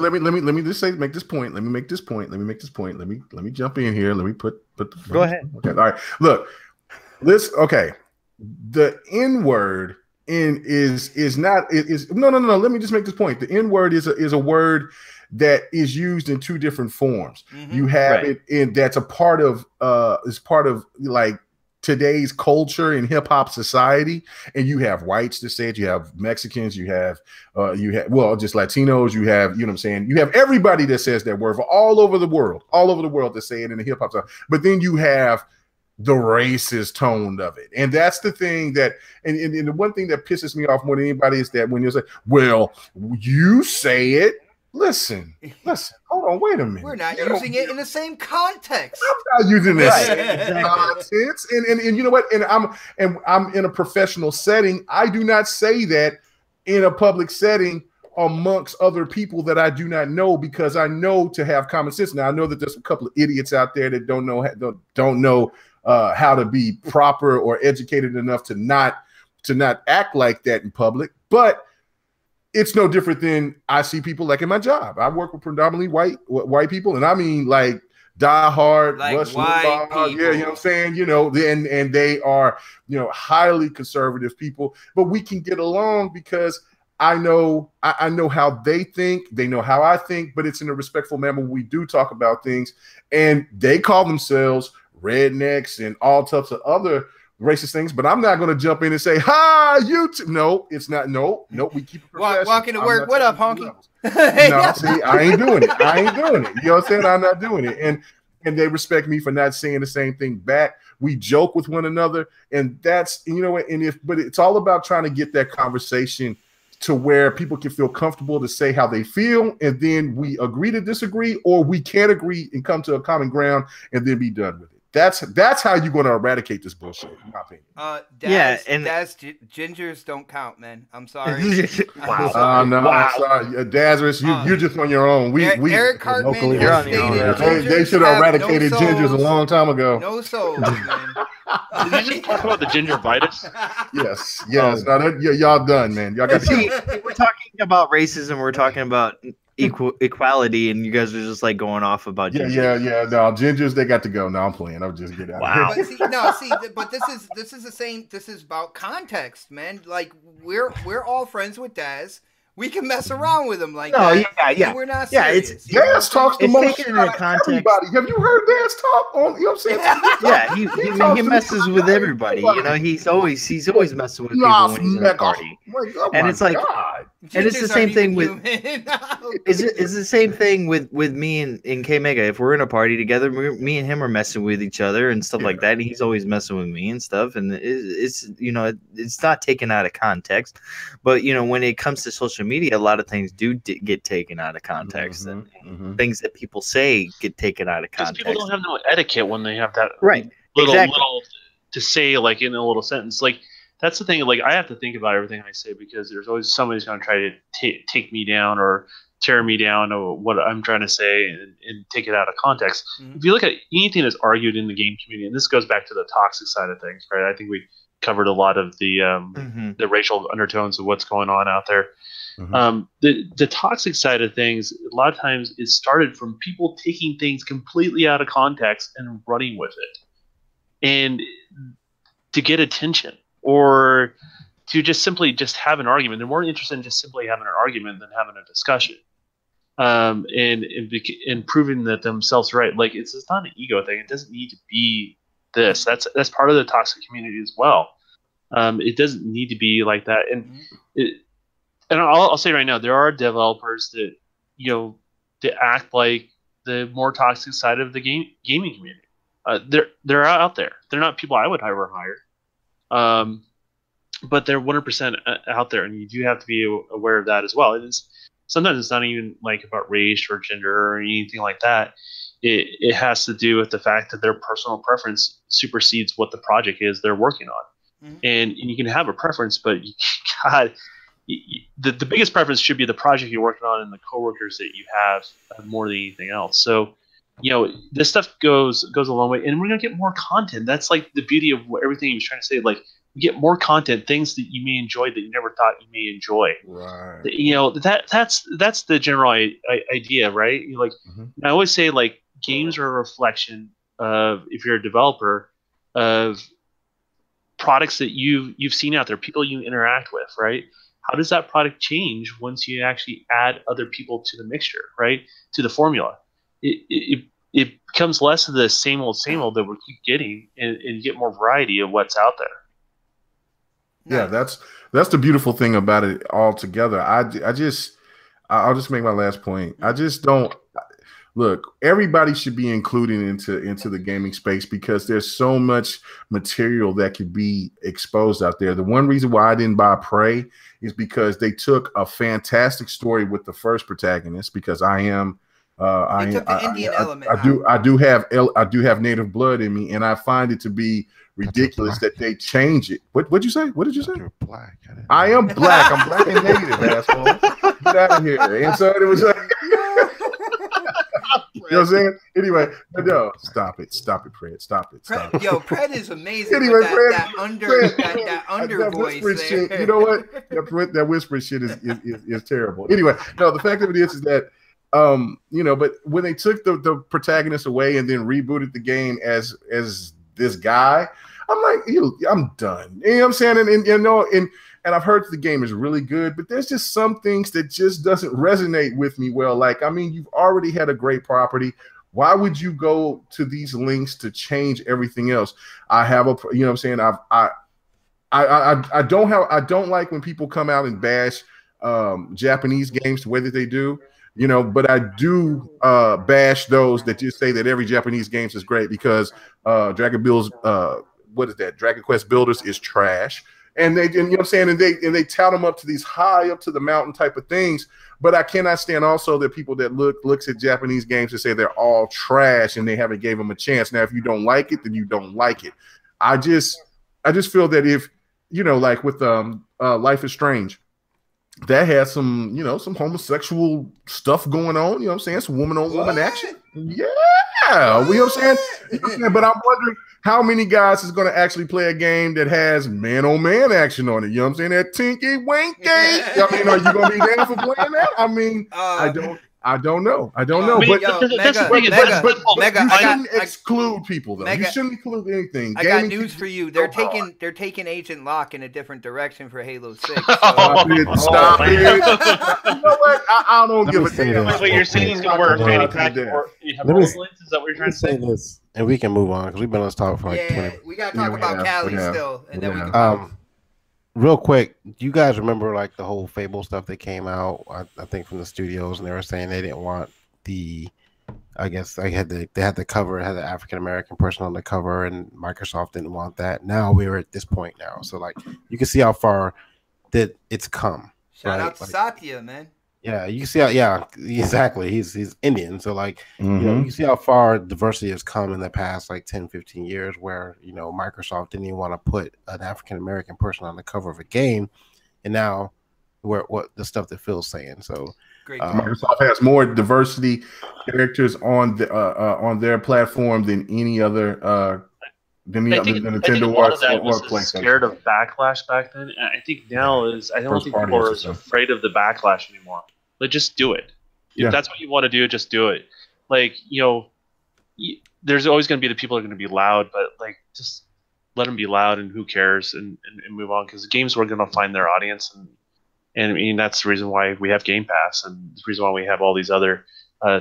S5: let me just make this point. Let me jump in here. Let me put
S3: Go ahead.
S5: Okay. All right. Look, the N-word is not no. Let me just make this point. The N-word is a word that is used in two different forms. Mm-hmm. You have it in that's a part of like today's culture in hip hop society, and you have whites that say it, you have Mexicans, you have just Latinos, you have, what I'm saying, you have everybody that says that word all over the world that say it in the hip hop side. But then you have the racist tone of it. And that's the thing that, and the one thing that pisses me off more than anybody is that when you say, well, you say it, listen, hold on, wait a minute.
S2: We're not using it in the same context.
S5: I'm not using this context. And you know what? And I'm in a professional setting. I do not say that in a public setting amongst other people that I do not know, because I know to have common sense. Now I know that there's a couple of idiots out there that don't know how to be proper or educated enough to not act like that in public. But it's no different than I see people like in my job. I work with predominantly white people, and I mean like diehard,
S2: like white people.
S5: Yeah, you know what I'm saying? And they are, highly conservative people, but we can get along because I know how they think, they know how I think, but it's in a respectful manner when we do talk about things. And they call themselves rednecks and all types of other racist things, but I'm not going to jump in and say, "Hi, YouTube." No, it's not. No, we keep it professional.
S2: Walking to work. What up, honky?
S5: No, see, I ain't doing it. You know what I'm saying? I'm not doing it. And they respect me for not saying the same thing back. We joke with one another, and that's, but it's all about trying to get that conversation to where people can feel comfortable to say how they feel, and then we agree to disagree, or we can't agree and come to a common ground and then be done with it. That's how you're going to eradicate this bullshit, in my opinion.
S2: Gingers don't count, man. I'm sorry.
S5: Wow. No, wow. I'm sorry. Dazarus, you're just on your own.
S2: Eric Cartman,
S5: you're on your own. They should have eradicated gingers a long time ago.
S2: No souls, man.
S4: Did you just talk about the gingivitis?
S5: Yes. Y'all done, man. Y'all got to
S3: we're talking about racism. We're talking about equality, and you guys are just like going off about
S5: gingers. Yeah. No, gingers, they got to go. No, I'm playing. I'm just getting out.
S3: Wow.
S2: But this is the same. This is about context, man. Like we're all friends with Daz. We can mess around with him like that.
S3: Yeah.
S2: We're not serious.
S5: Daz talks the most
S3: taken into context.
S5: Everybody. Have you heard Daz talk on? You know what I'm saying?
S3: Yeah, he messes with everybody. He's always messing with people when he's at a party.
S5: And it's like, God.
S3: And it's the
S2: Gingers
S3: same
S2: aren't
S3: thing
S2: even
S3: with
S2: human.
S3: it's the same thing with me and K Mega. If we're in a party together, me and him are messing with each other and stuff like that. And he's always messing with me and stuff. And it's it's not taken out of context. But when it comes to social media, a lot of things do get taken out of context, and things that people say get taken out of
S4: Because
S3: context.
S4: people don't have no etiquette when they have that
S3: Right.
S4: little to say, like, in a little sentence. Like, that's the thing. Like, I have to think about everything I say, because there's always somebody's going to try to take me down or tear me down or what I'm trying to say and take it out of context. If you look at anything that's argued in the game community, and this goes back to the toxic side of things, right? I think we covered a lot of the racial undertones of what's going on out there. The toxic side of things, a lot of times, it started from people taking things completely out of context and running with it, and to get attention, or to just simply have an argument. They're more interested in just simply having an argument than having a discussion, and proving that themselves right. Like, it's not an ego thing. It doesn't need to be this. That's part of the toxic community as well. It doesn't need to be like that. And I'll say right now, there are developers that that act like the more toxic side of the gaming community. They're out there. They're not people I would ever hire. But they're 100% out there, and you do have to be aware of that as well. Sometimes it's not even like about race or gender or anything like that. It has to do with the fact that their personal preference supersedes what the project is they're working on. And you can have a preference, but the biggest preference should be the project you're working on and the coworkers that you have more than anything else. So, this stuff goes a long way, and we're gonna get more content. That's like the beauty of everything he was trying to say. Like, you get more content, things that you may enjoy that you never thought you may enjoy. Right. That's the general idea, right? I always say, like, games are a reflection of, if you're a developer, of products that you've seen out there, people you interact with, right? How does that product change once you actually add other people to the mixture, right? To the formula. It becomes less of the same old that we keep getting, and you get more variety of what's out there.
S5: Yeah, that's the beautiful thing about it altogether. I'll just make my last point. I just don't look. Everybody should be included into the gaming space, because there's so much material that could be exposed out there. The one reason why I didn't buy Prey is because they took a fantastic story with the first protagonist, because I do have native blood in me, and I find it to be ridiculous that they change it. What'd you say? What did you say?
S6: You're black.
S5: I am black. I'm black and native, asshole. Get out of here. And so it was like, you know what I'm saying? Anyway, but no, stop it, Fred. Stop it.
S2: Yo, Fred is amazing.
S5: Anyway, Fred,
S2: that under voice
S5: shit,
S2: there.
S5: you know what? That whisper shit is terrible. Anyway, no, the fact of it is that but when they took the protagonist away and then rebooted the game as this guy, I'm like, I'm done. You know what I'm saying? And I've heard the game is really good, but there's just some things that just doesn't resonate with me well. Like, I mean, you've already had a great property. Why would you go to these links to change everything else? I have you know what I'm saying? I don't like when people come out and bash Japanese games the way that they do. But I do bash those that just say that every Japanese game is great, because Dragon Quest Builders is trash, and you know what I'm saying, and they tout them up to these high up to the mountain type of things. But I cannot stand also that people that looks at Japanese games and say they're all trash and they haven't gave them a chance. Now, if you don't like it, then you don't like it. I just feel that if like with Life is Strange, that had some, some homosexual stuff going on. You know what I'm saying? Some woman on woman action. Yeah. You know what I'm saying? But I'm wondering how many guys is going to actually play a game that has man on man action on it. You know what I'm saying? That tinky winky. I mean, are you going to be down for playing that? I mean, I don't know. But you shouldn't exclude people, though. You shouldn't exclude anything.
S2: I got news for you. They're taking Agent Locke in a different direction for Halo 6. So.
S5: Stop it. You know what? I don't give a damn.
S4: Wait, you're saying he's going to wear a fanny pack or you have rollerblades? Is that what you're trying to say?
S6: This, and we can move on, because we've been on this talk for like 20 minutes.
S2: We got to talk about Cali still. And then we can
S6: real quick, do you guys remember like the whole Fable stuff that came out? I think from the studios, and they were saying they didn't want the. I guess they had the cover, it had the African American person on the cover, and Microsoft didn't want that. Now we're at this point now, so like you can see how far that it's come.
S2: Shout
S6: right?
S2: out to Satya, man.
S6: Yeah, you see how, yeah, exactly. He's Indian. So like,
S5: Mhm.
S6: you see how far diversity has come in the past like 10, 15 years where, Microsoft didn't even want to put an African American person on the cover of a game. And now what the stuff that Phil's saying. So
S2: Great.
S5: Microsoft has more diversity characters on their platform than any other than
S4: I think
S5: Nintendo
S4: a lot of
S5: or
S4: that was
S5: PlayStation.
S4: scared of backlash back then. And I think now I don't
S5: First
S4: think
S5: party
S4: people are as
S5: system.
S4: afraid of the backlash anymore. Like, just do it.
S5: Yeah.
S4: If that's what you want to do, just do it. Like, there's always going to be the people that are going to be loud, but like, just let them be loud, and who cares, and move on, because games are going to find their audience, and I mean that's the reason why we have Game Pass, and the reason why we have all these other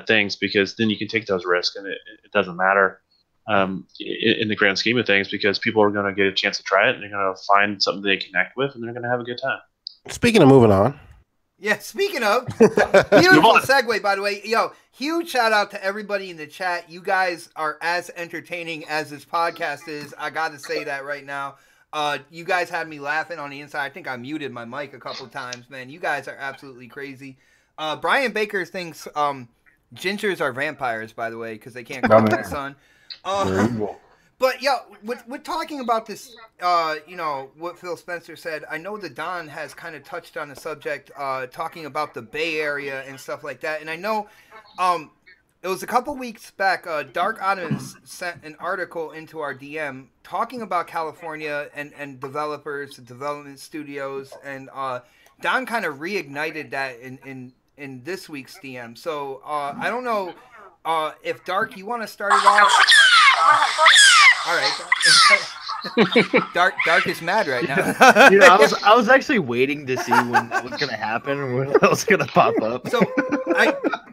S4: things, because then you can take those risks, and it doesn't matter in the grand scheme of things, because people are going to get a chance to try it, and they're going to find something they connect with, and they're going to have a good time.
S6: speaking of moving on,
S2: Yeah, speaking of, beautiful segue, by the way. Yo, huge shout out to everybody in the chat. You guys are as entertaining as this podcast is. I got to say that right now. You guys had me laughing on the inside. I think I muted my mic a couple times, man. You guys are absolutely crazy. Brian Baker thinks gingers are vampires, by the way, because they can't come in the sun. But yeah, we're talking about this, what Phil Spencer said. I know the Don has kind of touched on the subject, talking about the Bay Area and stuff like that. And I know it was a couple weeks back, Dark Ottomans sent an article into our DM talking about California and developers, development studios. And Don kind of reignited that in this week's DM. So I don't know if Dark, you want to start it off? All right. Dark is mad right now.
S3: I was actually waiting to see when that was gonna happen or when that was gonna pop up.
S2: So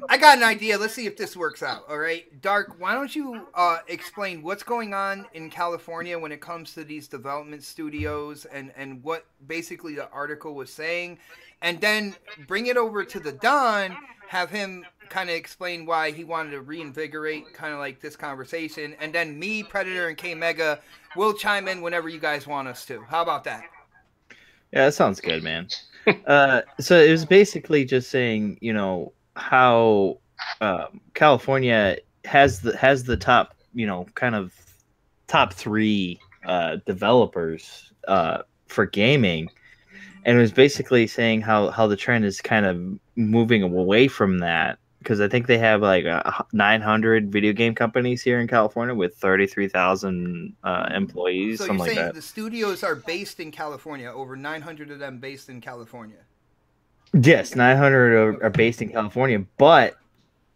S2: I got an idea. Let's see if this works out. All right, Dark, why don't you explain what's going on in California when it comes to these development studios and what basically the article was saying, and then bring it over to the Don, have him kind of explain why he wanted to reinvigorate kind of like this conversation, and then me, Predator, and K Mega will chime in whenever you guys want us to. How about that?
S3: Yeah, that sounds good, man. So it was basically just saying, how California has the top, kind of top three developers for gaming, and it was basically saying how the trend is kind of moving away from that, because I think they have like 900 video game companies here in California with 33,000 employees,
S2: So
S3: something
S2: you're
S3: like
S2: saying
S3: that.
S2: the studios are based in California, over 900 of them based in California.
S3: Yes, 900 are based in California, but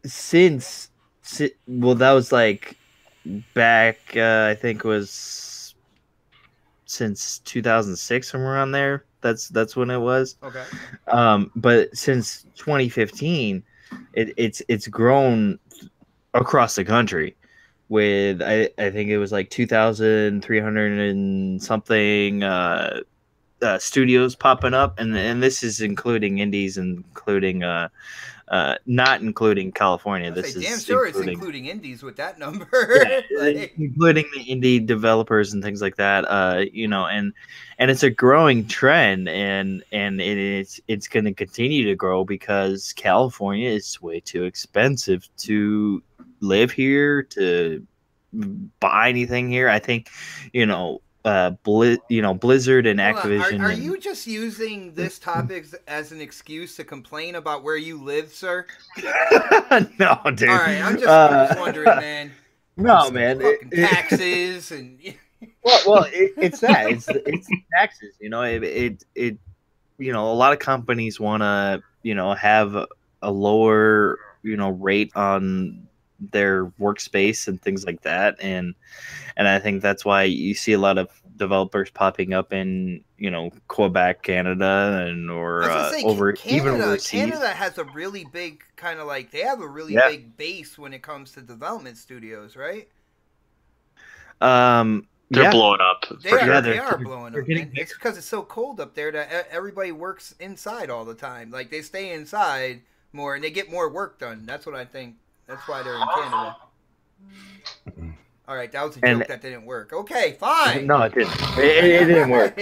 S3: that was like back, I think it was since 2006, somewhere around there. That's when it was.
S2: Okay.
S3: But since 2015, it's grown across the country with I think it was like 2,300 and something studios popping up, and this is including indies, including not including California. This is
S2: damn sure it's including indies with that number.
S3: yeah, including the indie developers and things like that. And it's a growing trend, and it's going to continue to grow because California is way too expensive to live here, to buy anything here. I think, Blizzard and Activision.
S2: Are you just using this topic as an excuse to complain about where you live, sir?
S3: No, dude.
S2: All right, I'm just wondering, man.
S3: No, man.
S2: Taxes and.
S3: Well, it's that. It's taxes. A lot of companies want to, have a lower, rate on their workspace and things like that, and I think that's why you see a lot of developers popping up in Quebec, Canada, and even overseas.
S2: Canada has a really big kind of like they have a really big base when it comes to development studios, right?
S4: They're blowing up.
S2: They
S4: For
S2: are,
S4: sure.
S2: they are blowing up.
S3: getting
S2: Man. It's because it's so cold up there that everybody works inside all the time. Like they stay inside more and they get more work done. That's what I think. That's why they're in Canada. All right, that was a joke that didn't work. Okay, fine.
S3: No, it didn't. It didn't work.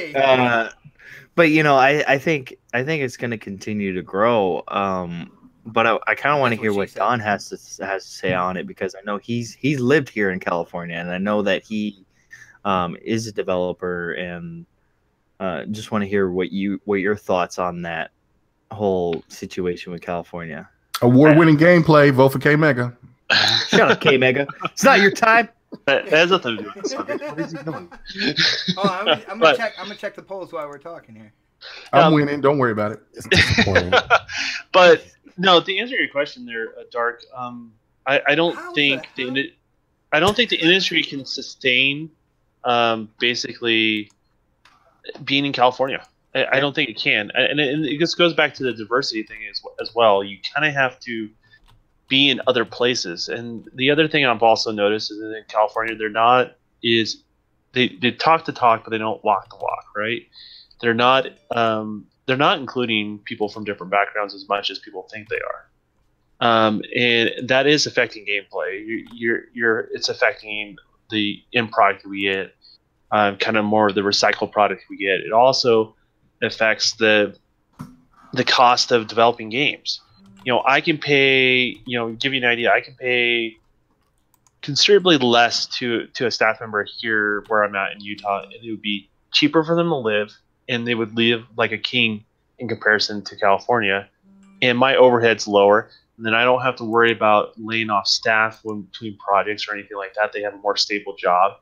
S3: But I think it's going to continue to grow. But I kind of want to hear what Don has to say on it, because I know he's lived here in California, and I know that he is a developer, and just want to hear what your thoughts on that whole situation with California.
S5: Award-winning gameplay. Vote for K Mega.
S3: Shut up, K Mega. It's not your time.
S4: That has nothing to do with this subject. What is he doing?
S2: I'm gonna check the polls while we're talking here.
S5: I'm winning. Don't worry about it.
S6: It's disappointing.
S4: But no, to answer your question there, Dark. I don't think the industry can sustain basically being in California. I don't think it can, and it just goes back to the diversity thing as well. You kind of have to be in other places. And the other thing I've also noticed is that in California, they talk the talk, but they don't walk the walk, right? They're not including people from different backgrounds as much as people think they are. And that is affecting gameplay. It's affecting the end product we get, kind of more of the recycled product we get. It also affects the cost of developing games. I can pay, give you an idea, I can pay considerably less to a staff member here where I'm at in Utah, and it would be cheaper for them to live, and they would live like a king in comparison to California, and my overhead's lower, and then I don't have to worry about laying off staff between projects or anything like that. They have a more stable job.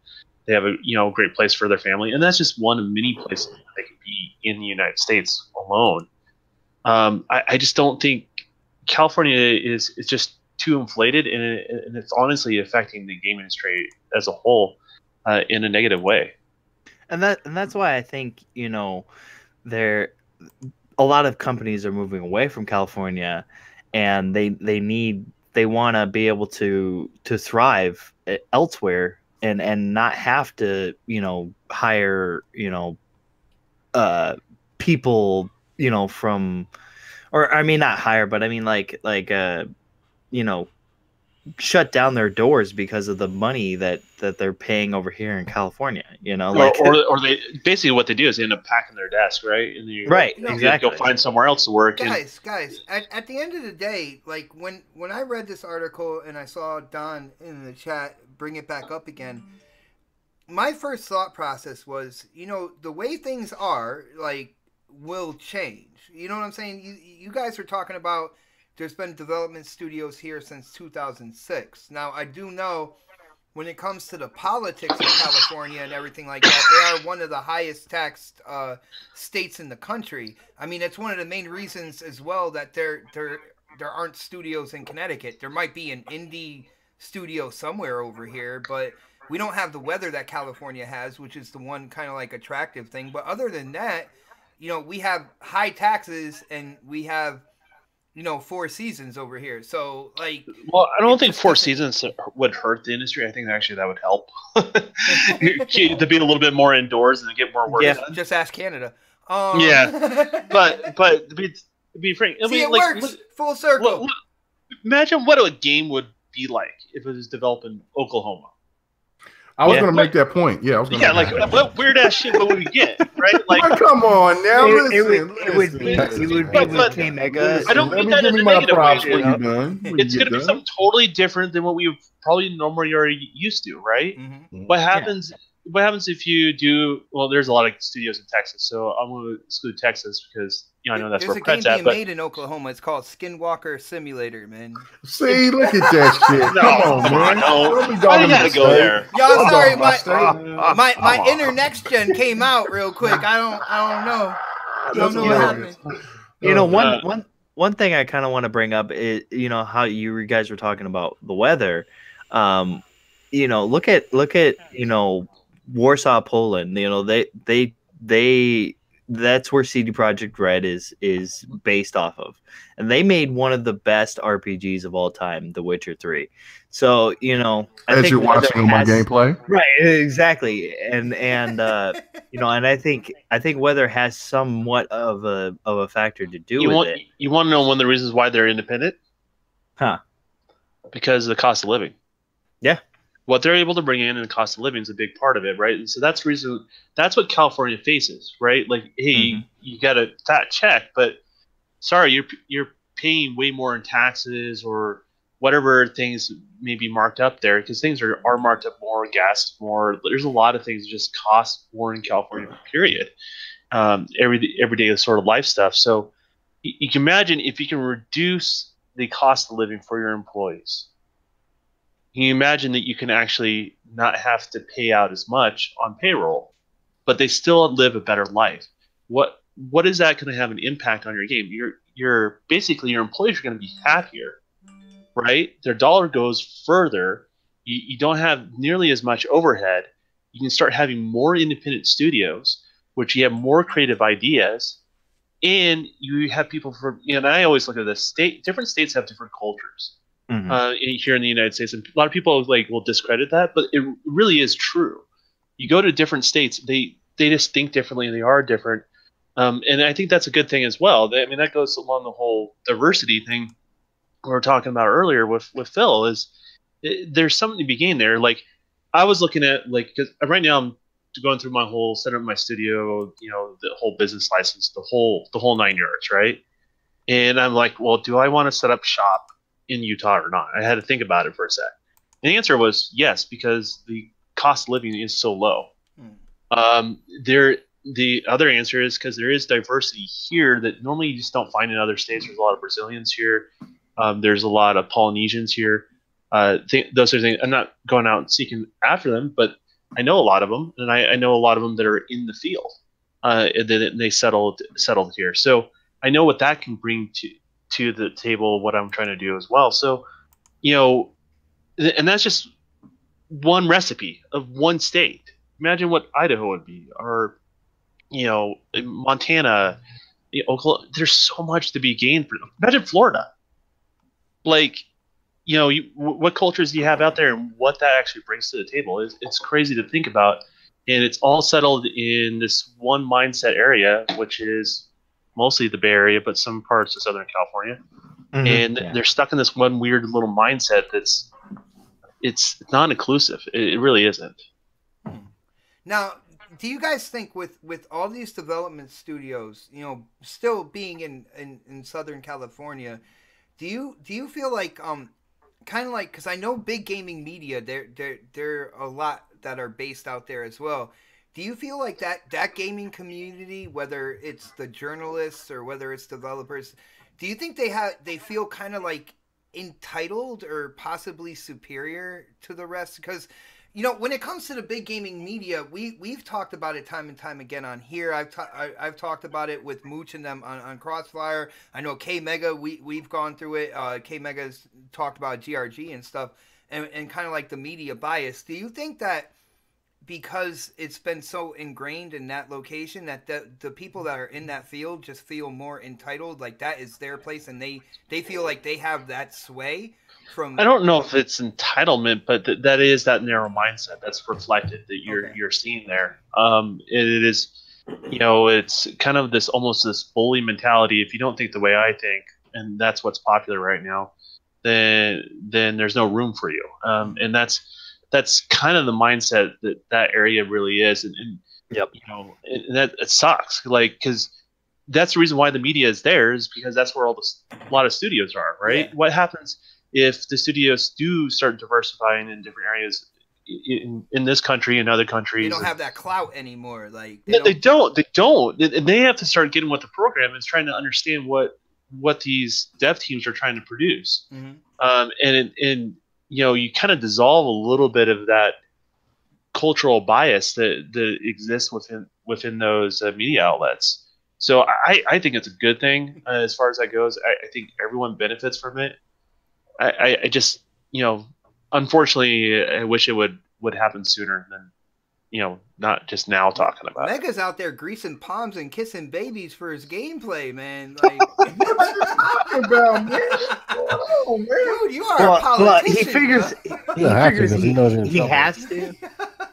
S4: They have a great place for their family, and that's just one of many places they could be in the United States alone. I just don't think California is just too inflated, and it's honestly affecting the game industry as a whole in a negative way.
S3: And that's why I think a lot of companies are moving away from California, and they want to be able to thrive elsewhere and not have to hire people from. Or I mean, not hire, but I mean shut down their doors because of the money that they're paying over here in California.
S4: Or they basically what they do is they end up packing their desk, right? And exactly. Go find somewhere else to work.
S2: Guys, at the end of the day, like when I read this article and I saw Don in the chat bring it back up again, my first thought process was, the way things are, like, will change. You know what I'm saying? You guys are talking about there's been development studios here since 2006. Now, I do know when it comes to the politics of California and everything like that, they are one of the highest taxed states in the country. I mean, it's one of the main reasons as well that there aren't studios in Connecticut. There might be an indie studio somewhere over here, but we don't have the weather that California has, which is the one kind of like attractive thing. But other than that, we have high taxes and we have, 4 seasons over here. So, like...
S4: Well, I don't think 4 seasons would hurt the industry. I think actually that would help. To be a little bit more indoors and get more work done.
S2: Just ask Canada.
S4: Yeah. But to be frank...
S2: it works! Full circle!
S4: Imagine what a game would be like if it was developed in Oklahoma.
S5: I was going to make that point. Yeah, I was going to.
S4: Yeah, like what weird ass shit would we get, right? Like,
S5: come on now,
S3: it would be with K-Mega.
S4: I don't mean that in a negative way. It's going to be something totally different than what we probably normally are used to, right? Mm-hmm. What happens if you do? Well, there's a lot of studios in Texas, so I'm going to exclude Texas because I know that's where Fred's at.
S2: There's a game being made in Oklahoma. It's called Skinwalker Simulator, man.
S5: See, look at that shit. Come on, man.
S4: Why you gotta go there?
S2: Y'all, sorry, my inner next gen came out real quick. I don't know what happened.
S3: One thing I kind of want to bring up is how you guys were talking about the weather. Look at Warsaw, Poland. They that's where CD Projekt Red is based off of, and they made one of the best RPGs of all time, The Witcher 3. So I
S5: As
S3: think
S5: you're watching on my gameplay,
S3: right, exactly, and and I think weather has somewhat of a factor to do with it.
S4: You want to know one of the reasons why they're independent?
S3: Huh?
S4: Because of the cost of living.
S3: Yeah.
S4: What they're able to bring in and the cost of living is a big part of it, right? And so that's the reason. That's what California faces, right? Like, hey, you got a fat check, but sorry, you're paying way more in taxes or whatever things may be marked up there, because things are marked up more, gas more. There's a lot of things that just cost more in California, period. Everyday sort of life stuff. So you can imagine if you can reduce the cost of living for your employees. Can you imagine that you can actually not have to pay out as much on payroll, but they still live a better life? What is that going to have an impact on your game? You're basically, your employees are going to be happier, right? Their dollar goes further. You don't have nearly as much overhead. You can start having more independent studios, which you have more creative ideas, and you have people from. And I always look at this state. Different states have different cultures. Here in the United States, and a lot of people will discredit that, but it really is true. You go to different states, they just think differently, and they are different, and I think that's a good thing as well. That goes along the whole diversity thing we were talking about earlier with Phil. There's something to be gained there. Like, I was looking at, because right now I'm going through my whole setting up my studio, the whole business license, the whole 9 yards, right? And I'm like, well, do I want to set up shop in Utah or not? I had to think about it for a sec. And the answer was yes, because the cost of living is so low. The other answer is because there is diversity here that normally you just don't find in other states. There's a lot of Brazilians here. There's a lot of Polynesians here. Those sort of things. I'm not going out and seeking after them, but I know a lot of them, and I know a lot of them that are in the field. And then they settled here. So I know what that can bring to the table, what I'm trying to do as well. So, and that's just one recipe of one state. Imagine what Idaho would be, or Montana, Oklahoma. There's so much to be gained. Imagine Florida. Like, what cultures do you have out there, and what that actually brings to the table? It's crazy to think about, and it's all settled in this one mindset area, which is mostly the Bay Area, but some parts of Southern California. And they're stuck in this one weird little mindset it's not inclusive. It really isn't.
S2: Now, do you guys think with all these development studios, still being in Southern California, do you feel like kind of like, because I know big gaming media, there are a lot that are based out there as well. Do you feel like that gaming community, whether it's the journalists or whether it's developers, do you think they feel kind of like entitled or possibly superior to the rest? Because when it comes to the big gaming media, we've talked about it time and time again on here. I've talked about it with Mooch and them on Crossfire. I know K Mega, we've gone through it. K Mega's talked about GRG and stuff, and kind of like the media bias. Do you think that because it's been so ingrained in that location that the people that are in that field just feel more entitled, like that is their place, and they feel like they have that sway? I
S4: don't know if it's entitlement, but that is that narrow mindset that's reflected that you're seeing there. It is, it's kind of almost this bully mentality. If you don't think the way I think, and that's what's popular right now, then there's no room for you. And that's kind of the mindset that area really is. And
S3: yep.
S4: And that it sucks, because that's the reason why the media is there, is because that's where a lot of studios are, right? Yeah. What happens if the studios do start diversifying in different areas in this country and other countries?
S2: They don't have that clout anymore. Like
S4: they don't. And they have to start getting with the program and trying to understand what these dev teams are trying to produce. And you kind of dissolve a little bit of that cultural bias that exists within those media outlets. So I think it's a good thing as far as that goes. I think everyone benefits from it. I just, unfortunately, I wish it would happen sooner than, not just now talking about it.
S2: Mega's out there greasing palms and kissing babies for his gameplay, man. Like,
S5: What are you talking about, man? What's going on, man?
S2: dude, you are a politician.
S3: He figures he has to.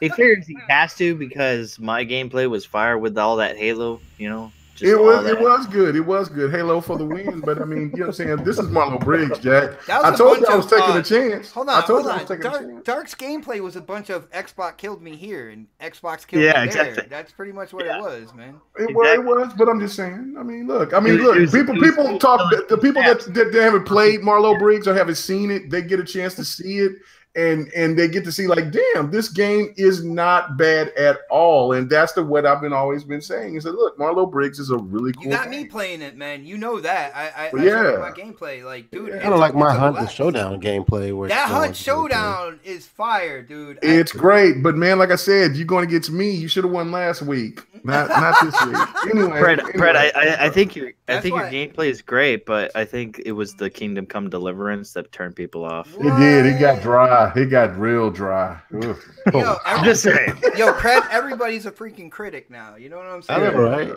S3: He figures he has to because my gameplay was fire with all that Halo,
S5: It was good. It was good. Halo for the win. But I mean, you know what I'm saying? This is Marlo Briggs, Jack. I told you I was taking a chance.
S2: Hold on. I told you I was taking a chance. Dark's gameplay was a bunch of Xbox killed me here and Xbox killed me there. Exactly. That's pretty much what it was, man.
S5: It was, but I'm just saying. I mean, look. People talk. The people that haven't played Marlo Briggs or haven't seen it, they get a chance to see it. And they get to see, like, damn, this game is not bad at all. And that's what I've always been saying. Is that, look, Marlo Briggs is a really cool
S2: You got
S5: game.
S2: me playing it, man. You know that. I my gameplay. Like, dude.
S6: Kind of like my Hunt and Showdown gameplay. Where
S2: that Hunt Showdown is fire, dude.
S5: It's great. But, man, like I said, you're going to get to me. You should have won last week. Not this week. Anyway.
S3: Brett, I think your gameplay is great, but I think it was the Kingdom Come Deliverance that turned people off.
S5: It did. It got dry. It got real dry.
S2: Yo,
S3: I'm just saying.
S2: Yo, everybody's a freaking critic now. You know what I'm saying?
S6: I know, right?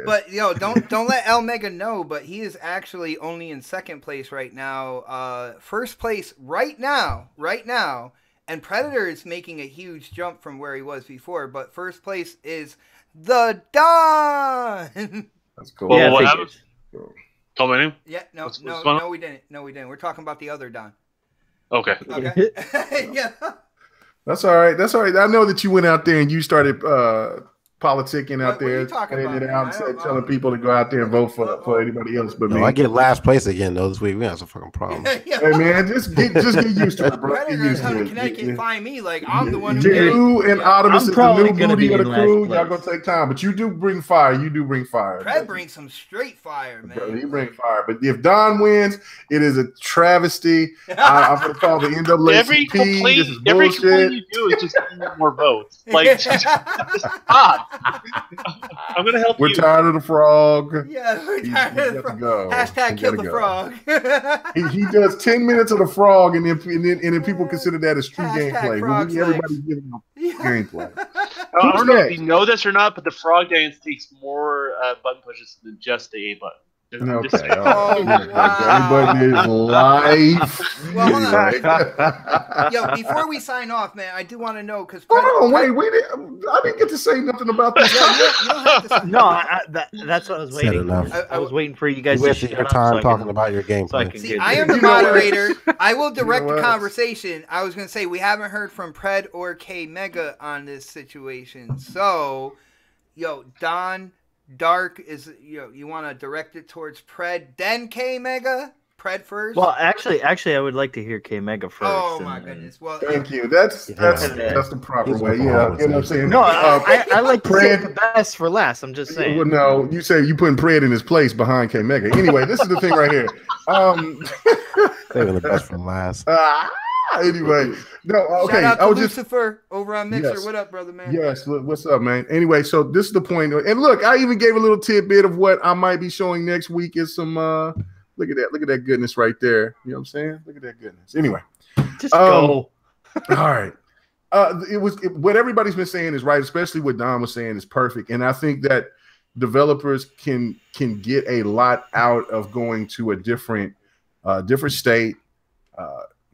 S2: But don't let El Mega know. But he is actually only in second place right now. First place right now, and Predator is making a huge jump from where he was before. But first place is the Don.
S5: That's cool.
S4: Well, what happened? Tell my name?
S2: Yeah, no, we didn't. No, we didn't. We're talking about the other Don.
S4: Okay.
S2: Yeah.
S5: That's all right. I know that you went out there and you started politicking out there,
S2: saying
S5: it out, telling people to go out there and vote for anybody else but me.
S6: I get last place again though this week. We have some fucking problems.
S2: Yeah.
S5: Hey man, just get used to it, bro. Get used to it.
S2: Connecticut find me like I'm the one who
S5: You and Optimus is the new booty of the crew.
S3: Y'all
S5: Y'all gonna take time, but you do bring fire.
S2: Fred brings some straight fire, man.
S5: Bro, you bring fire. But if Don wins, it is a travesty. I'm gonna call the NAACP.
S4: Every complaint you do is just more votes. Like, stop. I'm gonna help
S5: We're
S4: you.
S5: tired of the frog.
S2: Yeah, we're tired of the frog.
S5: Go.
S2: Hashtag kill the frog.
S5: he does 10 minutes of the frog, and then people consider that as true gameplay. Everybody's giving him gameplay.
S4: I don't know if you know this or not, but the frog dance takes more button pushes than just the A button.
S5: Okay. Everybody is life.
S2: Well, hold on. Yo, before we sign off, man, I do want to know because
S5: wait. I didn't get to say nothing about this.
S3: No, that's what I was waiting for. I was waiting for you guys to
S6: waste your time talking about your gameplay.
S2: See, I am the moderator. I will direct the conversation. I was going to say we haven't heard from Pred or K Mega on this situation. So, yo, Don, Dark is, you want to direct it towards Pred, then K Mega? Pred first?
S3: Well, actually, I would like to hear K Mega first.
S2: Oh my goodness! Well,
S5: thank you. That's the proper way. Yeah, you know what I'm saying.
S3: No, I like to save the best for last. I'm just saying.
S5: Well, no, you say you putting Pred in his place behind K Mega. Anyway, this is the thing right here.
S6: Saving the best for last.
S5: Anyway, no, okay.
S2: Shout out to Lucifer over on Mixer. Yes. What up, brother, man?
S5: Yes, what's up, man? Anyway, so this is the point. And look, I even gave a little tidbit of what I might be showing next week is some look at that goodness right there. You know what I'm saying? Look at that goodness. Anyway.
S3: Just go.
S5: All right. What everybody's been saying is right, especially what Don was saying is perfect. And I think that developers can get a lot out of going to a different state.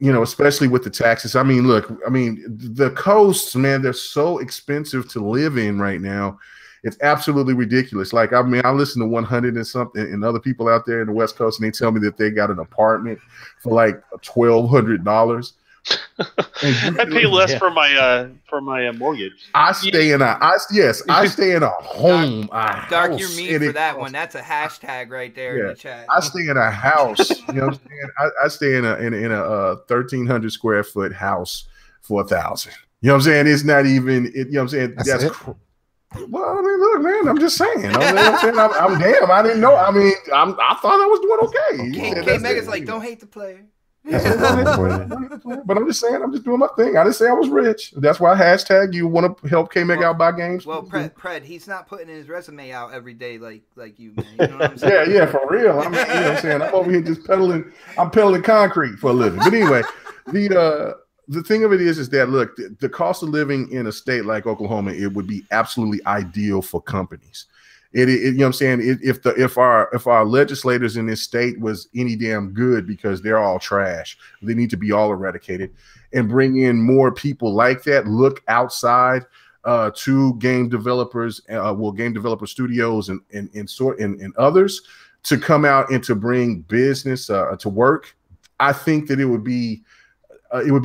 S5: Especially with the taxes. I mean, look, the coasts, man, they're so expensive to live in right now. It's absolutely ridiculous. Like, I listen to 100 and something and other people out there in the West Coast, and they tell me that they got an apartment for like $1,200.
S4: I pay less for my mortgage.
S5: I stay in a home.
S2: Dark, you're mean for that one. That's a hashtag right there in the chat.
S5: I stay in a house. You know what I'm saying? I stay in a 1,300 square foot house for $1,000. You know what I'm saying? It's not even. You know what I'm saying? That's well, I mean, look, man. I'm just saying. I'm damn. I didn't know. I thought I was doing okay.
S2: K Mega's like, don't hate the player.
S5: But I'm just saying, I'm just doing my thing. I didn't say I was rich. That's why hashtag you want to help K Mega out buy games.
S2: Well, Pred, he's not putting his resume out every day like you, man. You know what I'm saying?
S5: Yeah, for real. You know what I'm saying? I'm over here just peddling. I'm peddling concrete for a living. But anyway, the thing of it is that look, the cost of living in a state like Oklahoma, it would be absolutely ideal for companies. You know what I'm saying? If our legislators in this state was any damn good, because they're all trash, they need to be all eradicated, and bring in more people like that. Look outside to game developers, game developer studios and others to come out and to bring business to work. I think that it would be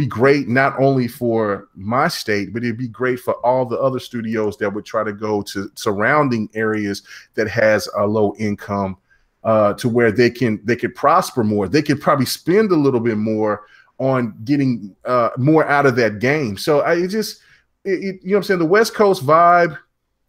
S5: great not only for my state, but it'd be great for all the other studios that would try to go to surrounding areas that has a low income, to where they could prosper more. They could probably spend a little bit more on getting more out of that game. So you know what I'm saying? The West Coast vibe,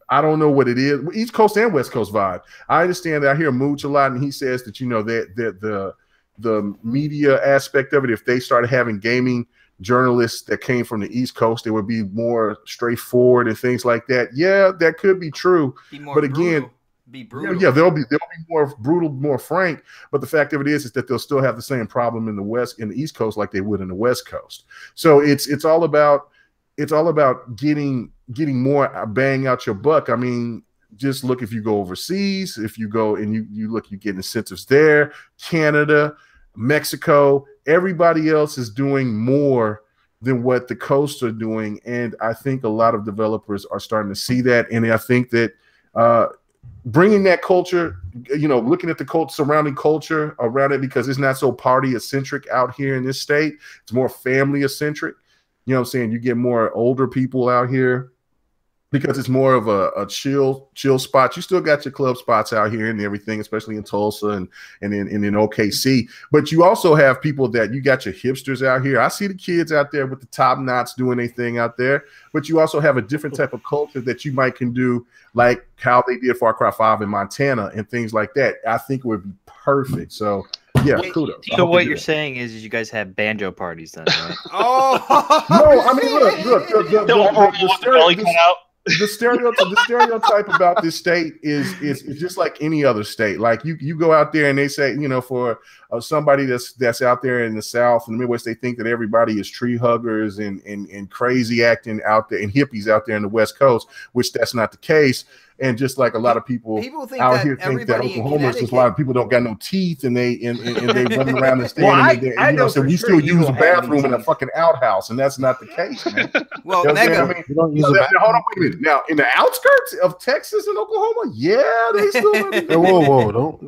S5: I don't know what it is. East Coast and West Coast vibe. I understand that. I hear Mooch a lot, and he says that, you know, that the media aspect of it, if they started having gaming journalists that came from the East Coast, it would be more straightforward and things like that. Yeah, that could be true. But again,
S2: be brutal.
S5: Yeah, they'll be more brutal, more frank. But the fact of it is that they'll still have the same problem in the East Coast like they would in the West Coast. So it's all about getting more bang out your buck. I mean, just look, if you go overseas, if you go and you look, you get incentives there. Canada, Mexico, everybody else is doing more than what the coasts are doing. And I think a lot of developers are starting to see that. And I think that bringing that culture, you know, looking at the surrounding culture around it, because it's not so party eccentric out here in this state. It's more family eccentric. You know what I'm saying? You get more older people out here because it's more of a chill spot. You still got your club spots out here and everything, especially in Tulsa and in OKC. But you also have people that you got your hipsters out here. I see the kids out there with the top knots doing their thing out there. But you also have a different type of culture that you might can do, like how they did Far Cry 5 in Montana and things like that. I think it would be perfect. So yeah, kudos.
S3: So what you're saying is you guys have banjo parties then, right?
S5: No, I mean, look, the stereotype about this state is just like any other state. Like you go out there and they say, you know, for somebody that's out there in the South and the Midwest, they think that everybody is tree huggers and crazy acting out there and hippies out there in the West Coast, which that's not the case. And just like a lot of people
S2: think
S5: out
S2: that
S5: here think that Oklahoma is just a lot of people don't got no teeth and they run around the state.
S3: I know
S5: so we still use a bathroom in a fucking outhouse, and that's not the case, man.
S2: Well,
S5: you know
S2: Mega,
S5: I mean? Hold on, wait a minute. Now, in the outskirts of Texas and Oklahoma, yeah, they still.
S6: Whoa, don't.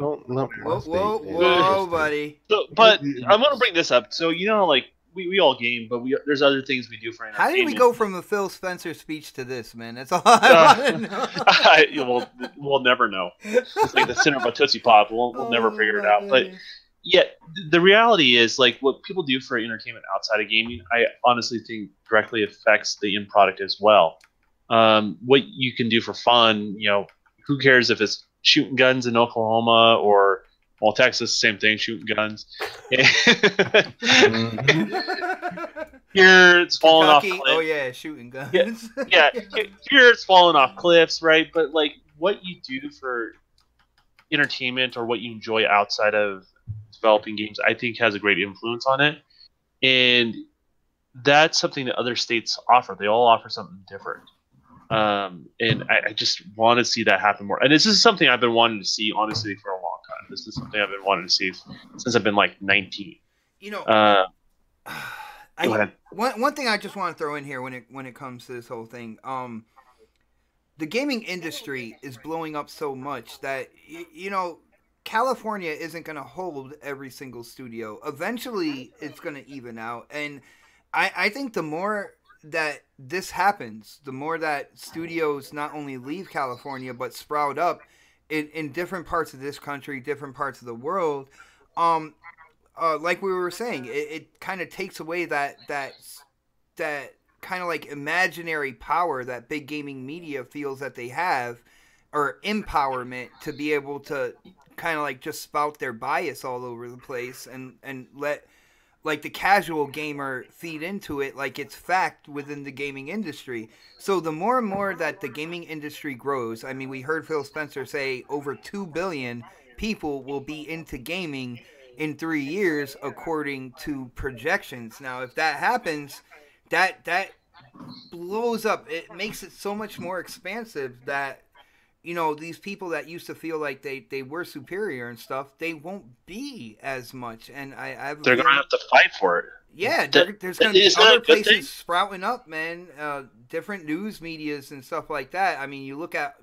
S2: Whoa, buddy.
S4: So, but I'm gonna bring this up. So you know, like we all game, but there's other things we do for entertainment.
S2: How did we go from a Phil Spencer speech to this, man? That's all I want to know.
S4: We'll never know. It's like the center of a Tootsie Pop. We'll never figure it out. But yeah, the reality is, like, what people do for entertainment outside of gaming, I honestly think directly affects the end product as well. What you can do for fun, you know, who cares if it's shooting guns in Oklahoma or, well, Texas, same thing, shooting guns. Here it's falling off cliffs.
S2: Oh yeah, shooting guns.
S4: Yeah, here it's falling off cliffs, right? But like what you do for entertainment or what you enjoy outside of developing games, I think has a great influence on it. And that's something that other states offer. They all offer something different. And I just want to see that happen more. And this is something I've been wanting to see, honestly, for a long time. This is something I've been wanting to see since I've been like 19.
S2: You know,
S4: go ahead.
S2: One thing I just want to throw in here when it comes to this whole thing, the gaming industry is blowing up so much that you know, California isn't going to hold every single studio. Eventually, it's going to even out, and I think the more that this happens, the more that studios not only leave California but sprout up in different parts of this country, different parts of the world. Like we were saying, it kind of takes away that kind of like imaginary power that big gaming media feels that they have, or empowerment to be able to kind of like just spout their bias all over the place and let like the casual gamer feed into it like it's fact within the gaming industry. So the more and more that the gaming industry grows, I mean, we heard Phil Spencer say over 2 billion people will be into gaming in 3 years according to projections. Now, if that happens, that blows up. It makes it so much more expansive that these people that used to feel like they were superior and stuff, they won't be as much. And I have a
S4: They're gonna
S2: feeling,
S4: have to fight for it.
S2: yeah, there's going to be other places sprouting up, man. Different news medias and stuff like that. I mean, you look at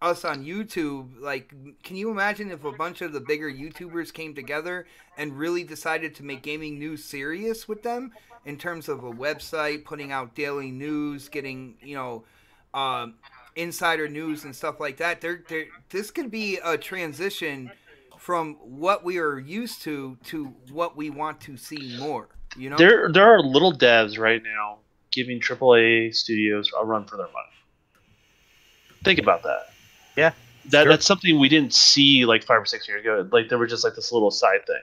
S2: us on YouTube. Like, can you imagine if a bunch of the bigger YouTubers came together and really decided to make gaming news serious with them in terms of a website, putting out daily news, getting insider news and stuff like that? This could be a transition from what we are used to what we want to see more.
S4: There are little devs right now giving AAA studios a run for their money. Think about that.
S3: Yeah,
S4: that's something we didn't see like 5 or 6 years ago. Like, there were just like this little side thing.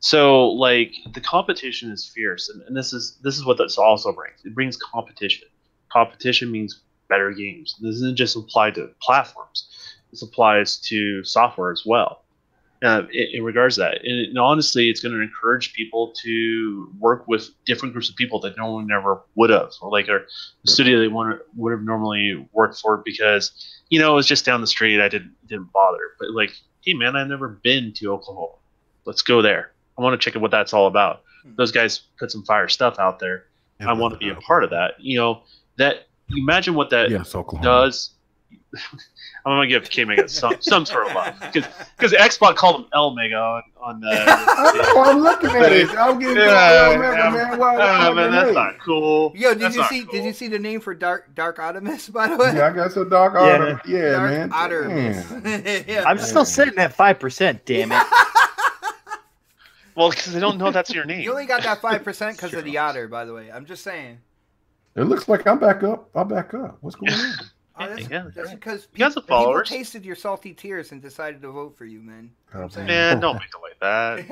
S4: So like the competition is fierce, and this is what this also brings. It brings competition. Competition means better games. This doesn't just apply to platforms. This applies to software as well. In regards to that, and honestly, it's going to encourage people to work with different groups of people that no one ever would have, or like a studio they would have normally worked for because it was just down the street. I didn't bother, but like, hey man, I've never been to Oklahoma. Let's go there. I want to check out what that's all about. Those guys put some fire stuff out there. I want to be a part of that. That imagine what that does. I'm gonna give K-Mega some sort of love because Xbox called him L Mega on the.
S5: I'm looking at it. I'm getting L Mega, man.
S4: Man, that's not cool.
S2: Yo, did you see the name for Dark Optimus, by the way?
S5: Yeah, I got some Dark Optimus. Yeah,
S2: Dark
S5: man.
S2: Optimus. Yeah.
S3: I'm still sitting at 5%. Damn it.
S4: Well, because they don't know that's your name.
S2: You only got that 5% because of the otter, by the way. I'm just saying.
S5: It looks like I'm back up. I'll back up. What's going on?
S2: Oh, that's because
S4: people
S2: tasted your salty tears and decided to vote for you, man.
S4: Man, don't make it like that.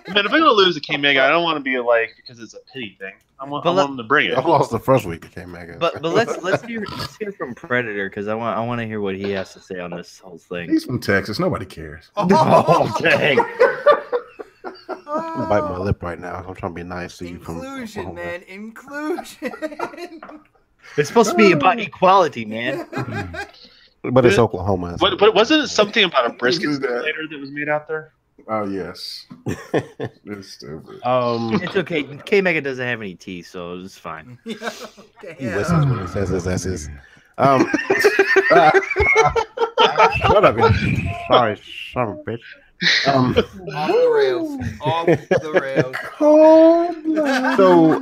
S4: Man, if I'm gonna lose a K-Mega, I don't want to be like because it's a pity thing. I want them to bring it.
S6: I lost the first week of K-Mega.
S3: But let's hear from Predator because I want to hear what he has to say on this whole thing.
S5: He's from Texas. Nobody cares.
S3: Oh dang.
S6: I'm biting my lip right now. I'm trying to be nice to you.
S2: Inclusion, man. Inclusion.
S3: It's supposed to be about equality, man.
S6: But it's Oklahoma.
S4: But wasn't it something about a brisket simulator that was made out there?
S5: Oh yes. It's stupid.
S3: It's okay. K-Mega doesn't have any teeth, so it's fine.
S6: He whistles when he says his S's. Shut up, you. Sorry, son of a bitch.
S2: Off the rails. Off the rails.
S6: So,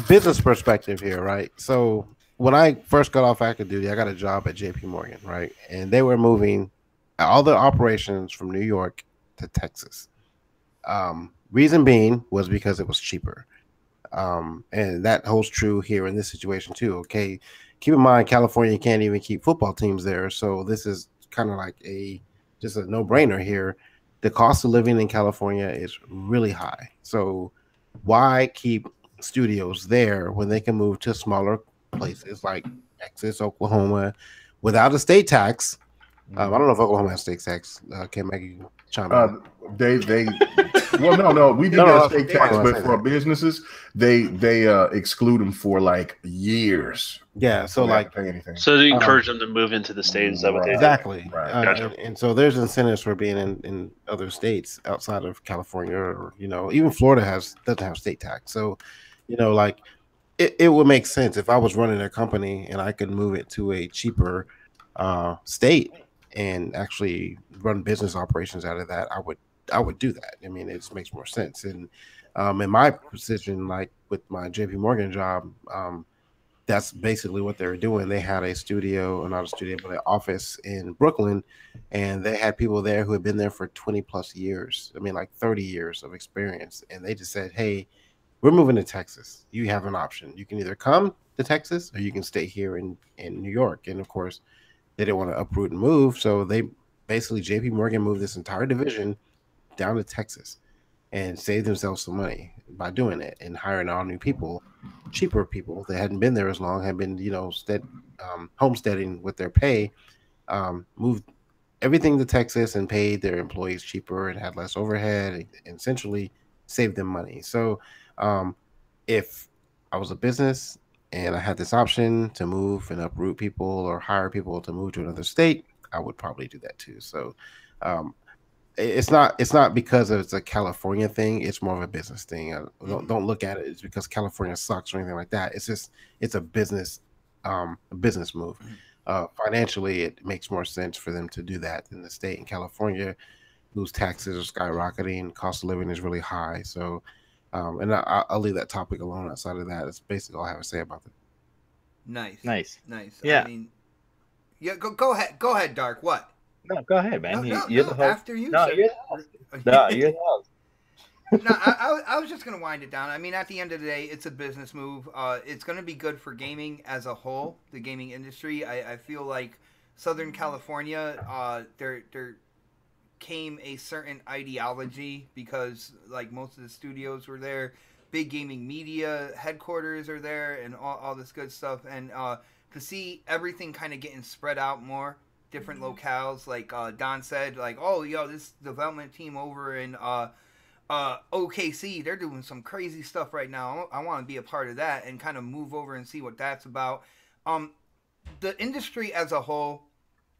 S6: business perspective here, right? So, when I first got off active duty, I got a job at JP Morgan, right? And they were moving all their operations from New York to Texas. Reason being was because it was cheaper. And that holds true here in this situation too. Okay. Keep in mind, California can't even keep football teams there. So this is kind of like just a no-brainer here. The cost of living in California is really high. So why keep studios there when they can move to smaller places like Texas, Oklahoma, without a state tax? I don't know if Oklahoma has state tax. Can't make you chime in.
S5: No. We do get a state tax, but for businesses, they exclude them for like years.
S6: Yeah, so like
S5: pay anything.
S4: So they encourage them to move into the states. Is that what they do?
S6: Exactly.
S5: Right.
S4: Gotcha.
S6: And so there's incentives for being in other states outside of California, or even Florida doesn't have state tax. So like it would make sense if I was running a company and I could move it to a cheaper state and actually run business operations out of that. I would do that. I mean, it just makes more sense. And in my position, like with my JP Morgan job, that's basically what they were doing. They had a studio, or not a studio, but an office in Brooklyn, and they had people there who had been there for 20 plus years. I mean, like 30 years of experience. And they just said, hey, we're moving to Texas. You have an option. You can either come to Texas or you can stay here in New York. And of course, they didn't want to uproot and move. So they basically, JP Morgan moved this entire division down to Texas and saved themselves some money by doing it and hiring all new people, cheaper people that hadn't been there as long, had been, homesteading with their pay, moved everything to Texas and paid their employees cheaper and had less overhead and essentially saved them money. So if I was a business and I had this option to move and uproot people or hire people to move to another state, I would probably do that too. So um, it's not because it's a California thing. It's more of a business thing. Don't look at it as because California sucks or anything like that. It's just it's a business move. Financially, it makes more sense for them to do that than the state in California, whose taxes are skyrocketing, cost of living is really high. So, and I'll leave that topic alone. Outside of that, that's basically all I have to say about it.
S2: Nice.
S3: Yeah.
S2: I mean, yeah. Go ahead, Dark. What?
S3: No, go ahead, man.
S2: No,
S3: You're the host.
S2: after you.
S3: No,
S2: sir.
S3: you're the host. No, you're the host.
S2: No, I was just gonna wind it down. I mean, at the end of the day, it's a business move. It's gonna be good for gaming as a whole, the gaming industry. I feel like Southern California, there came a certain ideology because like most of the studios were there, big gaming media headquarters are there, and all this good stuff. And to see everything kind of getting spread out more, different locales, like Don said, like, oh, yo, this development team over in OKC, they're doing some crazy stuff right now. I want to be a part of that and kind of move over and see what that's about. The industry as a whole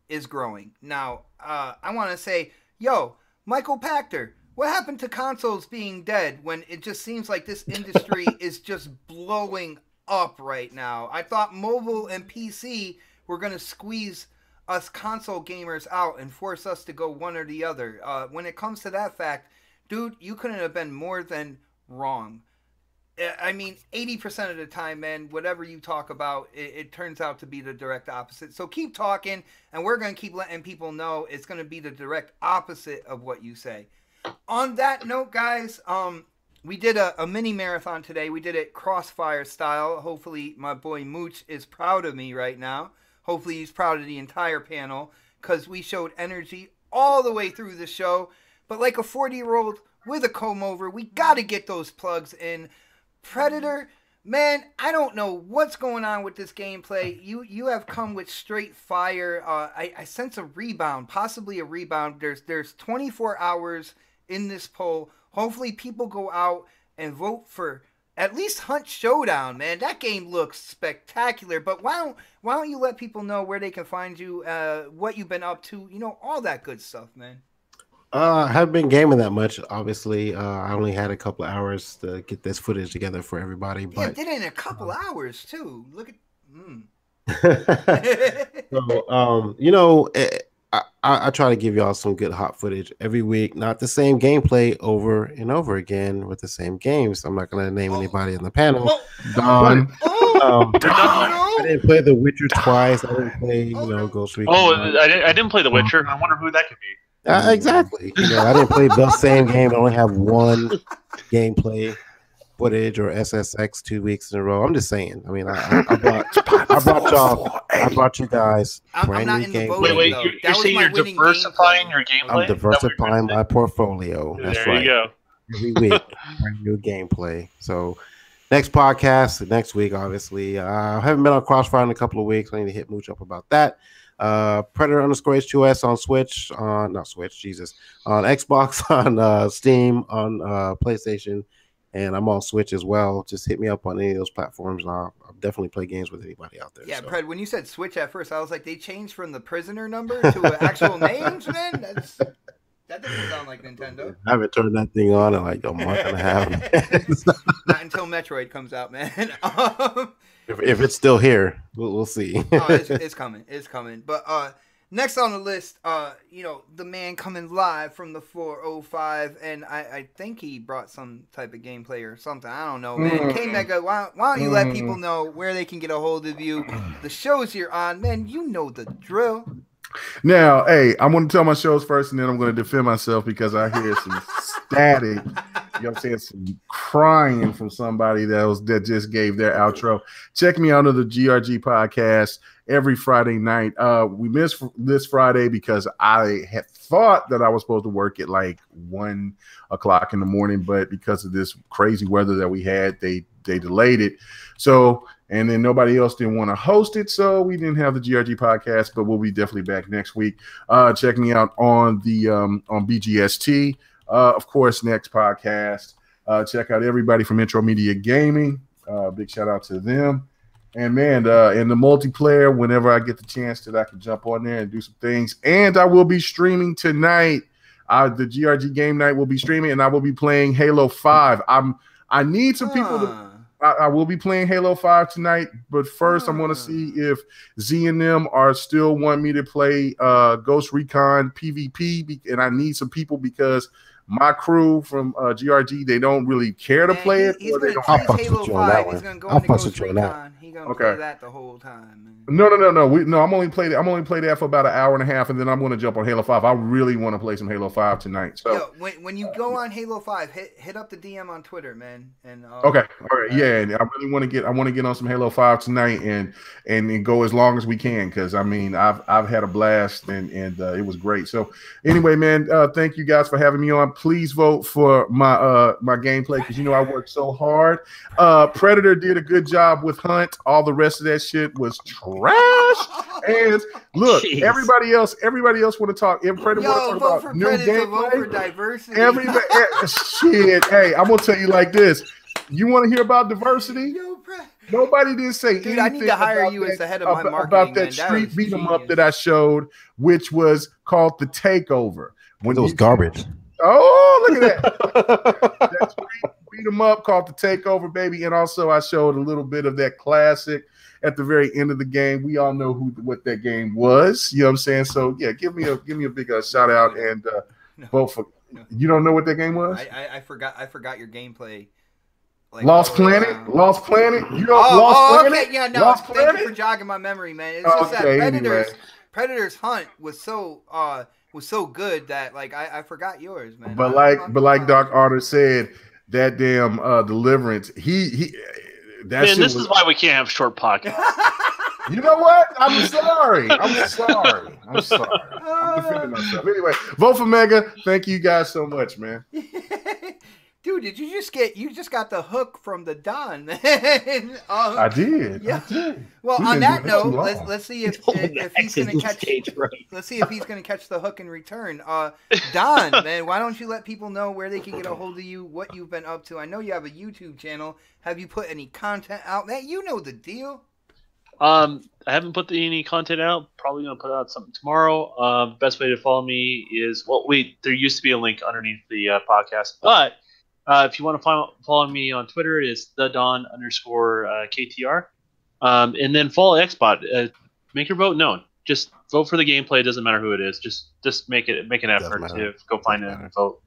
S2: is growing. Now, I want to say, yo, Michael Pachter, what happened to consoles being dead when it just seems like this industry is just blowing up right now? I thought mobile and PC were going to squeeze us console gamers out and force us to go one or the other. When it comes to that fact, dude, you couldn't have been more than wrong. I mean, 80% of the time, man, whatever you talk about, it turns out to be the direct opposite. So keep talking, and we're going to keep letting people know it's going to be the direct opposite of what you say. On that note, guys, we did a mini marathon today. We did it crossfire style. Hopefully, my boy Mooch is proud of me right now. Hopefully, he's proud of the entire panel because we showed energy all the way through the show. But like a 40-year-old with a comb over, we got to get those plugs in. Predator, man, I don't know what's going on with this gameplay. You have come with straight fire. I sense a rebound, possibly a rebound. There's 24 hours in this poll. Hopefully people go out and vote for at least Hunt Showdown, man. That game looks spectacular. But why don't you let people know where they can find you, what you've been up to, all that good stuff, man.
S6: I haven't been gaming that much. Obviously, I only had a couple of hours to get this footage together for everybody. But
S2: yeah, did it in a couple hours too. Look at.
S6: So, I try to give y'all some good hot footage every week. Not the same gameplay over and over again with the same games. I'm not going to name anybody in the panel.
S5: Don.
S6: I didn't play The Witcher twice. I didn't play, Ghost Recon.
S4: I didn't play The Witcher. I wonder who that could be.
S6: Exactly. I didn't play the same game. I only have one gameplay footage or SSX 2 weeks in a row. I'm just saying. I mean, I brought you guys brand new gameplay.
S4: Wait, you're saying you're diversifying your gameplay?
S6: I'm diversifying my portfolio. That's right.
S4: There you go.
S6: Every week, brand new gameplay. So next podcast, next week, obviously. I haven't been on Crossfire in a couple of weeks. I need to hit Mooch up about that. Predator_H2S on Switch, on Xbox, on Steam, on PlayStation, and I'm on Switch as well. Just hit me up on any of those platforms, and I'll definitely play games with anybody out there.
S2: Yeah, so. Pred, when you said Switch at first, I was like, they changed from the prisoner number to actual names, man? That doesn't sound like Nintendo.
S6: I haven't turned that thing on in like a month and a half.
S2: Not until Metroid comes out, man.
S6: If it's still here, we'll see.
S2: It's coming. It's coming. But next on the list, the man coming live from the 405, and I think he brought some type of gameplay or something. I don't know, man. K-Mega, why don't you let people know where they can get a hold of you? The shows you're on, man, you know the drill.
S5: Now, hey, I'm going to tell my shows first, and then I'm going to defend myself because I hear some static. You know what I'm saying? Some crying from somebody that just gave their outro. Check me out on the GRG podcast every Friday night. We missed this Friday because I had thought that I was supposed to work at like 1 o'clock in the morning, but because of this crazy weather that we had, they delayed it. So, and then nobody else didn't want to host it, so we didn't have the GRG podcast, but we'll be definitely back next week. Check me out on the on BGST. Of course, next podcast. Check out everybody from Intro Media Gaming. Big shout out to them. And man, in the multiplayer, whenever I get the chance that I can jump on there and do some things. And I will be streaming tonight. The GRG game night will be streaming, and I will be playing Halo 5. I need some people to. I will be playing Halo 5 tonight, but first I want to see if Z and them are still want me to play Ghost Recon PvP, and I need some people because my crew from GRG, they don't really care to play it.
S6: I'll fuck with you on that one. I'll fuck with you on that.
S2: He's gonna play that the whole time.
S5: No. I'm only playing that for about an hour and a half, and then I'm going to jump on Halo 5. I really want to play some Halo 5 tonight. So
S2: when you go on Halo 5, hit up the DM on Twitter, man. And
S5: okay, all right, yeah. And I really want to get on some Halo 5 tonight and go as long as we can, because I mean I've had a blast and it was great. So anyway, man, thank you guys for having me on. Please vote for my my gameplay, because I worked so hard. Predator did a good job with Hunt. All the rest of that shit was trash. And look,
S3: Jeez.
S5: everybody else want to talk. If Predator want to talk about new gameplay,
S2: vote for diversity.
S5: everybody, shit. Hey, I'm gonna tell you like this. You want to hear about diversity? Nobody didn't say anything.
S2: Dude, I need to hire you as the head of my marketing.
S5: About that street beat 'em up that I showed, which was called The Takeover.
S6: When it was garbage.
S5: Oh, look at that. That street beat 'em up called The Takeover, baby. And also I showed a little bit of that classic at the very end of the game. We all know what that game was. You know what I'm saying? So yeah, give me a big shout out and vote for. You don't know what that game was?
S2: I forgot your gameplay.
S5: Like, Lost Planet. You know Lost Planet?
S2: Okay, yeah, no. Thank you for jogging my memory, man. It's just that Predator's Hunt was so good that like I forgot yours, man.
S5: But like Doc Arthur said, that damn Deliverance,
S4: this is why we can't have short podcasts.
S5: You know what? I'm sorry. I'm defending myself. Anyway, vote for Mega. Thank you guys so much, man.
S2: Dude, did you just got the hook from the Don, man?
S5: I did.
S2: Yeah.
S5: I did.
S2: Well, on that note, let's see if he's gonna catch.
S3: Right.
S2: Let's see if he's gonna catch the hook in return. Don, man, why don't you let people know where they can get a hold of you, what you've been up to? I know you have a YouTube channel. Have you put any content out? Man, you know the deal.
S4: I haven't put any content out. Probably gonna put out something tomorrow. Best way to follow me is there used to be a link underneath the podcast, but if you want to follow me on Twitter, it's @thedon_KTR, and then follow XBot. Make your vote known. Just vote for the gameplay. It doesn't matter who it is. Just make an effort to go find it and vote.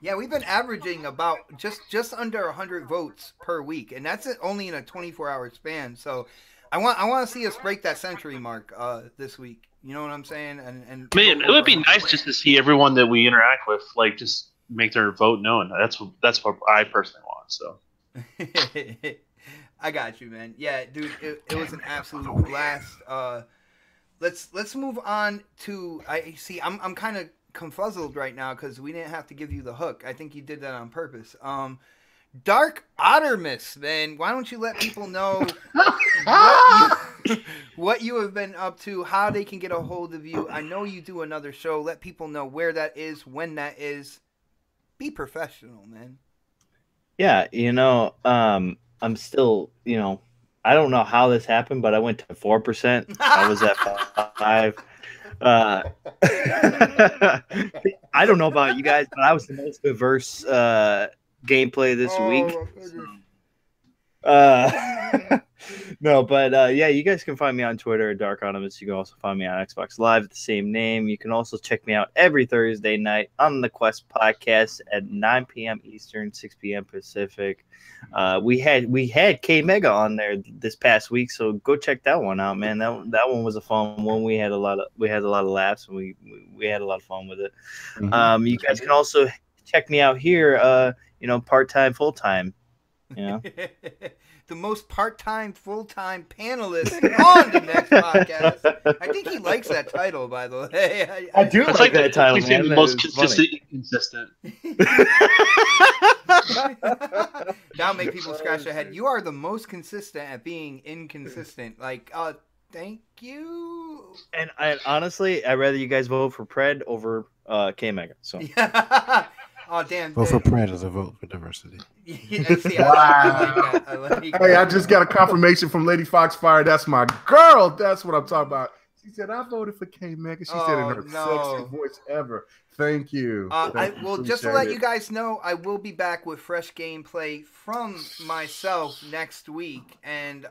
S2: Yeah, we've been averaging about just under 100 votes per week, and that's only in a 24-hour span. So I want to see us break that century mark this week. You know what I'm saying? And
S4: man, it would be nice just to see everyone that we interact with, like, just make their vote known. That's what I personally want. So
S2: I got you, man. Yeah, dude, it was an absolute blast. Let's move on to I'm kind of confuzzled right now because we didn't have to give you the hook. I think you did that on purpose. Dark Ottermus, man. Why don't you let people know what you have been up to, how they can get a hold of you? I know you do another show. Let people know where that is, when that is. Be professional, man.
S3: Yeah, I'm still, I don't know how this happened, but I went to 4%. I was at 5. I don't know about you guys, but I was the most diverse gameplay this week. No, but yeah, you guys can find me on Twitter at Dark Anonymous. You can also find me on Xbox Live at the same name. You can also check me out every Thursday night on the Quest podcast at 9 p.m. Eastern, 6 p.m. Pacific. We had K Mega on there this past week, so go check that one out, man. That one was a fun one. We had a lot of laughs, and we had a lot of fun with it. Mm-hmm. You guys can also check me out here, part-time, full-time.
S2: The most part-time, full-time panelist on the next podcast. I think he likes that title, by the way.
S3: I do like that title, man.
S4: The most consistent, inconsistent.
S2: That'll make people scratch their head. You are the most consistent at being inconsistent. Like, thank you.
S3: And honestly, I'd rather you guys vote for Pred over K-Mega. So.
S2: Oh damn!
S6: Vote for predators and vote for diversity.
S2: See, I like that.
S5: Hey, I just got a confirmation from Lady Foxfire. That's my girl. That's what I'm talking about. She said, I voted for K Mega. She said in her sexiest voice ever. Thank you.
S2: Well, just to let you guys know, I will be back with fresh gameplay from myself next week. And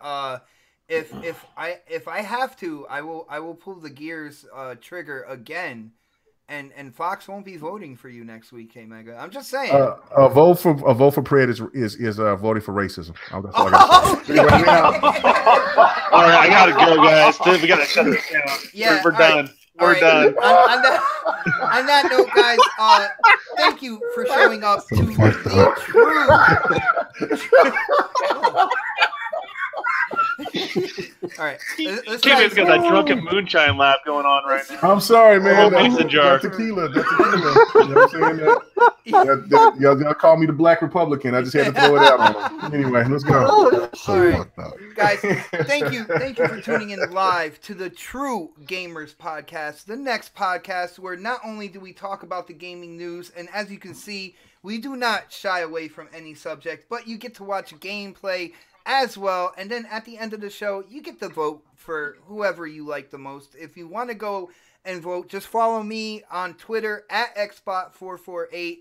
S2: if I have to, I will pull the Gears trigger again. And Fox won't be voting for you next week, K Mega. I'm just saying.
S5: A vote for Pred is voting for racism. That's all I got to say.
S4: All right, I gotta go, guys. We gotta shut this down.
S2: Yeah,
S4: we're done. We're done.
S2: On that note, guys, thank you for showing up to the True. All right, let's
S4: Kevin's got that drunken moonshine laugh going on right now.
S5: I'm sorry, man.
S4: Mason jar.
S5: That tequila. You know what I'm saying? Y'all call me the Black Republican. I just had to throw it out on them. Anyway, let's go.
S2: All right, guys, thank you for tuning in live to the True Gamers Podcast, the next podcast where not only do we talk about the gaming news, and as you can see, we do not shy away from any subject, but you get to watch gameplay as well, and then at the end of the show, you get to vote for whoever you like the most. If you want to go and vote, just follow me on Twitter at xbot448.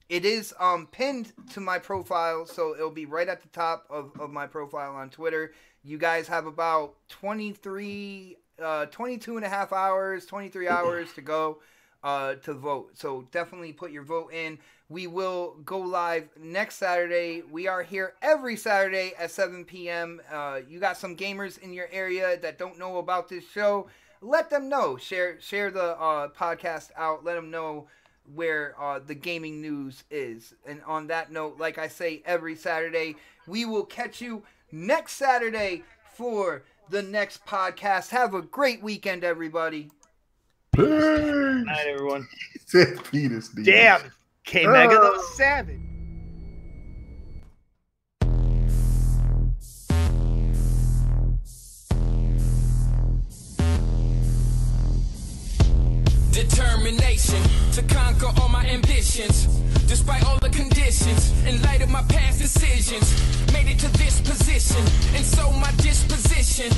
S2: It is pinned to my profile, so it'll be right at the top of my profile on Twitter. You guys have about 22 and a half hours, 23 hours to go to vote. So definitely put your vote in. We will go live next Saturday. We are here every Saturday at 7 p.m. You got some gamers in your area that don't know about this show. Let them know. Share the podcast out. Let them know where the gaming news is. And on that note, like I say every Saturday, we will catch you next Saturday for the next podcast. Have a great weekend, everybody.
S5: Peace.
S3: Good night, everyone.
S5: Penis,
S3: damn. K Mega, that was savage.
S1: Determination to conquer all my ambitions, despite all the conditions. In light of my past decisions, made it to this position, and so my disposition